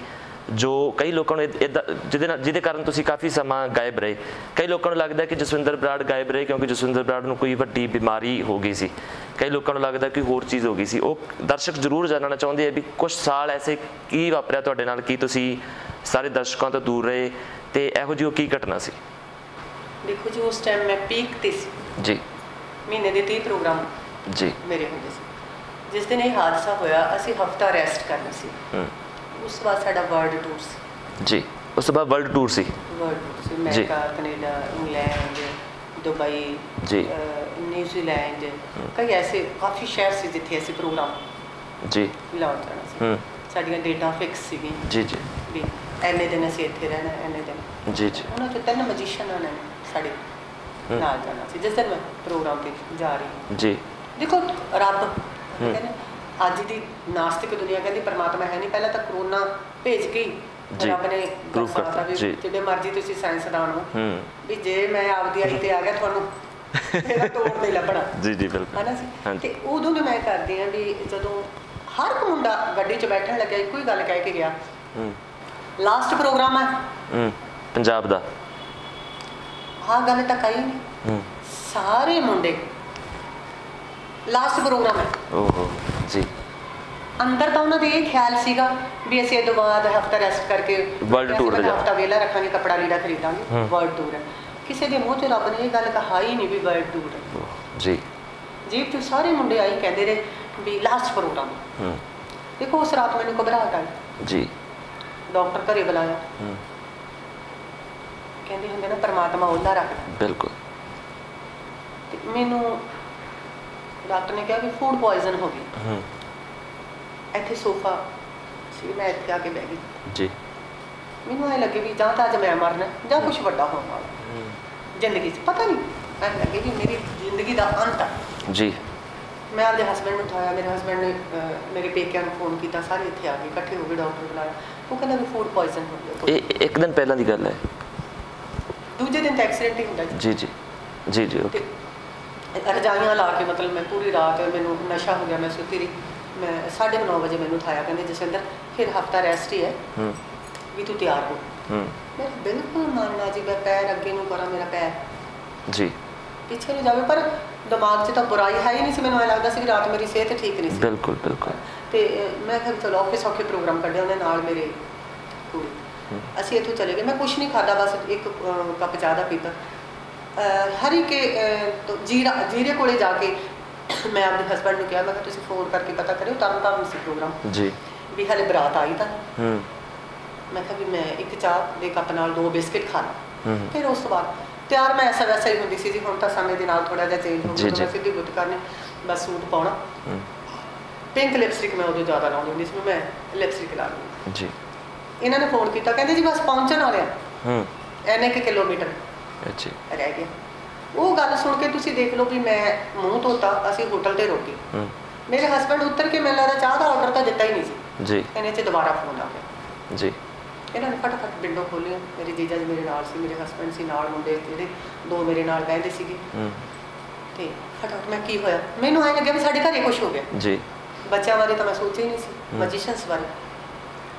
S1: ਜੋ ਕਈ ਲੋਕਾਂ ਨੂੰ ਜਿਹਦੇ ਕਾਰਨ ਤੁਸੀਂ ਕਾਫੀ ਸਮਾਂ ਗਾਇਬ ਰਹੇ। ਕਈ ਲੋਕਾਂ ਨੂੰ ਲੱਗਦਾ ਕਿ ਜਸਵਿੰਦਰ ਬਰਾੜ ਗਾਇਬ ਰਹੇ ਕਿਉਂਕਿ ਜਸਵਿੰਦਰ ਬਰਾੜ ਨੂੰ ਕੋਈ ਵੱਡੀ ਬਿਮਾਰੀ ਹੋ ਗਈ ਸੀ, ਕਈ ਲੋਕਾਂ ਨੂੰ ਲੱਗਦਾ ਕਿ ਹੋਰ ਚੀਜ਼ ਹੋ ਗਈ ਸੀ। ਉਹ ਦਰਸ਼ਕ ਜ਼ਰੂਰ ਜਾਣਨਾ ਚਾਹੁੰਦੇ ਆ ਵੀ ਕੁਝ ਸਾਲ ਐਸੇ ਕੀ ਵਾਪਰਿਆ ਤੁਹਾਡੇ ਨਾਲ, ਕੀ ਤੁਸੀਂ ਸਾਰੇ ਦਰਸ਼ਕਾਂ ਤੋਂ ਦੂਰ ਰਹੇ ਤੇ ਇਹੋ ਜਿਹੀ ਉਹ ਕੀ ਘਟਨਾ ਸੀ?
S2: ਦੇਖੋ ਜੀ, ਉਸ ਟਾਈਮ ਮੈਂ ਪੀਕ ਤੇ ਸੀ
S1: ਜੀ,
S2: ਮਹੀਨੇ ਦੇ 30 ਪ੍ਰੋਗਰਾਮ
S1: ਜੀ ਮੇਰੇ
S2: ਹੁੰਦੇ ਸੀ। ਜਿਸ ਦਿਨ ਇਹ ਹਾਦਸਾ ਹੋਇਆ ਅਸੀਂ ਹਫਤਾ ਰੈਸਟ ਕਰਨਾ ਸੀ। ਉਸ ਤੋਂ ਬਾਅਦ ਸਾਡਾ ਵਰਲਡ ਟੂਰ ਸੀ।
S1: ਜੀ, ਉਸ ਤੋਂ ਬਾਅਦ ਵਰਲਡ ਟੂਰ ਸੀ।
S2: ਅਮਰੀਕਾ, ਕੈਨੇਡਾ, ਇੰਗਲੈਂਡ, ਦੁਬਈ,
S1: ਜੀ,
S2: ਨਿਊਜ਼ੀਲੈਂਡ, ਕਈ ਐਸੇ ਕਾਫੀ ਸ਼ਹਿਰ ਸੀ ਜਿੱਥੇ ਅਸੀਂ ਪ੍ਰੋਗਰਾਮ
S1: ਜੀ
S2: ਲਾਉਣ ਜਾਣਾ ਸੀ। ਸਾਡੀਆਂ ਡੇਟਾਂ ਫਿਕਸ ਸੀਗੀਆਂ।
S1: ਜੀ ਜੀ, ਵੀ
S2: ਇੰਨੇ ਦਿਨ ਅਸੀਂ ਇੱਥੇ ਰਹਿਣਾ, ਇੰਨੇ ਦਿਨ।
S1: ਜੀ ਜੀ, ਉਹਨਾਂ
S2: 'ਚੋਂ 3 ਮਜੀਸ਼ੀਅਨਾਂ ਨੇ ਸਾਡੇ ਨਾਲ ਜਾਣਾ ਸੀ ਜਿਸ ਦਿਨ ਮੈਂ ਪ੍ਰੋਗਰਾਮ 'ਤੇ ਜਾ ਰਹੀ। ਜੀ, ਦੇਖੋ ਰੱਬ ਕਹਿੰਦੇ ਅੱਜ ਦੀ ਨਾਸਤਿਕ ਦੁਨੀਆ ਕਹਿੰਦੀ ਪਰਮਾਤਮਾ ਹੈ ਨਹੀਂ, ਪਹਿਲਾਂ ਤਾਂ ਕਰੋਨਾ ਭੇਜ ਕੇ ਰੱਬ ਨੇ ਦਰਸਾਤਾ ਵੀ ਜਿੱਡੇ ਮਰਜ਼ੀ ਤੁਸੀਂ ਸਾਇੰਸਦਾਨ ਹੋ ਵੀ ਜੇ ਮੈਂ ਆਪਦੀ ਆਈ ਤੇ ਆ ਗਿਆ ਤੁਹਾਨੂੰ ਇਹਦਾ ਤੋੜ ਨਹੀਂ ਲੱਭਣਾ। ਜੀ ਜੀ ਬਿਲਕੁਲ, ਹੈ ਨਾ ਜੀ। ਤੇ ਉਦੋਂ ਵੀ ਮੈਂ ਕਰਦੀ ਹਾਂ ਵੀ ਜਦੋਂ ਹਰ ਇੱਕ ਮੁੰਡਾ ਗੱਡੀ 'ਚ ਬੈਠਣ ਲੱਗਿਆ ਇੱਕੋ ਹੀ ਗੱਲ ਕਹਿ ਕੇ ਗਿਆ, ਲਾਸਟ ਪ੍ਰੋਗਰਾਮ ਹੈ ਪੰਜਾਬ ਦਾ। ਹਾਂ ਗੱਲ ਤਾਂ ਕਹੀ ਨਹੀਂ, ਸਾਰੇ ਮੁੰਡੇ ਲਾਸਟ ਪ੍ਰੋਗਰਾਮ ਹੈ। ਓਹੋ ਜੀ, ਅੰਦਰ ਤਾਂ ਉਹਨਾਂ ਦੇ ਇਹ ਖਿਆਲ ਸੀਗਾ ਵੀ ਅਸੀਂ ਇਹ ਤੋਂ ਬਾਅਦ ਹਫਤਾ ਰੈਸਟ ਕਰਕੇ ਵਰਲਡ ਟੂਰ ਤੇ ਹਫਤਾ ਵੇਲਾ ਰੱਖਾਂਗੇ, ਕੱਪੜਾ ਲੀੜਾ ਖਰੀਦਾਂਗੇ, ਵਰਲਡ ਟੂਰ ਹੈ। ਕਿਸੇ ਦੇ ਮੂੰਹ 'ਚ ਰੱਬ ਨੇ ਇਹ ਗੱਲ ਕਹਾ ਹੀ ਨਹੀਂ ਵੀ ਵਰਲਡ ਟੂਰ ਹੈ। ਜੀ ਜੀਪ 'ਚ ਸਾਰੇ ਮੁੰਡੇ ਆਈ ਕਹਿੰਦੇ ਰਹੇ ਵੀ ਲਾਸਟ ਪ੍ਰੋਗਰਾਮ। ਦੇਖੋ ਉਸ ਰਾਤ ਮੈਨੂੰ ਘਬਰਾਹਟ ਆਈ ਜੀ, ਡਾਕਟਰ ਘਰੇ ਬੁਲਾਇਆ, ਕਹਿੰਦੇ ਹੁੰਦੇ ਨਾ ਪਰਮਾਤਮਾ ਉਹਦਾ ਰੱਖਦਾ। ਬਿਲਕੁਲ। ਤੇ ਮੈਨੂੰ ਡਾਕਟਰ ਨੇ ਕਿਹਾ ਕਿ ਫੂਡ ਪੋਇਜ਼ਨ ਹੋ ਗਈ। ਇੱਥੇ ਸੋਫਾ ਸੀ, ਮੈਂ ਇੱਥੇ ਆ ਕੇ ਬਹਿ ਗਈ ਜੀ। ਮੈਨੂੰ ਐਂ ਲੱਗੇ ਵੀ ਜਾਂ ਤਾਂ ਅੱਜ ਮੈਂ ਮਰਨਾ ਜਾਂ ਕੁਛ ਵੱਡਾ ਹੋਣ ਵਾਲਾ ਜ਼ਿੰਦਗੀ 'ਚ, ਪਤਾ ਨਹੀਂ ਐਂ ਲੱਗੇ ਵੀ ਮੇਰੀ ਜ਼ਿੰਦਗੀ ਦਾ ਅੰਤ ਆ ਜੀ। ਮੈਂ ਆਪਦੇ ਹਸਬੈਂਡ ਨੂੰ ਉਠਾਇਆ, ਮੇਰੇ ਹਸਬੈਂਡ ਨੇ ਮੇਰੇ ਪੇਕਿਆਂ ਨੂੰ ਫੋਨ ਕੀਤਾ, ਸਾਰੇ ਇੱਥੇ ਆ ਗਏ, ਇਕੱਠੇ ਹੋ ਕੇ ਡਾਕਟਰ ਬੁਲਾਇਆ। ਉਹ ਕਹਿੰਦਾ ਵੀ ਫੂਡ ਪੋਇਜ਼ਨ ਹੋ ਗਿਆ। ਇਹ ਇੱਕ ਦਿਨ ਪਹਿਲਾਂ ਦੀ ਗੱਲ ਹੈ, ਦੂਜੇ ਦਿਨ ਤਾਂ ਐਕਸੀਡੈਂਟ ਹੀ ਹੁੰਦਾ ਜੀ। ਜੀ ਜੀ ਜੀ ਓਕੇ। ਰਜਾਈਆਂ ਲਾ ਕੇ ਮਤਲਬ ਮੈਂ ਪੂਰੀ ਰਾਤ, ਮੈਨੂੰ ਨਸ਼ਾ ਹੋ ਗਿਆ, ਮੈਂ ਸੁੱਤੀ ਰਹੀ। ਮੈਂ 9:30 ਵਜੇ ਮੈਨੂੰ ਉਠਾਇਆ, ਕਹਿੰਦੇ ਜਸਵਿੰਦਰ ਫਿਰ ਹਫਤਾ ਰੈਸਟ ਹੀ ਹੈ ਵੀ ਤੂੰ ਤਿਆਰ ਹੋ। ਮੈਂ ਬਿਲਕੁਲ ਮੰਨਣਾ ਜੀ, ਮੈਂ ਪੈਰ ਅੱਗੇ ਨੂੰ ਕਰਾਂ, ਮੇਰਾ ਪੈਰ ਜੀ ਪਿੱਛੇ ਨੂੰ ਜਾਵੇ, ਪਰ ਦਿਮਾਗ 'ਚ ਤਾਂ ਬੁਰਾਈ ਹੈ ਹੀ ਨਹੀਂ ਸੀ। ਮੈਨੂੰ ਐਂ ਲੱਗਦਾ ਸੀ ਕਿ ਰਾਤ ਮੇਰੀ ਸਿਹਤ ਠੀਕ ਨਹੀਂ ਸੀ।
S3: ਬਿਲਕੁਲ ਬਿਲਕੁਲ।
S2: ਤੇ ਮੈਂ ਕਿਹਾ ਚਲੋ ਔਖੇ ਸੌਖੇ ਪ੍ਰੋਗਰਾਮ ਕੱਢਿਆ ਉਹਨੇ ਨਾਲ ਮੇਰੇ ਕੁੜੀ। ਅਸੀਂ ਇੱਥੋਂ ਚਲੇ ਗਏ। ਮੈਂ ਕੁਛ ਨਹੀਂ ਖਾਧਾ, ਬਸ ਇੱਕ ਕੱਪ ਚਾਹ ਦਾ ਪੀਤਾ। ਹਰੀ ਕੇ ਜੀਰੇ ਕੋਲੇ ਜਾ ਕੇ ਮੈਂ ਆਪਣੇ ਹਸਬੈਂਡ ਨੂੰ ਕਿਹਾ, ਮੈਂ ਕਿਹਾ ਤੁਸੀਂ ਫੋਨ ਕਰਕੇ ਪਤਾ ਕਰਿਓ ਤਰਨ ਸੀ ਪ੍ਰੋਗਰਾਮ ਜੀ, ਵੀ ਹਾਲੇ ਬਰਾਤ ਆਈ ਤਾਂ। ਮੈਂ ਕਿਹਾ ਵੀ ਮੈਂ ਇੱਕ ਚਾਹ ਦੇ ਕੱਪ ਨਾਲ 2 ਬਿਸਕਿਟ ਖਾ ਲਾਂ। ਫਿਰ ਉਸ ਤੋਂ ਬਾਅਦ ਤਿਆਰ ਮੈਂ ਐਸਾ ਵੈਸਾ ਹੀ ਹੁੰਦੀ ਸੀ ਜੀ। ਹੁਣ ਤਾਂ ਸਮੇਂ ਦੇ ਨਾਲ ਥੋੜ੍ਹਾ ਜਿਹਾ ਚੇਂਜ ਹੋ ਗਿਆ। ਮੈਂ ਸਿੱਧੀ ਗੁੱਤ ਕਰਨੀ, ਬਸ ਸੂਟ ਪਾਉਣਾ। ਪਿੰਕ ਲਿਪਸਟਿਕ ਮੈਂ ਉਦੋਂ ਜ਼ਿਆਦਾ ਲਾਉਂਦੀ ਹੁੰਦੀ ਸੀ, ਮੈਂ ਲਿਪਸਟਿਕ ਲਾ ਲਈ ਜੀ। ਇਹਨਾਂ ਨੇ ਫੋਨ ਕੀਤਾ, ਕਹਿੰਦੇ ਜੀ ਬਸ ਪਹੁੰਚਣ ਵਾਲੇ ਆ, ਇੰਨੇ ਕੁ ਕਿਲੋਮੀਟਰ ਰਹਿ ਗਿਆ। ਉਹ ਗੱਲ ਸੁਣ ਕੇ ਤੁਸੀਂ ਦੇਖ ਲਓ ਵੀ ਮੈਂ ਮੂੰਹ ਧੋਤਾ, ਅਸੀਂ ਹੋਟਲ ਤੇ ਰੋਕੇ। ਮੇਰੇ ਹਸਬੈਂਡ ਉੱਤਰ ਕੇ ਮੈਨੂੰ ਲੱਗਦਾ ਚਾਹ ਦਾ ਆਰਡਰ ਤਾਂ ਦਿੱਤਾ ਹੀ ਨਹੀਂ ਸੀ ਜੀ। ਇਹਨੇ 'ਚ ਦੁਬਾਰਾ ਫੋਨ ਆ ਗਿਆ ਜੀ। ਇਹਨਾਂ ਨੇ ਫਟਾਫਟ ਵਿੰਡੋ ਖੋਲ੍ਹੀਆਂ। ਮੇਰੇ ਜੀਜਾ ਜੀ ਮੇਰੇ ਨਾਲ ਸੀ, ਮੇਰੇ ਹਸਬੈਂਡ ਸੀ ਨਾਲ, ਮੁੰਡੇ ਜਿਹੜੇ 2 ਮੇਰੇ ਨਾਲ ਬਹਿੰਦੇ ਸੀਗੇ। ਤੇ ਫਟਾਫਟ ਮੈਂ ਕੀ ਹੋਇਆ, ਮੈਨੂੰ ਐਂ ਲੱਗਿਆ ਵੀ ਸਾਡੇ ਘਰੇ ਕੁਛ ਹੋ ਗਿਆ ਜੀ। ਬੱਚਿਆਂ ਬਾਰੇ ਤਾਂ ਮੈਂ ਸੋਚਿਆ ਹੀ ਨਹੀਂ ਸੀ, ਮੈਜੀਸ਼ੀਅਨਸ ਬਾਰੇ।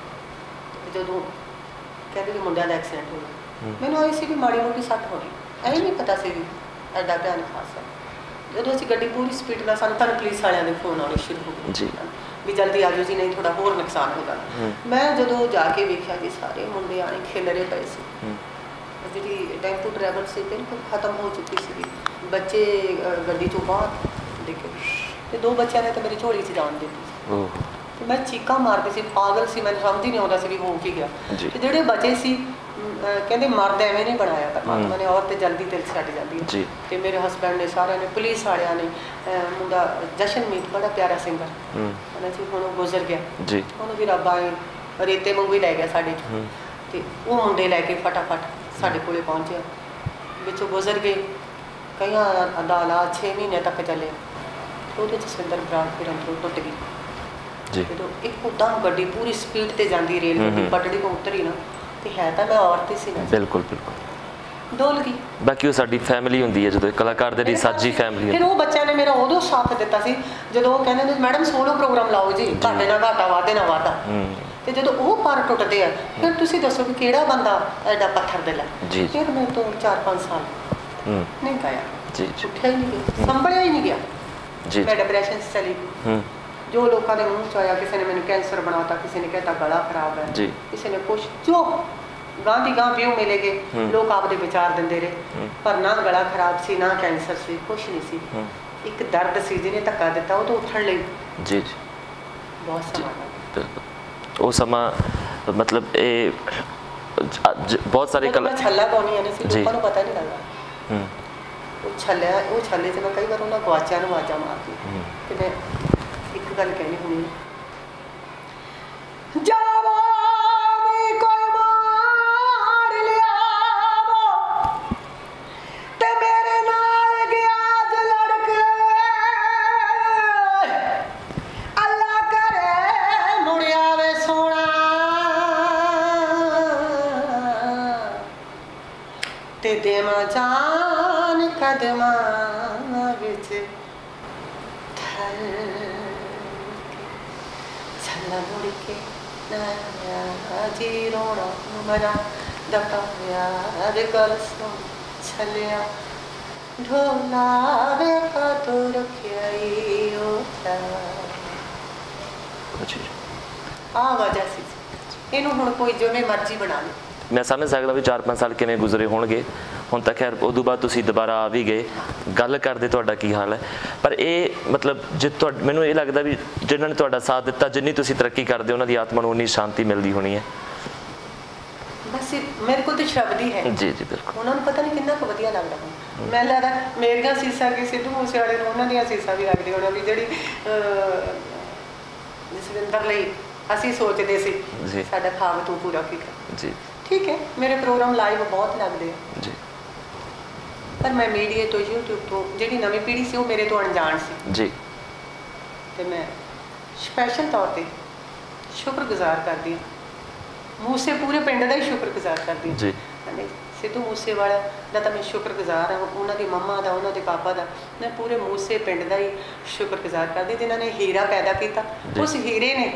S2: ਜਦੋਂ ਕਹਿੰਦੇ ਵੀ ਮੁੰਡਿਆਂ ਦਾ ਐਕਸੀਡੈਂਟ ਹੋ ਗਿਆ, ਮੈਨੂੰ ਆਈ ਸੀ ਵੀ ਮਾੜੀ ਮੋਟੀ ਸੱਟ ਹੋ ਗਈ। ਐਂ ਨਹੀਂ ਪਤਾ ਸੀ ਵੀ ਐਡਾ ਭਿਆਨਕ ਹਾਦਸਾ। ਜਦੋਂ ਅਸੀਂ ਗੱਡੀ ਪੂਰੀ ਸਪੀਡ ਨਾਲ, ਸਾਨੂੰ ਤਾਂ ਪੁਲਿਸ ਵਾਲਿਆਂ ਦੇ ਫੋਨ ਆਉਣੇ ਸ਼ੁਰੂ ਹੋ ਗਏ ਜੀ ਵੀ ਜਲਦੀ ਆ ਜਾਓ ਜੀ, ਨਹੀਂ ਥੋੜਾ ਹੋਰ ਨੁਕਸਾਨ ਹੋਗਾ। ਮੈਂ ਜਦੋਂ ਜਾ ਕੇ ਵੇਖਿਆ ਕਿ ਸਾਰੇ ਮੁੰਡੇ ਆਏ ਖਿਲਰੇ ਪਏ ਸੀ। ਜਿਹੜੀ ਟੈਂਪੂ ਡਰਾਈਵਰ ਸੀ ਬਿਲਕੁਲ ਖਤਮ ਹੋ ਚੁੱਕੀ ਸੀ। ਬੱਚੇ ਗੱਡੀ ਚੋਂ ਬਾਹਰ ਦੇਖੇ ਤੇ 2 ਬੱਚਿਆਂ ਨੇ ਤਾਂ ਮੇਰੀ ਝੋਲੀ 'ਚ ਜਾਣ ਦਿੱਤੀ ਸੀ। ਤੇ ਮੈਂ ਚੀਕਾਂ ਮਾਰਦੀ ਸੀ, ਪਾਗਲ ਸੀ, ਮੈਨੂੰ ਸਮਝ ਹੀ ਨਹੀਂ ਆਉਂਦਾ ਸੀ ਵੀ ਹੋ ਕੀ ਗਿਆ। ਤੇ ਜਿਹੜੇ ਬਚੇ ਸੀ ਕਹਿੰਦੇ ਮਰਦ ਐਵੇਂ ਨਹੀਂ ਬਣਾਇਆ ਪਰਮਾਤਮਾ ਨੇ, ਔਰਤ ਜਲਦੀ ਦਿਲ ਛੱਡ ਜਾਂਦੀ ਹੈ। ਤੇ ਮੇਰੇ ਹਸਬੈਂਡ ਨੇ, ਸਾਰਿਆਂ ਨੇ, ਪੁਲਿਸ ਵਾਲਿਆਂ ਨੇ, ਮੁੰਡਾ ਜਸ਼ਨਮੀਤ ਬੜਾ ਪਿਆਰਾ ਸਿੰਗਰ, ਉਹਨਾਂ 'ਚ ਹੁਣ ਉਹ ਗੁਜ਼ਰ ਗਿਆ ਜੀ। ਉਹਨੂੰ ਵੀ ਰੱਬ ਆਏ ਰੇਤੇ ਵਾਂਗੂ ਹੀ ਲੈ ਗਿਆ ਸਾਡੇ 'ਚ। ਤੇ ਉਹ ਮੁੰਡੇ ਲੈ ਕੇ ਫਟਾਫਟ ਸਾਡੇ ਕੋਲੇ ਪਹੁੰਚਿਆ, ਵਿੱਚੋਂ ਗੁਜ਼ਰ ਗਏ। ਕਈਆਂ ਦਾ ਇਲਾਜ 6 ਮਹੀਨੇ ਤੱਕ ਚੱਲਿਆ। ਉਹਦੇ 'ਚ ਸਿੰਦਰ ਬਰਾੜ ਫਿਰ ਅੰਦਰੋਂ ਟੁੱਟ ਗਈ ਜੀ। ਜਦੋਂ ਇੱਕਦਮ ਗੱਡੀ ਪੂਰੀ ਸਪੀਡ 'ਤੇ ਜਾਂਦੀ, ਰੇਲ ਗੱਡੀ ਪਟੜੀ ਤੋਂ ਉਤਰੀ ਨਾ, ਤੇ ਹੈ ਤਾਂ ਮੈਂ ਔਰਤ ਹੀ ਸੀ ਨਾ। ਬਿਲਕੁਲ ਬਿਲਕੁਲ ਡੋਲ ਗਈ। ਬਾਕੀ ਉਹ ਸਾਡੀ ਫੈਮਿਲੀ ਹੁੰਦੀ ਹੈ, ਜਦੋਂ ਕਲਾਕਾਰ ਦੇ ਲਈ ਸਾਜੀ ਫੈਮਿਲੀ। ਫਿਰ ਉਹ ਬੱਚਿਆਂ ਨੇ ਮੇਰਾ ਉਦੋਂ ਸਾਥ ਦਿੱਤਾ ਸੀ ਜਦੋਂ ਉਹ ਕਹਿੰਦੇ ਨੇ ਮੈਡਮ ਸੋਲੋ ਪ੍ਰੋਗਰਾਮ ਲਾਓ ਜੀ, ਘਾਟੇ ਨਾਲ ਘਾਟਾ ਵਾਧੇ ਨਾਲ ਵਾਧਾ। ਤੇ ਜਦੋਂ ਉਹ ਪਰ ਟੁੱਟਦੇ ਆ, ਫਿਰ ਤੁਸੀਂ ਦੱਸੋ ਕਿ ਕਿਹੜਾ ਬੰਦਾ ਐਡਾ ਪੱਥਰ ਦਿਲ ਹੈ। ਫਿਰ ਮੈਂ ਤੋਂ 4-5 ਸਾਲ ਨਹੀਂ ਗਾਇਆ ਜੀ, ਉੱਠਿਆ ਹੀ ਨਹੀਂ ਗਿਆ, ਸੰਭਲਿਆ ਹੀ ਨਹੀਂ ਗਿਆ ਜੀ। ਮੈਂ ਡਿਪਰੈਸ਼ਨ 'ਚ ਚਲੀ ਗਈ। ਜੋ ਲੋਕਾਂ ਦੇ ਮੂੰਹ 'ਚ ਆਇਆ, ਕਿਸੇ ਨੇ ਮੈਨੂੰ ਕੈਂਸਰ ਬਣਾਤਾ, ਕਿਸੇ ਨੇ ਕਹਿਤਾ ਗਲਾ ਖਰਾਬ ਹੈ ਜੀ, ਕਿਸੇ ਨੇ ਕੁਛ, ਜੋ ਗਾਂ ਦੀ ਗਾਂ ਵਿਊ ਮਿਲੇਗੇ, ਲੋਕ ਆਪਦੇ ਵਿਚਾਰ ਦਿੰਦੇ ਰਹੇ। ਪਰ ਨਾ ਗਲਾ ਖਰਾਬ ਸੀ, ਨਾ ਕੈਂਸਰ ਸੀ, ਕੁਛ ਨਹੀਂ ਸੀ। ਇੱਕ ਦਰਦ ਸੀ ਜਿਹਨੇ ਧੱਕਾ ਦਿੱਤਾ, ਉਹ ਤੋਂ ਉੱਠਣ ਲਈ ਜੀ ਜੀ ਬਹੁਤ ਸਮਾਂ ਲੱਗਾ। ਉਹ ਸਮਾਂ ਮਤਲਬ ਇਹ ਬਹੁਤ ਸਾਰੇ ਛੱਲਾ ਪਾਉਣੀਆਂ ਨੇ ਸੀ, ਲੋਕਾਂ ਨੂੰ ਪਤਾ ਨਹੀਂ ਲੱਗਦਾ। ਉਹ ਛੱਲੇ 'ਚ ਮੈਂ ਕਈ ਵਾਰ ਉਹਨਾਂ ਗਵਾਚਿਆਂ ਨੂੰ ਆਵਾਜ਼ਾਂ ਮਾਰਦੀ। ਤੇ ਮੈਂ ਇੱਕ ਗੱਲ ਕਹਿਣੀ ਹੁੰਦੀ, ਜਵਾਨੀ ਕੋਈ ਮਾਰ ਲਿਆ ਤੇ ਮੇਰੇ ਨਾਲ ਗਿਆ ਜ ਲੜਕੇ, ਅੱਲਾ ਕਰੇ ਮੁੜਿਆ ਵੇ ਸੋਹਣਾ ਤੇ ਦੇਵਾਂ ਜਾਨ ਕਦਮਾਂ ਵਿੱਚ ਛੱਲਾ ਮੁੜ ਕੇ ਨਾ ਜੀ ਰੋਣਾ ਮਰਾ ਦਕਾਇਆ ਦੇ ਗਲ ਸੁਣ ਛੱਲਿਆ ਢੋਲਾ ਵੇ ਕਦੋਂ ਰੱਖਿਆ ਈ ਉਹਦਾ। ਆ ਵਜ੍ਹਾ ਸੀ। ਇਹਨੂੰ ਹੁਣ ਕੋਈ ਜਿਵੇਂ ਮਰਜ਼ੀ ਬਣਾ ਲੇ। ਮੈਂ ਸਮਝ ਸਕਦਾ ਵੀ 4-5 ਸਾਲ ਕਿਵੇਂ ਗੁਜ਼ਰੇ ਹੋਣਗੇ। ਹੁਣ ਤਾਂ ਖੈਰ ਉਦੋਂ ਬਾਅਦ ਤੁਸੀਂ ਦੁਬਾਰਾ ਆ ਵੀ ਗਏ, ਗੱਲ ਕਰਦੇ ਤੁਹਾਡਾ ਕੀ ਹਾਲ ਹੈ। ਪਰ ਇਹ ਮਤਲਬ ਜੇ ਮੈਨੂੰ ਇਹ ਲੱਗਦਾ ਵੀ ਜਿਨ੍ਹਾਂ ਨੇ ਤੁਹਾਡਾ ਸਾਥ ਦਿੱਤਾ, ਜਿੰਨੀ ਤੁਸੀਂ ਤਰੱਕੀ ਕਰਦੇ ਉਹਨਾਂ ਦੀ ਆਤਮਾ ਨੂੰ ਉਨੀ ਸ਼ਾਂਤੀ ਮਿਲਦੀ ਹੋਣੀ ਹੈ। ਬਸ ਮੇਰੇ ਕੋਲ ਤਾਂ ਸ਼ਬਦ ਹੀ ਹੈ ਜੀ ਜੀ ਬਿਲਕੁਲ। ਉਹਨਾਂ ਨੂੰ ਪਤਾ ਨਹੀਂ ਕਿੰਨਾ ਕੁ ਵਧੀਆ ਲੱਗਦਾ ਹੁਣ। ਮੈਨੂੰ ਲੱਗਦਾ ਮੇਰੀਆਂ ਸੀਸਾਂ ਕਿ ਸਿੱਧੂ ਮੂਸੇਵਾਲੇ ਨੂੰ ਉਹਨਾਂ ਦੀਆਂ ਸੀਸਾਂ ਵੀ ਲੱਗਦੀਆਂ ਹੋਣੀਆਂ, ਵੀ ਜਿਹੜੀ ਜਸਵਿੰਦਰ ਲਈ ਅਸੀਂ ਸੋਚਦੇ ਸੀ ਸਾਡਾ ਖਾਬ ਤੂੰ ਪੂਰਾ ਕੀਤਾ ਜੀ। ਠੀਕ ਹੈ, ਮੇਰੇ ਪ੍ਰੋਗਰਾਮ ਲਾਈਵ ਬਹੁਤ ਲੱਗਦੇ ਆ ਜੀ, ਪਰ ਮੈਂ ਮੀਡੀਆ ਤੋਂ, YouTube ਤੋਂ, ਜਿਹੜੀ ਨਵੀਂ ਪੀੜ੍ਹੀ ਸੀ ਉਹ ਮੇਰੇ ਤੋਂ ਅਣਜਾਣ ਸੀ ਜੀ। ਤੇ ਮੈਂ ਸਪੈਸ਼ਲ ਤੌਰ 'ਤੇ ਸ਼ੁਕਰਗੁਜ਼ਾਰ ਕਰਦੀ ਹਾਂ, ਮੂਸੇ ਪੂਰੇ ਪਿੰਡ ਦਾ ਹੀ ਸ਼ੁਕਰਗੁਜ਼ਾਰ ਕਰਦੀ ਹਾਂ ਜੀ। ਸਿੱਧੂ ਮੂਸੇਵਾਲਾ ਦਾ ਤਾਂ ਮੈਂ ਸ਼ੁਕਰਗੁਜ਼ਾਰ ਹਾਂ, ਉਹਨਾਂ ਦੀ ਮੰਮਾ ਦਾ, ਉਹਨਾਂ ਦੇ ਪਾਪਾ ਦਾ। ਮੈਂ ਪੂਰੇ ਮੂਸੇ ਪਿੰਡ ਦਾ ਹੀ ਸ਼ੁਕਰਗੁਜ਼ਾਰ ਕਰਦੀ ਜਿਨ੍ਹਾਂ ਨੇ ਹੀਰਾ ਪੈਦਾ ਕੀਤਾ। ਉਸ ਹੀਰੇ ਨੇ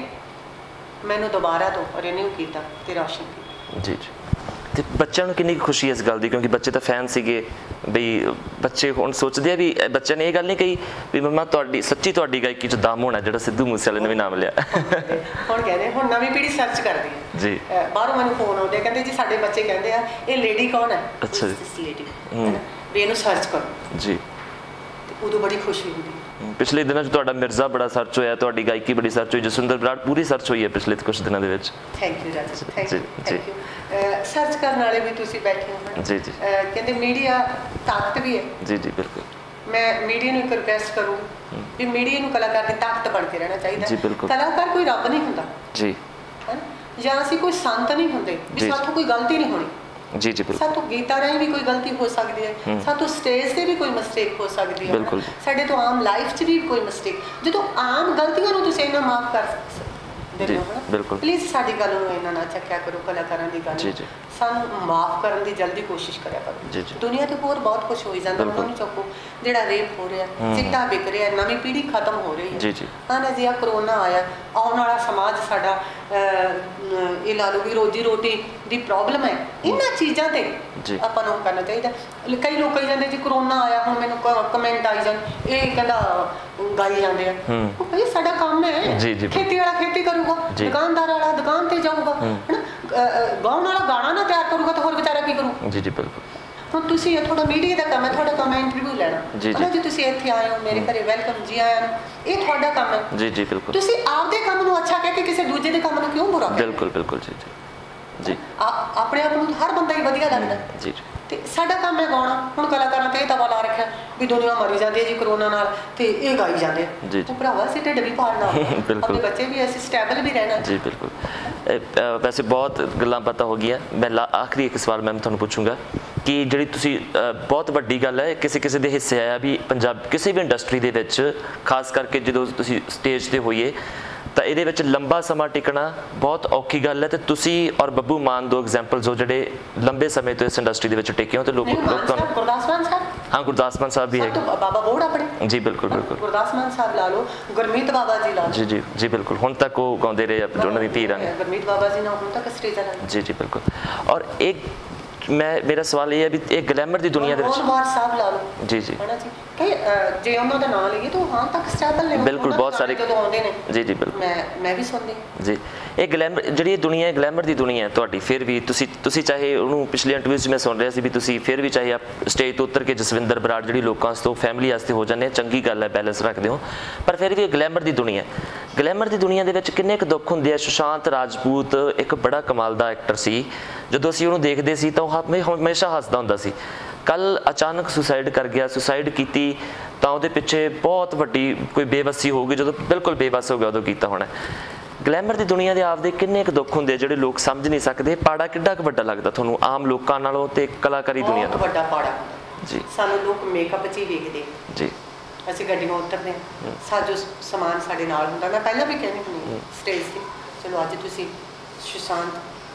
S2: ਮੈਨੂੰ ਦੁਬਾਰਾ ਤੋਂ ਰਿਨਿਊ ਕੀਤਾ ਤੇ ਰੌਸ਼ਨ ਕੀਤਾ ਜੀ ਜੀ।
S1: ਤੇ ਬੱਚਿਆਂ ਨੂੰ ਕਿੰਨੀ ਖੁਸ਼ੀ ਇਸ ਗੱਲ ਦੀ, ਕਿਉਂਕਿ ਬੱਚੇ ਤਾਂ ਫੈਨ ਸੀਗੇ ਬਈ ਬੱਚੇ ਹੁਣ ਸੋਚਦੇ ਆ ਵੀ ਬੱਚਿਆਂ ਨੇ ਇਹ ਗੱਲ ਨਹੀਂ ਕਹੀ ਵੀ ਮੰਮਾ ਤੁਹਾਡੀ ਸੱਚੀ ਤੁਹਾਡੀ ਗਾਇਕੀ 'ਚ ਦਮ ਹੋਣਾ ਜਿਹੜਾ ਸਿੱਧੂ ਮੂਸੇਵਾਲੇ ਨੇ ਵੀ ਨਾਮ ਲਿਆ।
S2: ਹੁਣ ਕਹਿੰਦੇ ਹੁਣ ਨਵੀਂ ਪੀੜ੍ਹੀ ਸਰਚ ਕਰਦੀ ਹੈ
S1: ਜੀ,
S2: ਬਾਹਰੋਂ ਮੈਨੂੰ ਫੋਨ ਆਉਂਦੇ ਕਹਿੰਦੇ ਜੀ ਸਾਡੇ ਬੱਚੇ ਕਹਿੰਦੇ ਆ ਇਹ ਲੇਡੀ ਕੌਣ ਹੈ।
S1: ਅੱਛਾ ਜੀ,
S2: ਲੇਡੀ ਵੀ ਇਹਨੂੰ ਸਰਚ ਕਰੋ
S1: ਜੀ,
S2: ਉਦੋਂ ਬੜੀ ਖੁਸ਼ੀ ਹੁੰਦੀ।
S1: ਪਿਛਲੇ ਦਿਨਾਂ 'ਚ ਤੁਹਾਡਾ ਮਿਰਜ਼ਾ ਬੜਾ ਸਰਚ ਹੋਇਆ, ਤੁਹਾਡੀ ਗਾਇਕੀ ਬੜੀ ਸਰਚ ਹੋਈ, ਜਸਵਿੰਦਰ ਬਰਾੜ ਪੂਰੀ ਸਰਚ ਹੋਈ ਹੈ ਪਿਛਲੇ ਕੁਝ ਦਿਨਾਂ ਦੇ ਵਿੱਚ।
S2: ਥੈਂਕ ਯੂ ਰਾਜਾ, ਥੈਂਕ ਯੂ। ਸਰਚ ਕਰਨ ਵਾਲੇ ਵੀ ਤੁਸੀਂ ਬੈਠੇ ਹੋ
S1: ਜੀ ਜੀ,
S2: ਕਹਿੰਦੇ ਮੀਡੀਆ ਤਾਕਤ ਵੀ ਹੈ।
S1: ਜੀ ਜੀ ਬਿਲਕੁਲ।
S2: ਮੈਂ ਮੀਡੀਆ ਨੂੰ ਇੱਕ ਰਿਕੁਐਸਟ ਕਰੂੰ ਵੀ ਮੀਡੀਆ ਨੂੰ ਕਲਾਕਾਰ ਦੀ ਤਾਕਤ ਬਣ ਕੇ ਰਹਿਣਾ ਚਾਹੀਦਾ।
S1: ਜੀ ਬਿਲਕੁਲ।
S2: ਕਲਾਕਾਰ ਕੋਈ ਰੱਬ ਨਹੀਂ ਹੁੰਦਾ
S1: ਜੀ,
S2: ਜਾਂ ਅਸੀਂ ਕੋਈ ਸੰਤ ਨਹੀਂ ਹੁੰਦੇ ਵੀ ਸਾਥੋਂ ਕੋਈ ਗਲਤੀ ਨਹੀਂ ਹੋਣੀ।
S1: ਜੀ ਜੀ ਬਿਲਕੁਲ।
S2: ਸਾਤੋਂ ਗੀਤਾਂ ਰਾਹੀਂ ਵੀ ਕੋਈ ਗਲਤੀ ਹੋ ਸਕਦੀ ਹੈ, ਸਾਤੋਂ ਸਟੇਜ ਤੇ ਵੀ ਕੋਈ ਮਿਸਟੇਕ ਹੋ ਸਕਦੀ ਹੈ,
S1: ਬਿਲਕੁਲ।
S2: ਸਾਡੇ ਤੋਂ ਆਮ ਲਾਈਫ 'ਚ ਵੀ ਕੋਈ ਮਿਸਟੇਕ। ਜਦੋਂ ਆਮ ਗਲਤੀਆਂ ਨੂੰ ਤੁਸੀਂ ਇੰਨਾ ਮਾਫ ਕਰ ਸਕਦੇ ਹੋ ਨਾ,
S1: ਬਿਲਕੁਲ,
S2: ਪਲੀਜ਼ ਸਾਡੀ ਗੱਲ ਨੂੰ ਇੰਨਾ ਨਾ ਚੱਕਿਆ ਕਰੋ, ਕਲਾਕਾਰਾਂ ਦੀ ਗੱਲ
S1: ਜੀ ਜੀ,
S2: ਸਾਨੂੰ ਮਾਫ ਕਰਨ ਦੀ ਜਲਦੀ ਕੋਸ਼ਿਸ਼ ਕਰਿਆ ਕਰੋ।
S1: ਜੀ ਜੀ,
S2: ਦੁਨੀਆ ਤੇ ਹੋਰ ਬਹੁਤ ਕੁਝ ਹੋਈ ਜਾਂਦਾ, ਉਹਨਾਂ ਨੂੰ ਚੱਕੋ। ਜਿਹੜਾ ਰੇਪ ਹੋ ਰਿਹਾ, ਚਿੱਟਾ ਵਿਕ ਰਿਹਾ, ਨਵੀਂ ਪੀੜ੍ਹੀ ਖਤਮ ਹੋ ਰਹੀ ਹੈ।
S1: ਜੀ ਜੀ,
S2: ਹਾਂ ਨਾ ਜੀ, ਆ ਕਰੋਨਾ ਆਇਆ, ਆਉਣ ਵਾਲਾ ਸਮਾਜ ਸਾਡਾ ਇਹ ਲਾ ਲਓ ਵੀ ਰੋਜੀ ਰੋਟੀ ਦੀ ਪ੍ਰੋਬਲਮ ਹੈ। ਇਹਨਾਂ ਚੀਜ਼ਾਂ ਤੇ ਆਪਾਂ ਨੂੰ ਕਰਨਾ ਚਾਹੀਦਾ। ਕਈ ਲੋਕ ਕਹੀ ਜਾਂਦੇ ਜੀ ਕਰੋਨਾ ਆਇਆ ਹੁਣ ਮੈਨੂੰ ਕਮੈਂਟ ਆਈ ਜਾਣ, ਇਹ ਕਹਿੰਦਾ ਗਾਈ ਜਾਂਦੇ ਆ। ਭਾਈ ਸਾਡਾ ਕੰਮ ਹੈ, ਖੇਤੀ ਵਾਲਾ ਖੇਤੀ ਕਰੂਗਾ, ਦੁਕਾਨਦਾਰ ਵਾਲਾ ਦੁਕਾਨ ਤੇ ਜਾਊਗਾ, ਹਨਾ। ਗਾਉਣ ਵਾਲਾ ਗਾਣਾ ਨਾ ਤਿਆਰ ਕਰੂਗਾ ਤਾਂ ਹੋਰ ਵਿਚਾਰਾ ਕੀ ਕਰੂ।
S1: ਜੀ ਜੀ ਬਿਲਕੁਲ।
S2: ਹੁਣ ਤੁਸੀਂ ਥੋੜਾ ਮੀਡੀਆ ਦਾ ਕੰਮ ਹੈ, ਤੁਹਾਡਾ ਕੰਮ ਹੈ ਇੰਟਰਵਿਊ ਲੈਣਾ। ਜੀ ਤੁਸੀਂ ਇੱਥੇ ਆਏ ਹੋ ਮੇਰੇ ਘਰੇ, ਵੈਲਕਮ ਜੀ ਆਇਆਂ ਨੂੰ, ਇਹ ਤੁਹਾਡਾ ਕੰਮ ਹੈ।
S1: ਜੀ ਜੀ ਬਿਲਕੁਲ।
S2: ਤੁਸੀਂ ਆਪਦੇ ਕੰਮ ਨੂੰ ਅੱਛਾ ਕਹਿ ਕੇ ਕਿਸੇ ਦੂਜੇ ਦੇ ਕੰਮ ਨੂੰ ਕਿਉਂ ਬੁਰਾ ਕਹਿੰਦੇ? ਬਿਲਕੁਲ
S1: ਬਿਲਕੁਲ। ਜੀ ਜੀ,
S2: ਆਪਣੇ ਆਪ ਨੂੰ ਹਰ ਬੰਦਾ ਹੀ ਵਧੀਆ ਲੱਗਦਾ। ਜੀ ਜੀ। ਤੇ ਸਾਡਾ ਕੰਮ ਹੈ ਗਾਉਣਾ। ਹੁਣ ਕਲਾਕਾਰਾਂ ਤੇ ਇਹ ਤਵਾ ਲਾ ਰੱਖਿਆ ਵੀ ਦੁਨੀਆ ਮਰੀ ਜਾਂਦੀ ਹੈ ਜੀ ਕਰੋਨਾ ਨਾਲ ਤੇ ਇਹ ਗਾਈ ਜਾਂਦੇ ਆ। ਉਹ ਭਰਾਵਾ ਅਸੀਂ ਢਿੱਡ ਵੀ ਪਾਲਣਾ, ਆਪਣੇ ਬੱਚੇ ਵੀ ਅਸੀਂ ਸਟੇਬਲ ਵੀ ਰਹਿਣਾ। ਜੀ
S1: ਬਿਲਕੁਲ। ਵੈਸੇ ਬਹੁਤ ਗੱਲਾਂ ਪਤਾ ਹੋ ਗਈਆਂ। ਮੈਂ ਆਖਰੀ ਇੱਕ ਸਵਾਲ ਮੈਂ ਤੁਹਾਨੂੰ ਪੁੱਛੂੰਗਾ ਕਿ ਜਿਹੜੀ ਤੁਸੀਂ ਬਹੁਤ ਵੱਡੀ ਗੱਲ ਹੈ ਕਿਸੇ ਕਿਸੇ ਦੇ ਹਿੱਸੇ ਆਇਆ ਵੀ ਪੰਜਾਬ ਕਿਸੇ ਵੀ ਇੰਡਸਟਰੀ ਦੇ ਵਿੱਚ, ਖਾਸ ਕਰਕੇ ਜਦੋਂ ਤੁਸੀਂ ਸਟੇਜ ਤੇ ਹੋਈਏ ਤਾਂ ਇਹਦੇ ਵਿੱਚ ਲੰਬਾ ਸਮਾਂ ਟਿਕਣਾ ਬਹੁਤ ਔਖੀ ਗੱਲ ਹੈ। ਤੇ ਤੁਸੀਂ ਔਰ ਬੱਬੂ ਮਾਨ ਦੋ ਐਗਜ਼ਾਮਪਲਸ ਹੋ ਜਿਹੜੇ ਲੰਬੇ ਸਮੇਂ ਤੋਂ ਇਸ ਇੰਡਸਟਰੀ ਦੇ ਵਿੱਚ ਟਿਕੇ ਹੋ। ਤੇ ਲੋਕ ਤੁਹਾਨੂੰ
S2: ਗੁਰਦਾਸ ਮਾਨ ਸਾਹਿਬ,
S1: ਹਾਂ ਗੁਰਦਾਸ ਮਾਨ ਸਾਹਿਬ ਵੀ ਹੈ,
S2: ਬਾਬਾ ਬੋੜ ਆਪਣੇ।
S1: ਜੀ ਬਿਲਕੁਲ ਬਿਲਕੁਲ।
S2: ਗੁਰਦਾਸ ਮਾਨ ਸਾਹਿਬ ਲਾ ਲਓ, ਗੁਰਮੀਤ ਬਾਬਾ ਜੀ ਲਾ ਲਓ। ਜੀ ਜੀ
S1: ਜੀ ਬਿਲਕੁਲ। ਹੁਣ ਤੱਕ ਉਹ ਗਾਉਂਦੇ ਰਹੇ ਉਹਨਾਂ ਦੀ ਧੀ ਰਾਹੀਂ।
S2: ਗੁਰਮੀਤ ਬਾਬਾ ਜੀ ਨਾਲ ਹੁਣ ਤੱਕ ਸਟੇਜਾਂ ਲਾਈਆਂ।
S1: ਜੀ ਜੀ ਬਿਲਕੁਲ। ਔਰ ਇੱਕ ਮੇਰਾ ਸਵਾਲ ਇਹ ਹੈ ਵੀ ਇਹ ਗਲੈਮਰ ਦੀ ਦੁਨੀਆ ਦੇ ਵਿੱਚ
S2: ਸਾਹਿਬ ਲਾ ਲਓ।
S1: ਜੀ ਜੀ,
S2: ਜੇ ਉਹਨਾਂ ਦਾ ਨਾਮ ਲਈਏ ਤਾਂ ਹਾਂ ਤੱਕ ਸਟੇਬਲ ਨੇ।
S1: ਬਿਲਕੁਲ। ਬਹੁਤ ਸਾਰੇ
S2: ਜਦੋਂ ਆਉਂਦੇ ਨੇ।
S1: ਜੀ ਜੀ ਬਿਲਕੁਲ।
S2: ਮੈਂ ਵੀ ਸੁਣਦੀ
S1: ਜੀ। ਇਹ ਗਲੈਮਰ ਜਿਹੜੀ ਇਹ ਦੁਨੀਆ ਹੈ, ਗਲੈਮਰ ਦੀ ਦੁਨੀਆ ਹੈ ਤੁਹਾਡੀ। ਫਿਰ ਵੀ ਤੁਸੀਂ ਚਾਹੇ ਉਹਨੂੰ ਪਿਛਲੇ ਇੰਟਰਵਿਊ 'ਚ ਮੈਂ ਸੁਣ ਰਿਹਾ ਸੀ ਵੀ ਤੁਸੀਂ ਫਿਰ ਵੀ ਚਾਹੇ ਸਟੇਜ ਤੋਂ ਉਤਰ ਕੇ ਜਸਵਿੰਦਰ ਬਰਾੜ ਜਿਹੜੀ ਲੋਕਾਂ ਤੋਂ ਫੈਮਿਲੀ ਵਾਸਤੇ ਹੋ ਜਾਂਦੇ, ਚੰਗੀ ਗੱਲ ਹੈ, ਬੈਲੈਂਸ ਰੱਖਦੇ ਹੋ, ਪਰ ਫਿਰ ਵੀ ਇਹ ਗਲੈਮਰ ਦੀ ਦੁਨੀਆ। ਗਲੈਮਰ ਦੀ ਦੁਨੀਆ ਦੇ ਵਿੱਚ ਕਿੰਨੇ ਕੁ ਦੁੱਖ ਹੁੰਦੇ ਆ। ਸੁਸ਼ਾਂਤ ਰਾਜਪੂਤ ਇੱਕ ਬੜਾ ਕਮਾਲ ਦਾ ਐਕਟਰ ਸੀ, ਜਦੋਂ ਅਸੀਂ ਉਹਨੂੰ ਦੇਖਦੇ ਸੀ ਤਾਂ ਉਹ ਹਮੇਸ਼ਾ ਹੱਸਦਾ ਹੁੰਦਾ ਸੀ। ਕੱਲ ਅਚਾਨਕ ਸੁਸਾਈਡ ਕਰ ਗਿਆ। ਸੁਸਾਈਡ ਕੀਤੀ ਤਾਂ ਉਹਦੇ ਪਿੱਛੇ ਬਹੁਤ ਵੱਡੀ ਕੋਈ ਬੇਵੱਸੀ ਹੋਊਗੀ, ਜਦੋਂ ਬਿਲਕੁਲ ਬੇਵੱਸ ਹੋ ਗਿਆ ਉਦੋਂ ਕੀਤਾ ਹੋਣਾ। ਗਲੈਮਰ ਦੀ ਦੁਨੀਆ ਦੇ ਆਪਦੇ ਕਿੰਨੇ ਕੁ ਦੁੱਖ ਹੁੰਦੇ ਜਿਹੜੇ ਲੋਕ ਸਮਝ ਨਹੀਂ ਸਕਦੇ। ਪਾੜਾ ਕਿੱਡਾ ਕੁ ਵੱਡਾ ਲੱਗਦਾ ਤੁਹਾਨੂੰ ਆਮ ਲੋਕਾਂ ਨਾਲੋਂ ਤੇ ਕਲਾਕਾਰੀ ਦੁਨੀਆ ਤੋਂ?
S2: ਵੱਡਾ ਪਾੜਾ ਜੀ। ਸਾਨੂੰ ਲੋਕ ਮੇਕਅਪ 'ਚ ਹੀ ਵੇਖਦੇ ਜੀ। ਅਸੀਂ ਗੱਡੀਆਂ ਉਤਰਦੇ ਹਾਂ, ਸਾਜੋ ਸਮਾਨ ਸਾਡੇ ਨਾਲ ਹੁੰਦਾ। ਮੈਂ ਪਹਿਲਾਂ ਵੀ ਕਹਿੰਦੀ ਹੁੰਦੀ ਸਟੇਜ ਤੇ, ਚਲੋ ਅੱਜ ਤੁਸੀਂ ਸੁਸ਼ਾਂਤ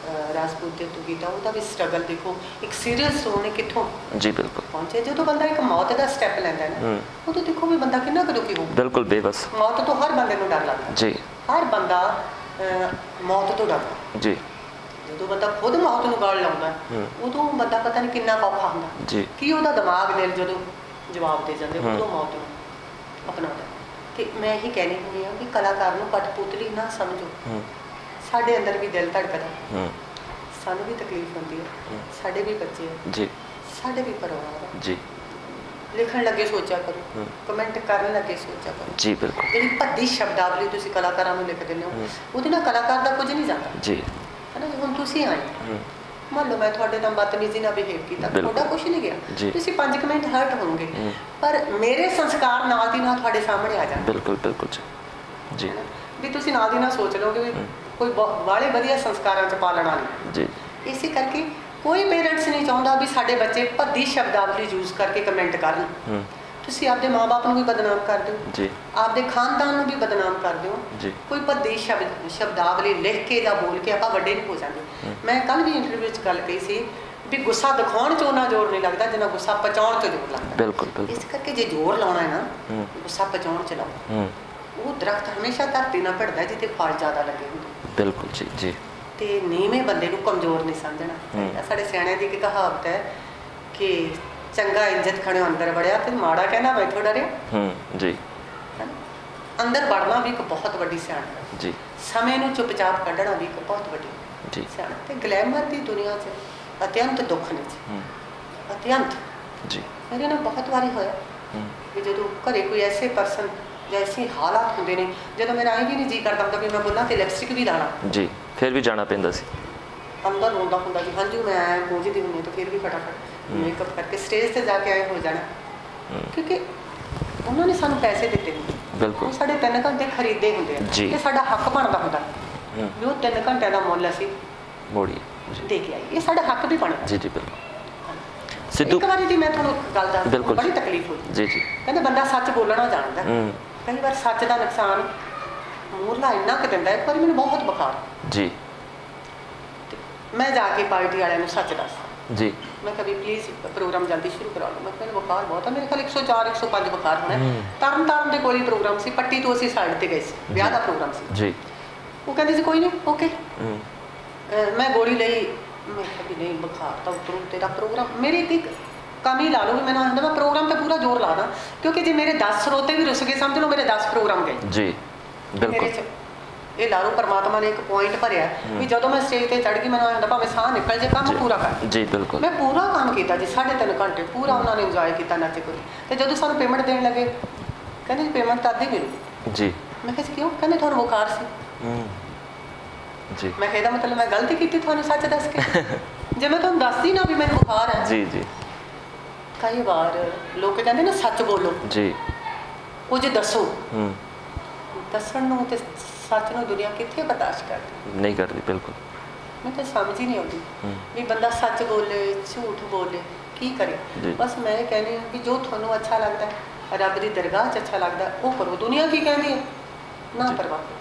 S2: ਰਾਜਪੂਤ ਦੇ ਤੋਂ ਕੀਤਾ, ਉਹਦਾ ਵੀ ਸਟਰਗਲ ਦੇਖੋ, ਇੱਕ ਸੀਰੀਅਸ ਰੋਲ ਨੇ ਕਿੱਥੋਂ ਜੀ ਬਿਲਕੁਲ ਪਹੁੰਚੇ। ਜਦੋਂ ਬੰਦਾ ਇੱਕ ਮੌਤ ਦਾ ਸਟੈਪ ਲੈਂਦਾ ਨਾ, ਉਦੋਂ ਦੇਖੋ ਵੀ ਬੰਦਾ ਕਿੰਨਾ ਕੁ ਦੁਖੀ ਹੋਊ। ਬਿਲਕੁਲ ਬੇਬਸ। ਮੌਤ ਤੋਂ ਹਰ ਬੰਦੇ ਨੂੰ ਡਰ ਲੱਗਦਾ ਜੀ। ਹਰ ਬੰਦਾ ਮੌਤ ਤੋਂ ਡਰਦਾ ਜੀ। ਜਦੋਂ ਬੰਦਾ ਖੁਦ ਮੌਤ ਨੂੰ ਗਾਲ ਲਾਉਂਦਾ ਉਦੋਂ ਬੰਦਾ ਪਤਾ ਨਹੀਂ ਕਿੰਨਾ ਔਖਾ ਹੁੰਦਾ ਜੀ। ਕੀ ਉਹਦਾ ਦਿਮਾਗ ਦਿਲ ਜਦੋਂ ਜਵਾਬ ਦੇ ਜਾਂਦੇ ਉਦੋਂ ਮੌਤ ਨੂੰ ਅਪਣਾਉਂਦਾ। ਤੇ ਮੈਂ ਇਹੀ ਕਹਿਣੀ ਹੁੰਦੀ ਹਾਂ ਕਿ ਕਲਾਕਾਰ ਨੂੰ ਕਠਪੁਤਲੀ ਨਾ ਸਮਝੋ। ਸਾਡੇ ਅੰਦਰ ਵੀ ਦਿਲ ਧੜਕਦਾ, ਸਾਨੂੰ ਵੀ ਤਕਲੀਫ ਹੁੰਦੀ ਹੈ, ਸਾਡੇ ਵੀ ਬੱਚੇ ਆ ਜੀ, ਸਾਡੇ ਵੀ ਪਰਿਵਾਰ ਆ ਜੀ। ਲਿਖਣ ਲੱਗੇ ਸੋਚਿਆ ਕਰੋ, ਕਮੈਂਟ ਕਰਨ ਲੱਗੇ ਸੋਚਿਆ ਕਰੋ ਜੀ। ਬਿਲਕੁਲ। ਜਿਹੜੀ ਭੱਦੀ ਸ਼ਬਦਾਵਲੀ ਤੁਸੀਂ ਕਲਾਕਾਰਾਂ ਨੂੰ ਲਿਖ ਦਿੰਦੇ ਹੋ, ਉਹਦੇ ਨਾਲ ਕਲਾਕਾਰ ਦਾ ਕੁਝ ਨਹੀਂ ਜਾਂਦਾ ਜੀ, ਹੈ ਨਾ। ਹੁਣ ਤੁਸੀਂ ਆਏ, ਮੰਨ ਲਓ ਮੈਂ ਤੁਹਾਡੇ ਨਾਲ ਬਦਤਮੀਜ਼ੀ ਨਾਲ ਬਿਹੇਵ ਕੀਤਾ, ਤੁਹਾਡਾ ਕੁਝ ਨਹੀਂ ਗਿਆ, ਤੁਸੀਂ 5 ਮਿੰਟ ਹਰਟ ਹੋਵੋਗੇ, ਪਰ ਮੇਰੇ ਸੰਸਕਾਰ ਨਾਲ ਦੀ ਨਾਲ ਤੁਹਾਡੇ ਸਾਹਮਣੇ ਆ ਜਾਣ। ਬਿਲਕੁਲ ਬਿਲਕੁਲ ਜੀ। ਵੀ ਤੁਸੀਂ ਨਾਲ ਦੀ ਨਾਲ ਸੋਚ ਲਓਗੇ ਵੀ ਕੋਈ ਬਾਹਲੇ ਵਧੀਆ ਸੰਸਕਾਰਾਂ 'ਚ ਪਾਲਣ ਵਾਲੀ ਜੀ। ਇਸੇ ਕਰਕੇ ਕੋਈ ਪੇਰੈਂਟਸ ਨਹੀਂ ਚਾਹੁੰਦਾ ਵੀ ਸਾਡੇ ਬੱਚੇ ਭੱਦੀ ਸ਼ਬਦਾਵਲੀ ਯੂਜ਼ ਕਰਕੇ ਕਮੈਂਟ ਕਰਨ। ਤੁਸੀਂ ਆਪਦੇ ਮਾਂ-ਬਾਪ ਨੂੰ ਵੀ ਬਦਨਾਮ ਕਰ ਦਿਓ ਜੀ, ਆਪਦੇ ਖਾਨਦਾਨ ਨੂੰ ਵੀ ਬਦਨਾਮ ਕਰ ਦਿਓ ਜੀ। ਕੋਈ ਭੱਦੀ ਸ਼ਬਦਾਵਲੀ ਲਿਖ ਕੇ ਜਾਂ ਬੋਲ ਕੇ ਆਪਾਂ ਵੱਡੇ ਨਹੀਂ ਹੋ ਜਾਂਦੇ। ਮੈਂ ਕੱਲ ਵੀ ਇੰਟਰਵਿਊ 'ਚ ਗੱਲ ਕਹੀ ਸੀ ਵੀ ਗੁੱਸਾ ਦਿਖਾਉਣ 'ਚ ਉਹਨਾਂ ਜ਼ੋਰ ਨਹੀਂ ਲੱਗਦਾ ਜਿੰਨਾ ਗੁੱਸਾ ਪਹੁੰਚਾਉਣ 'ਚ ਜ਼ੋਰ ਲੱਗਦਾ। ਬਿਲਕੁਲ। ਇਸ ਕਰਕੇ ਜੇ ਜ਼ੋਰ ਲਾਉਣਾ ਹੈ ਨਾ, ਗੁੱਸਾ ਪਹੁੰਚਾਉਣ 'ਚ ਲਾਓ। ਉਹ ਦਰਖਤ ਹਮੇਸ਼ਾ ਧਰਤੀ ਨਾਲ ਭਿੜਦਾ ਜਿੱਥੇ ਫਲ ਜ਼ਿਆਦਾ ਲੱਗੇ ਹੁੰਦੇ। ਬਿਲਕੁਲ ਜੀ ਜੀ। ਤੇ ਨੀਵੇਂ ਬੰਦੇ ਨੂੰ ਕਮਜ਼ੋਰ ਨਹੀਂ ਸਮਝਣਾ। ਸਾਡੇ ਸਿਆਣਿਆਂ ਦੀ ਇੱਕ ਕਹਾਵਤ ਹੈ ਕਿ ਚੰਗਾ ਇੱਜ਼ਤ ਖਣਿਓ ਅੰਦਰ ਵੜਿਆ ਤੇ ਮਾੜਾ ਕਹਿੰਦਾ ਮੈਥੋਂ ਡਰਿਆ।
S3: ਜੀ।
S2: ਅੰਦਰ ਵੜਨਾ ਵੀ ਇੱਕ ਬਹੁਤ ਵੱਡੀ ਸਿਆਣਪ ਹੈ
S3: ਜੀ।
S2: ਸਮੇਂ ਨੂੰ ਚੁੱਪਚਾਪ ਕੱਢਣਾ ਵੀ ਇੱਕ ਬਹੁਤ ਵੱਡੀ ਸਿਆਣਪ। ਤੇ ਗਲੈਮਰ ਦੀ ਦੁਨੀਆ 'ਚ ਅਤਿਅੰਤ ਦੁੱਖ ਨੇ ਜੀ, ਅਤਿਅੰਤ। ਜੀ। ਮੇਰੇ ਨਾਲ ਬਹੁਤ ਵਾਰੀ ਹੋਇਆ ਕਿ ਜਦੋਂ ਘਰੇ ਕੋਈ ਐਸੇ ਪਰਸਨ ਜਾਂ ਐਸੇ ਹਾਲਾਤ ਹੁੰਦੇ ਨੇ ਜਦੋਂ ਮੇਰਾ ਐਂ ਵੀ ਨਹੀਂ ਜੀ ਕਰਦਾ ਹੁੰਦਾ ਵੀ ਮੈਂ ਬੁੱਲਾਂ ਤੇ ਲਿਪਸਟਿਕ ਵੀ ਲਾ ਲਾਂ। ਜੀ। ਫਿਰ ਵੀ ਜਾਣਾ ਪੈਂਦਾ ਸੀ ਅੰਦਰ ਰੋਂਦਾ ਹੁੰਦਾ ਜੀ। ਹਾਂਜੀ ਮੈਂ ਗੂੰਜਦੀ ਹੁੰਦੀ ਤਾਂ ਫਿਰ ਵੀ ਫਟਾਫਟ ਮੇਕਅਪ ਕਰਕੇ ਸਟੇਜ 'ਤੇ ਜਾ ਕੇ ਆਏ ਹੋ ਜਾਣਾ, ਕਿਉਂਕਿ ਉਹਨਾਂ ਨੇ ਸਾਨੂੰ ਪੈਸੇ ਦਿੱਤੇ ਨੇ। ਬਿਲਕੁਲ। ਸਾਡੇ 3 ਘੰਟੇ ਖਰੀਦੇ ਹੁੰਦੇ ਆ ਤੇ ਸਾਡਾ ਹੱਕ ਬਣਦਾ ਹੁੰਦਾ ਵੀ ਉਹ 3 ਘੰਟਿਆਂ ਦਾ ਮੁੱਲ ਅਸੀਂ ਮੋੜੀਏ ਦੇ ਕੇ ਆਈਏ, ਇਹ ਸਾਡਾ ਹੱਕ ਵੀ ਬਣਦਾ। ਜੀ ਜੀ ਬਿਲਕੁਲ। ਸਿੱਧੂ ਇੱਕ ਵਾਰੀ ਦੀ ਮੈਂ ਤੁਹਾਨੂੰ ਗੱਲ ਦੱਸਦੀ, ਬੜੀ ਤਕਲੀਫ ਹੋਈ। ਜੀ ਜੀ। ਕਹਿੰਦੇ ਬੰਦਾ ਸੱਚ ਬੋਲਣਾ ਜਾਣਦਾ, ਕਈ ਵਾਰ ਸੱਚ ਦਾ ਨੁਕਸਾਨ ਮੂਹਰਲਾ ਇੰਨਾ ਕੁ ਦਿੰਦਾ। ਇੱਕ ਵਾਰੀ ਮੈਨੂੰ ਬਹੁਤ ਬੁਖਾਰ ਜੀ, ਮੈਂ ਜਾ ਕੇ ਪਾਰਟੀ ਵਾਲਿਆਂ ਨੂੰ ਸੱਚ ਦੱਸਦਾ ਜੀ। ਮੈਂ ਕਿਹਾ ਵੀ ਪਲੀਜ਼ ਪ੍ਰੋਗਰਾਮ ਜਲਦੀ ਸ਼ੁਰੂ ਕਰਾ ਲਓ। ਮੈਂ ਕਿਹਾ ਬੁਖਾਰ ਬਹੁਤ ਆ, ਮੇਰੇ ਖਿਆਲ 104 105 ਬੁਖਾਰ ਹੋਣਾ। ਤਰਨ ਤਾਰਨ ਦੇ ਕੋਲ ਹੀ ਪ੍ਰੋਗਰਾਮ ਸੀ, ਪੱਟੀ ਤੋਂ ਅਸੀਂ ਸਾਈਡ ਤੇ ਗਏ ਸੀ, ਵਿਆਹ ਦਾ ਪ੍ਰੋਗਰਾਮ ਸੀ ਜੀ। ਉਹ ਕਹਿੰਦੇ ਸੀ ਕੋਈ ਨਹੀਂ ਓਕੇ। ਮੈਂ ਗੋਲੀ ਲਈ, ਮੈਂ ਕਿਹਾ ਵੀ ਨਹੀਂ ਬੁਖਾਰ ਤਾਂ ਉਤਰੂ ਤੇਰਾ ਪ੍ਰੋਗਰਾਮ। ਮੇਰੀ ਇੱਕ ਕਮੀ ਲਾ ਲਓ ਵੀ ਮੈਨੂੰ ਆਉਂਦਾ ਮੈਂ ਪ੍ਰੋਗਰਾਮ ਤੇ ਪੂਰਾ ਜ਼ੋਰ ਲਾ ਦਾਂ, ਕਿਉਂਕਿ ਜੇ ਮੇਰੇ 10 ਸਰੋਤੇ ਵੀ ਰੁੱਸ ਗਏ ਸਮਝ ਲਓ ਮੇਰੇ 10 ਪ੍ਰੋਗਰਾਮ ਗਏ ਜੀ। ਬਿਲਕੁਲ। ਇਹ ਲਾ ਲਓ ਪਰਮਾਤਮਾ ਨੇ ਇੱਕ ਪੁਆਇੰਟ ਭਰਿਆ ਵੀ ਜਦੋਂ ਮੈਂ ਸਟੇਜ ਤੇ ਚੜ੍ਹ ਗਈ ਮੈਨੂੰ ਆਉਂਦਾ ਭਾਵੇਂ ਸਾਹ ਨਿਕਲ ਜੇ ਕੰਮ ਪੂਰਾ ਕਰ। ਜੀ ਬਿਲਕੁਲ। ਮੈਂ ਪੂਰਾ ਕੰਮ ਕੀਤਾ ਜੀ 3.5 ਘੰਟੇ ਪੂਰਾ ਉਹਨਾਂ ਨੇ ਇੰਜੋਏ ਕੀਤਾ ਨੱਚੇ ਕੁੱਦੇ। ਤੇ ਜਦੋਂ ਸਾਨੂੰ ਪੇਮੈਂਟ ਦੇਣ ਲੱਗੇ ਕਹਿੰਦੇ ਜੀ ਪੇਮੈਂਟ ਤਾਂ ਅੱਧੀ ਮਿਲੂ ਜੀ। ਮੈਂ ਕਿਹਾ ਕਿਉਂ? ਕਹਿੰਦੇ ਤੁਹਾਨੂੰ ਬੁਖਾਰ ਸੀ ਜੀ। ਮੈਂ ਕਿਹਾ ਇਹਦਾ ਮਤਲਬ ਮੈਂ ਗਲਤੀ ਕੀਤੀ ਤੁਹਾਨੂੰ ਸੱਚ ਦੱਸ ਕੇ? ਜੇ ਮੈਂ ਤੁਹਾਨੂੰ ਦੱਸਦੀ ਨਾ ਵੀ ਮੈਨੂੰ ਬੁਖਾਰ ਹੈ। ਜੀ ਜੀ। ਕਈ ਵਾਰ ਲੋਕ ਕਹਿੰਦੇ ਨਾ ਸੱਚ ਬੋਲੋ ਜੀ, ਕੁਝ ਦੱਸੋ। ਦੱਸਣ ਨੂੰ ਤੇ ਸੱਚ ਨੂੰ ਦੁਨੀਆ ਕਿੱਥੇ ਬਰਦਾਸ਼ਤ ਕਰਦੀ? ਨਹੀਂ ਕਰਦੀ ਬਿਲਕੁਲ। ਮੈਨੂੰ ਤਾਂ ਸਮਝ ਹੀ ਨਹੀਂ ਆਉਂਦੀ ਵੀ ਬੰਦਾ ਸੱਚ ਬੋਲੇ ਝੂਠ ਬੋਲੇ ਕੀ ਕਰੇ। ਬਸ ਮੈਂ ਇਹ ਕਹਿੰਦੀ ਹਾਂ ਵੀ ਜੋ ਤੁਹਾਨੂੰ ਅੱਛਾ ਲੱਗਦਾ ਰੱਬ ਦੀ ਦਰਗਾਹ 'ਚ ਅੱਛਾ ਲੱਗਦਾ ਉਹ ਕਰੋ। ਦੁਨੀਆ ਕੀ ਕਹਿੰਦੀ ਹੈ ਨਾ ਪਰਵਾਹ।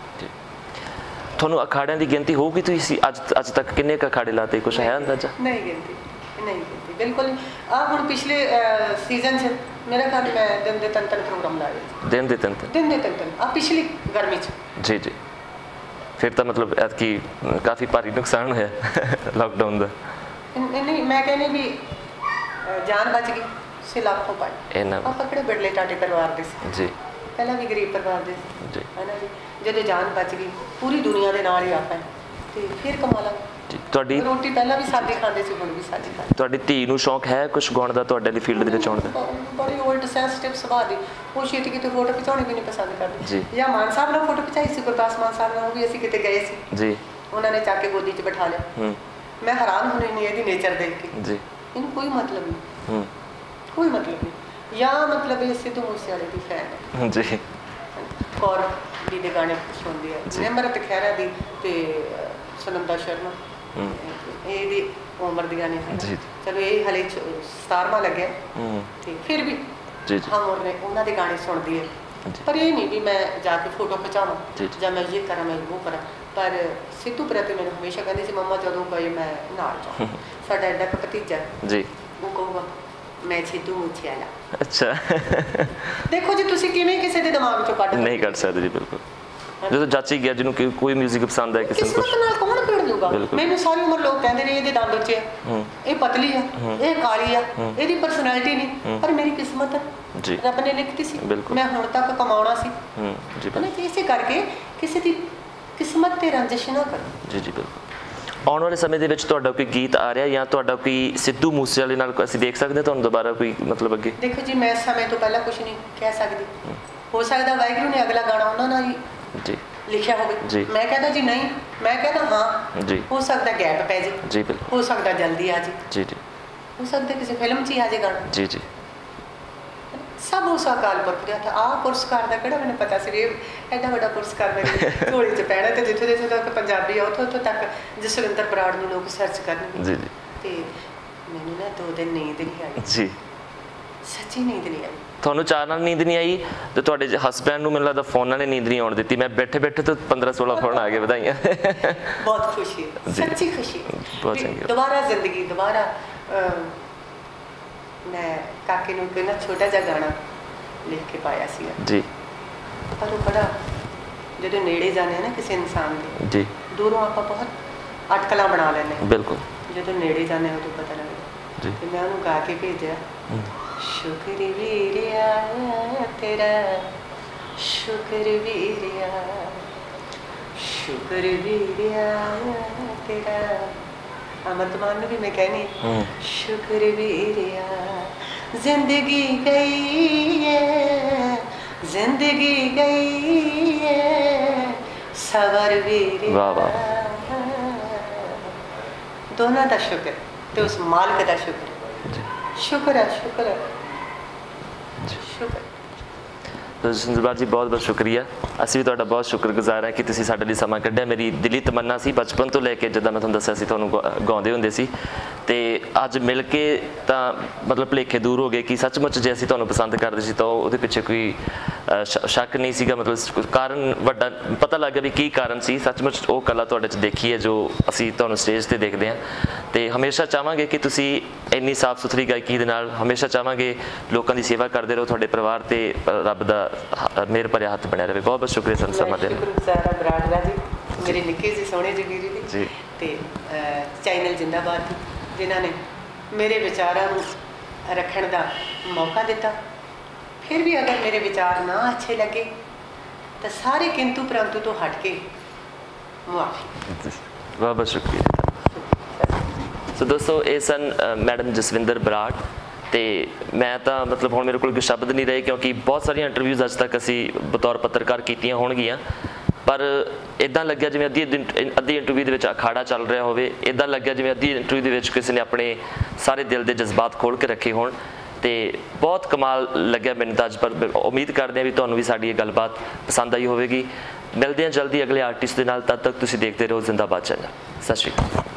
S2: ਤੁਹਾਨੂੰ ਅਖਾੜਿਆਂ ਦੀ ਗਿਣਤੀ ਹੋਊਗੀ? ਤੁਸੀਂ ਅੱਜ ਤੱਕ ਕਿੰਨੇ ਕੁ ਅਖਾੜੇ ਲਾਤੇ, ਕੁਛ ਹੈ ਅੰਦਾਜ਼ਾ? ਨਹੀਂ ਗਿਣਤੀ ਬਿਲਕੁਲ। ਆਹ ਹੁਣ ਪਿਛਲੇ ਸੀਜ਼ਨ 'ਚ ਮੇਰਾ ਖਿਆਲ ਮੈਂ ਦਿਨ ਦੇ 3 ਪ੍ਰੋਗਰਾਮ ਲਾਏ। ਦਿਨ ਦੇ 3 ਆਹ ਪਿਛਲੀ ਗਰਮੀ 'ਚ। ਜੀ ਜੀ। ਫਿਰ ਤਾਂ ਮਤਲਬ ਐਤਕੀ ਕਾਫੀ ਭਾਰੀ ਨੁਕਸਾਨ ਹੋਇਆ ਲਾਕਡਾਊਨ ਦਾ। ਨਹੀਂ ਮੈਂ ਕਹਿੰਦੀ ਵੀ ਜਾਨ ਬਚ ਗਈ ਸੀ ਲੱਖੋਂ ਪਾਈ। ਆਪਾਂ ਕਿਹੜੇ ਬਿਰਲੇ ਟਾਟੇ ਪਰਿਵਾਰ ਦੇ ਸੀ ਜੀ, ਪਹਿਲਾਂ ਵੀ ਗਰੀਬ ਪਰਿਵਾਰ ਦੇ ਸੀ ਹੈ ਨਾ ਜੀ। ਜਦੋਂ ਜਾਨ ਬਚ ਗਈ ਪੂਰੀ ਦੁਨੀਆ ਦੇ ਨਾਲ ਹੀ ਆਪਾਂ ਤੇ ਫਿਰ ਕਮਾ ਲਾਂਗੇ। ਤੁਹਾਡੀ ਰੋਟੀ ਪਹਿਲਾਂ ਵੀ ਸਾਦੀ ਖਾਂਦੇ ਸੀ, ਹੁਣ ਵੀ ਸਾਦੀ ਖਾਂਦੇ। ਤੁਹਾਡੀ ਧੀ ਨੂੰ ਸ਼ੌਂਕ ਹੈ ਕੁਝ ਗਾਉਣ ਦਾ ਤੁਹਾਡੇ ਦੀ ਫੀਲਡ ਦੇ ਵਿੱਚ ਆਉਣ ਦਾ? ਬੜੀ ਓਲਡ ਸੈਂਸਿਟਿਵ ਸੁਭਾਅ ਦੀ, ਉਹ ਛੇਤੀ ਕਿਤੇ ਫੋਟੋ ਖਿਚਾਉਣੀ ਵੀ ਨਹੀਂ ਪਸੰਦ ਕਰਦੀ ਜੀ। ਜਾਂ ਮਾਨ ਸਾਹਿਬ ਨਾਲ ਫੋਟੋ ਖਿਚਾਈ ਸੀ, ਗੁਰਦਾਸ ਮਾਨ ਸਾਹਿਬ ਨਾਲ, ਉਹ ਵੀ ਅਸੀਂ ਕਿਤੇ ਗਏ ਸੀ ਜੀ, ਉਹਨਾਂ ਨੇ ਚੱਕ ਕੇ ਗੋਦੀ 'ਚ ਬਿਠਾ ਲਿਆ। ਮੈਂ ਹੈਰਾਨ ਹੋਣੀ ਨਹੀਂ ਇਹਦੀ ਨੇਚਰ ਦੇਖ ਕੇ ਜੀ। ਇਹਨੂੰ ਕੋਈ ਮਤਲਬ ਨਹੀਂ, ਕੋਈ ਮਤਲਬ ਨਹੀਂ। ਜਾਂ ਮਤਲਬ ਇਹ ਸਿੱਧੂ ਮੂਸੇਵਾਲੇ ਦੀ ਫੈਨ ਹੈ ਜੀ। ਕੌਰ ਜੀ ਦੇ ਗਾਣੇ ਸੁਣਦੀ ਹੈ, ਨਿਮਰਤ ਖਹਿਰਾ ਦੀ ਤੇ ਸੁਨੰਦਾ ਸ਼ਰਮਾ, ਇਹਦੀ ਉਮਰ ਦੀਆਂ ਨੇ। ਚਲੋ ਇਹ ਹਲੇ 17ਵਾਂ ਲੱਗਿਆ ਤੇ ਫਿਰ ਵੀ ਹਮ ਨੇ ਉਹਨਾਂ ਦੇ ਗਾਣੇ ਸੁਣਦੀ ਹੈ। ਪਰ ਇਹ ਨਹੀਂ ਵੀ ਮੈਂ ਜਾ ਕੇ ਫੋਟੋ ਖਿਚਾਵਾਂ ਜਾਂ ਮੈਂ ਇਹ ਕਰਾਂ ਮੈਂ ਉਹ ਕਰਾਂ। ਪਰ ਸਿੱਧੂ ਪ੍ਰਤੀ ਮੈਨੂੰ ਹਮੇਸ਼ਾ ਕਹਿੰਦੇ ਸੀ ਮੰਮਾ ਜਦੋਂ ਗਏ ਮੈਂ ਨਾਲ ਜਾਵਾਂ। ਸਾਡਾ ਐਡਾ ਕੁ ਭਤੀਜਾ ਜੀ, ਉਹ ਕਹੂਗਾ ਮੈਂ ਸਿੱਧੂ ਮੂਸੇਵਾਲਾ। ਅੱਛਾ। ਦੇਖੋ ਜੀ ਤੁਸੀਂ ਕਿਵੇਂ ਕਿਸੇ ਦੇ ਦਿਮਾਗ 'ਚੋਂ ਕੱਢ ਨਹੀਂ ਕੱਢ ਸਕਦੇ ਜੀ। ਬਿਲਕੁਲ। ਜਦੋਂ ਜਾਚੀ ਗਿਆ ਜਿਹਨੂੰ ਕੋਈ ਮਿਊਜ਼ਿਕ ਪਸੰਦ ਹੈ ਕਿਸੇ ਨੂੰ ਨਾਲ ਕੌਣ ਪੇੜ ਲੂਗਾ? ਮੈਨੂੰ ਸਾਰੀ ਉਮਰ ਲੋਕ ਕਹਿੰਦੇ ਨੇ ਇਹਦੇ ਦੰਦ ਉੱਚੇ ਆ, ਇਹ ਪਤਲੀ ਆ, ਇਹ ਕਾਲੀ ਆ, ਇਹਦੀ ਪਰਸਨੈਲਿਟੀ ਨਹੀਂ। ਪਰ ਮੇਰੀ ਕਿਸਮਤ ਰੱਬ ਨੇ ਲਿਖਤੀ ਸੀ, ਮੈਂ ਹੁਣ ਤੱਕ ਕਮਾਉਣਾ ਸੀ ਜੀ। ਇਸੇ ਕਰਕੇ ਕਿਸੇ ਦੀ ਕਿਸਮਤ ਤੇ ਰੰਜਿਸ਼ ਨਾ ਕਰੋ ਜੀ। ਜੀ ਬਿਲਕੁਲ। ਆਉਣ ਵਾਲੇ ਸਮੇਂ ਦੇ ਵਿੱਚ ਤੁਹਾਡਾ ਕੋਈ ਗੀਤ ਆ ਰਿਹਾ ਜਾਂ ਤੁਹਾਡਾ ਕੋਈ ਸਿੱਧੂ ਮੂਸੇਵਾਲੇ ਨਾਲ ਅਸੀਂ ਦੇਖ ਸਕਦੇ ਹਾਂ ਤੁਹਾਨੂੰ ਦੁਬਾਰਾ ਕੋਈ ਮਤਲਬ ਅੱਗੇ? ਦੇਖੋ ਜੀ ਮੈਂ ਸਮੇਂ ਤੋਂ ਪਹਿਲਾਂ ਕੁਝ ਨਹੀਂ ਕਹਿ ਸਕਦੀ। ਹੋ ਸਕਦਾ ਵਾਹਿਗੁਰੂ ਨੇ ਅਗਲਾ ਗਾਣਾ ਉਹਨਾਂ ਨਾਲ ਹੀ ਜੀ ਲਿਖਿਆ ਹੋਵੇ। ਮੈਂ ਕਹਿੰਦਾ ਜੀ ਨਹੀਂ, ਮੈਂ ਕਹਿੰਦਾ ਹਾਂ ਜੀ। ਹੋ ਸਕਦਾ ਗੈਪ ਪੈ ਜੇ ਜੀ, ਬਿਲਕੁਲ। ਹੋ ਸਕਦਾ ਜਲਦੀ ਆ ਜੀ ਜੀ। ਹੋ ਸਕਦਾ ਕਿਸੇ ਫਿਲਮ 'ਚ ਹੀ ਆ ਜੇ ਗਾਣਾ ਜੀ ਜੀ। ਸਭ ਉਸ ਅਕਾਲ ਪੁਰਖ ਦਾ ਆਹ ਪੁਰਸਕਾਰ ਦਾ ਕਿਹੜਾ ਮੈਨੂੰ ਪਤਾ ਸੀ ਵੀ ਐਡਾ ਵੱਡਾ ਪੁਰਸਕਾਰ ਮੇਰੇ ਝੋਲੀ 'ਚ ਪੈਣਾ। ਤੇ ਜਿੱਥੋਂ ਤੱਕ ਪੰਜਾਬੀ ਆ ਉੱਥੋਂ ਤੱਕ ਜਸਵਿੰਦਰ ਬਰਾੜ ਨੂੰ ਲੋਕ ਸਰਚ ਕਰਨਗੇ ਜੀ ਜੀ। ਤੇ ਮੈਨੂੰ ਨਾ 2 ਦਿਨ ਨੀਂਦ ਨਹੀਂ ਆਈ ਜੀ, ਸੱਚੀ ਨੀਂਦ ਨਹੀਂ ਆਈ। ਤੁਹਾਨੂੰ ਚਾਰ ਨਾਲ ਨੀਂਦ ਨਹੀਂ ਆਈ ਤੇ ਤੁਹਾਡੇ ਹਸਬੈਂਡ ਨੂੰ ਮੈਨੂੰ ਲੱਗਦਾ ਫੋਨਾਂ ਨੇ ਨੀਂਦ ਨਹੀਂ ਆਉਣ ਦਿੱਤੀ। ਮੈਂ ਬੈਠੇ ਬੈਠੇ ਤਾਂ 15-16 ਫੋਨ ਆ ਗਏ, ਵਧਾਈਆਂ। ਬਹੁਤ ਖੁਸ਼ੀ ਹੈ, ਸੱਚੀ ਖੁਸ਼ੀ। ਬਹੁਤ ਚੰਗੀ। ਦੁਬਾਰਾ ਜ਼ਿੰਦਗੀ ਦੁਬਾਰਾ ਮੈਂ ਕਾਕੇ ਨੂੰ ਕੋਈ ਨਾ ਛੋਟਾ ਜਿਹਾ ਗਾਣਾ ਲਿਖ ਕੇ ਪਾਇਆ ਸੀ ਜੀ। ਪਰ ਉਹ ਬੜਾ ਜਦੋਂ ਨੇੜੇ ਜਾਂਦੇ ਆ ਨਾ ਕਿਸੇ ਇਨਸਾਨ ਦੇ ਜੀ, ਦੂਰੋਂ ਆਪਾਂ ਬਹੁਤ अटकलां बना लैंदे
S3: बिल्कुल
S2: ਜਦੋਂ ਨੇੜੇ ਜਾਂਦੇ ਉਦੋਂ ਪਤਾ ਲੱਗਦਾ
S3: ਜੀ
S2: ਤੇ ਮੈਂ ਉਹਨੂੰ ਗਾ ਕੇ ਭੇਜਿਆ ਸ਼ੁਕਰ ਵੀਰਿਆ ਤੇਰਾ ਸ਼ੁਕਰ ਵੀਰਿਆ ਸ਼ੁਕਰ ਵੀਰਿਆ ਤੇਰਾ ਅਮਰਤਮਾਨ ਨੂੰ ਵੀ ਮੈਂ ਕਹਿਣੀ ਸ਼ੁਕਰ ਵੀਰਿਆ ਜ਼ਿੰਦਗੀ ਗਈ ਹੈ ਜ਼ਿੰਦਗੀ ਗਈ ਹੈ ਸਬਰ ਵੀਰਿਆ
S3: ਵਾਹ ਵਾਹ
S2: ਦੋਨਾਂ ਦਾ ਸ਼ੁਕਰ ਤੇ ਉਸ ਮਾਲਕ ਦਾ ਸ਼ੁਕਰ ਸ਼ੁਕਰ ਹੈ ਸ਼ੁਕਰ ਹੈ ਸ਼ੁਕਰ
S3: ਜਸਵਿੰਦਰ ਜੀ ਬਹੁਤ ਬਹੁਤ ਸ਼ੁਕਰੀਆ ਅਸੀਂ ਵੀ ਤੁਹਾਡਾ ਬਹੁਤ ਸ਼ੁਕਰਗੁਜ਼ਾਰ ਹਾਂ ਕਿ ਤੁਸੀਂ ਸਾਡੇ ਲਈ ਸਮਾਂ ਕੱਢਿਆ ਮੇਰੀ ਦਿਲੀ ਤਮੰਨਾ ਸੀ ਬਚਪਨ ਤੋਂ ਲੈ ਕੇ ਜਿੱਦਾਂ ਮੈਂ ਤੁਹਾਨੂੰ ਦੱਸਿਆ ਸੀ ਤੁਹਾਨੂੰ ਗਾਉਂਦੇ ਹੁੰਦੇ ਸੀ ਤੇ ਅੱਜ ਮਿਲ ਕੇ ਤਾਂ ਮਤਲਬ ਭੁਲੇਖੇ ਦੂਰ ਹੋ ਗਏ ਕਿ ਸੱਚਮੁੱਚ ਜੇ ਅਸੀਂ ਤੁਹਾਨੂੰ ਪਸੰਦ ਕਰਦੇ ਸੀ ਤਾਂ ਉਹਦੇ ਪਿੱਛੇ ਕੋਈ ਸ਼ੱਕ ਨਹੀਂ ਸੀਗਾ ਮਤਲਬ ਕਾਰਨ ਵੱਡਾ ਪਤਾ ਲੱਗ ਗਿਆ ਵੀ ਕੀ ਕਾਰਨ ਸੀ ਸੱਚਮੁੱਚ ਉਹ ਕਲਾ ਤੁਹਾਡੇ 'ਚ ਦੇਖੀ ਹੈ ਜੋ ਅਸੀਂ ਤੁਹਾਨੂੰ ਸਟੇਜ ਤੇ ਦੇਖਦੇ ਹਾਂ ਤੇ ਹਮੇਸ਼ਾ ਚਾਹਾਂਗੇ ਕਿ ਤੁਸੀਂ ਇੰਨੀ ਸਾਫ਼ ਸੁਥਰੀ ਗਾਇਕੀ ਦੇ ਨਾਲ ਹਮੇਸ਼ਾ ਚਾਹਾਂਗੇ ਲੋਕਾਂ ਦੀ ਸੇਵਾ ਕਰਦੇ ਰਹੋ ਤੁਹਾਡੇ ਪਰਿਵਾਰ ਤੇ ਰੱਬ ਦਾ ਮੇਰ ਭਰਿਆ ਹੱਥ ਬਣਿਆ ਰਹੇ ਬਹੁਤ ਬਹੁਤ ਸ਼ੁਕਰੀਆ ਸਾਨੂੰ ਸਮਾਂ ਦੇਣ ਲਈ
S2: ਸ਼ੁਕਰਗੁਜ਼ਾਰ ਹਾਂ ਬਰਾੜ ਜੀ ਮੇਰੇ ਨਿੱਕੇ ਜਿਹੇ ਸੋਹਣੇ ਜਿਹੇ ਵੀਰ ਜੀ ਤੇ ਚੈਨਲ ਜ਼ਿੰਦਾਬਾਦ ਜੀ ਜਿਨ੍ਹਾਂ ਨੇ ਮੇਰੇ ਵਿਚਾਰਾਂ ਨੂੰ ਰੱਖਣ ਦਾ ਮੌਕਾ ਦਿੱਤਾ ਫਿਰ ਵੀ ਅਗਰ ਮੇਰੇ ਵਿਚਾਰ ਨਾ ਅੱਛੇ ਲੱਗੇ ਤਾਂ ਸਾਰੇ ਕਿੰਤੂ ਪਰੰਤੂ ਤੋਂ ਹਟ ਕੇ ਮੁਆਫੀ
S3: ਬਹੁਤ ਬਹੁਤ ਸ਼ੁਕਰੀਆ ਸੋ ਦੋਸਤੋ ਇਹ ਸਨ ਮੈਡਮ ਜਸਵਿੰਦਰ ਬਰਾੜ ਤੇ ਮੈਂ ਤਾਂ ਮਤਲਬ ਹੁਣ ਮੇਰੇ ਕੋਲ ਸ਼ਬਦ ਨਹੀਂ ਰਹੇ ਕਿਉਂਕਿ ਬਹੁਤ ਸਾਰੀਆਂ ਇੰਟਰਵਿਊਜ਼ ਅੱਜ ਤੱਕ ਅਸੀਂ ਬਤੌਰ ਪੱਤਰਕਾਰ ਕੀਤੀਆਂ ਹੋਣਗੀਆਂ ਪਰ ਇੱਦਾਂ ਲੱਗਿਆ ਜਿਵੇਂ ਅੱਧੀ ਇੰਟਰਵਿਊ ਦੇ ਵਿੱਚ ਅਖਾੜਾ ਚੱਲ ਰਿਹਾ ਹੋਵੇ ਇੱਦਾਂ ਲੱਗਿਆ ਜਿਵੇਂ ਅੱਧੀ ਇੰਟਰਵਿਊ ਦੇ ਵਿੱਚ ਕਿਸੇ ਨੇ ਆਪਣੇ ਸਾਰੇ ਦਿਲ ਦੇ ਜਜ਼ਬਾਤ ਖੋਲ੍ਹ ਕੇ ਰੱਖੇ ਹੋਣ ਤੇ ਬਹੁਤ ਕਮਾਲ ਲੱਗਿਆ ਮੈਨੂੰ ਤਾਂ ਅੱਜ ਪਰ ਉਮੀਦ ਕਰਦੇ ਹਾਂ ਵੀ ਤੁਹਾਨੂੰ ਵੀ ਸਾਡੀ ਇਹ ਗੱਲਬਾਤ ਪਸੰਦ ਆਈ ਹੋਵੇਗੀ ਮਿਲਦੇ ਹਾਂ ਜਲਦੀ ਅਗਲੇ ਆਰਟਿਸਟ ਦੇ ਨਾਲ ਤਦ ਤੱਕ ਤੁਸੀਂ ਦੇਖਦੇ ਰਹੋ ਜ਼ਿੰਦਾਬਾਦ ਚੈਨਲ ਸਤਿ ਸ਼੍ਰੀ ਅਕਾਲ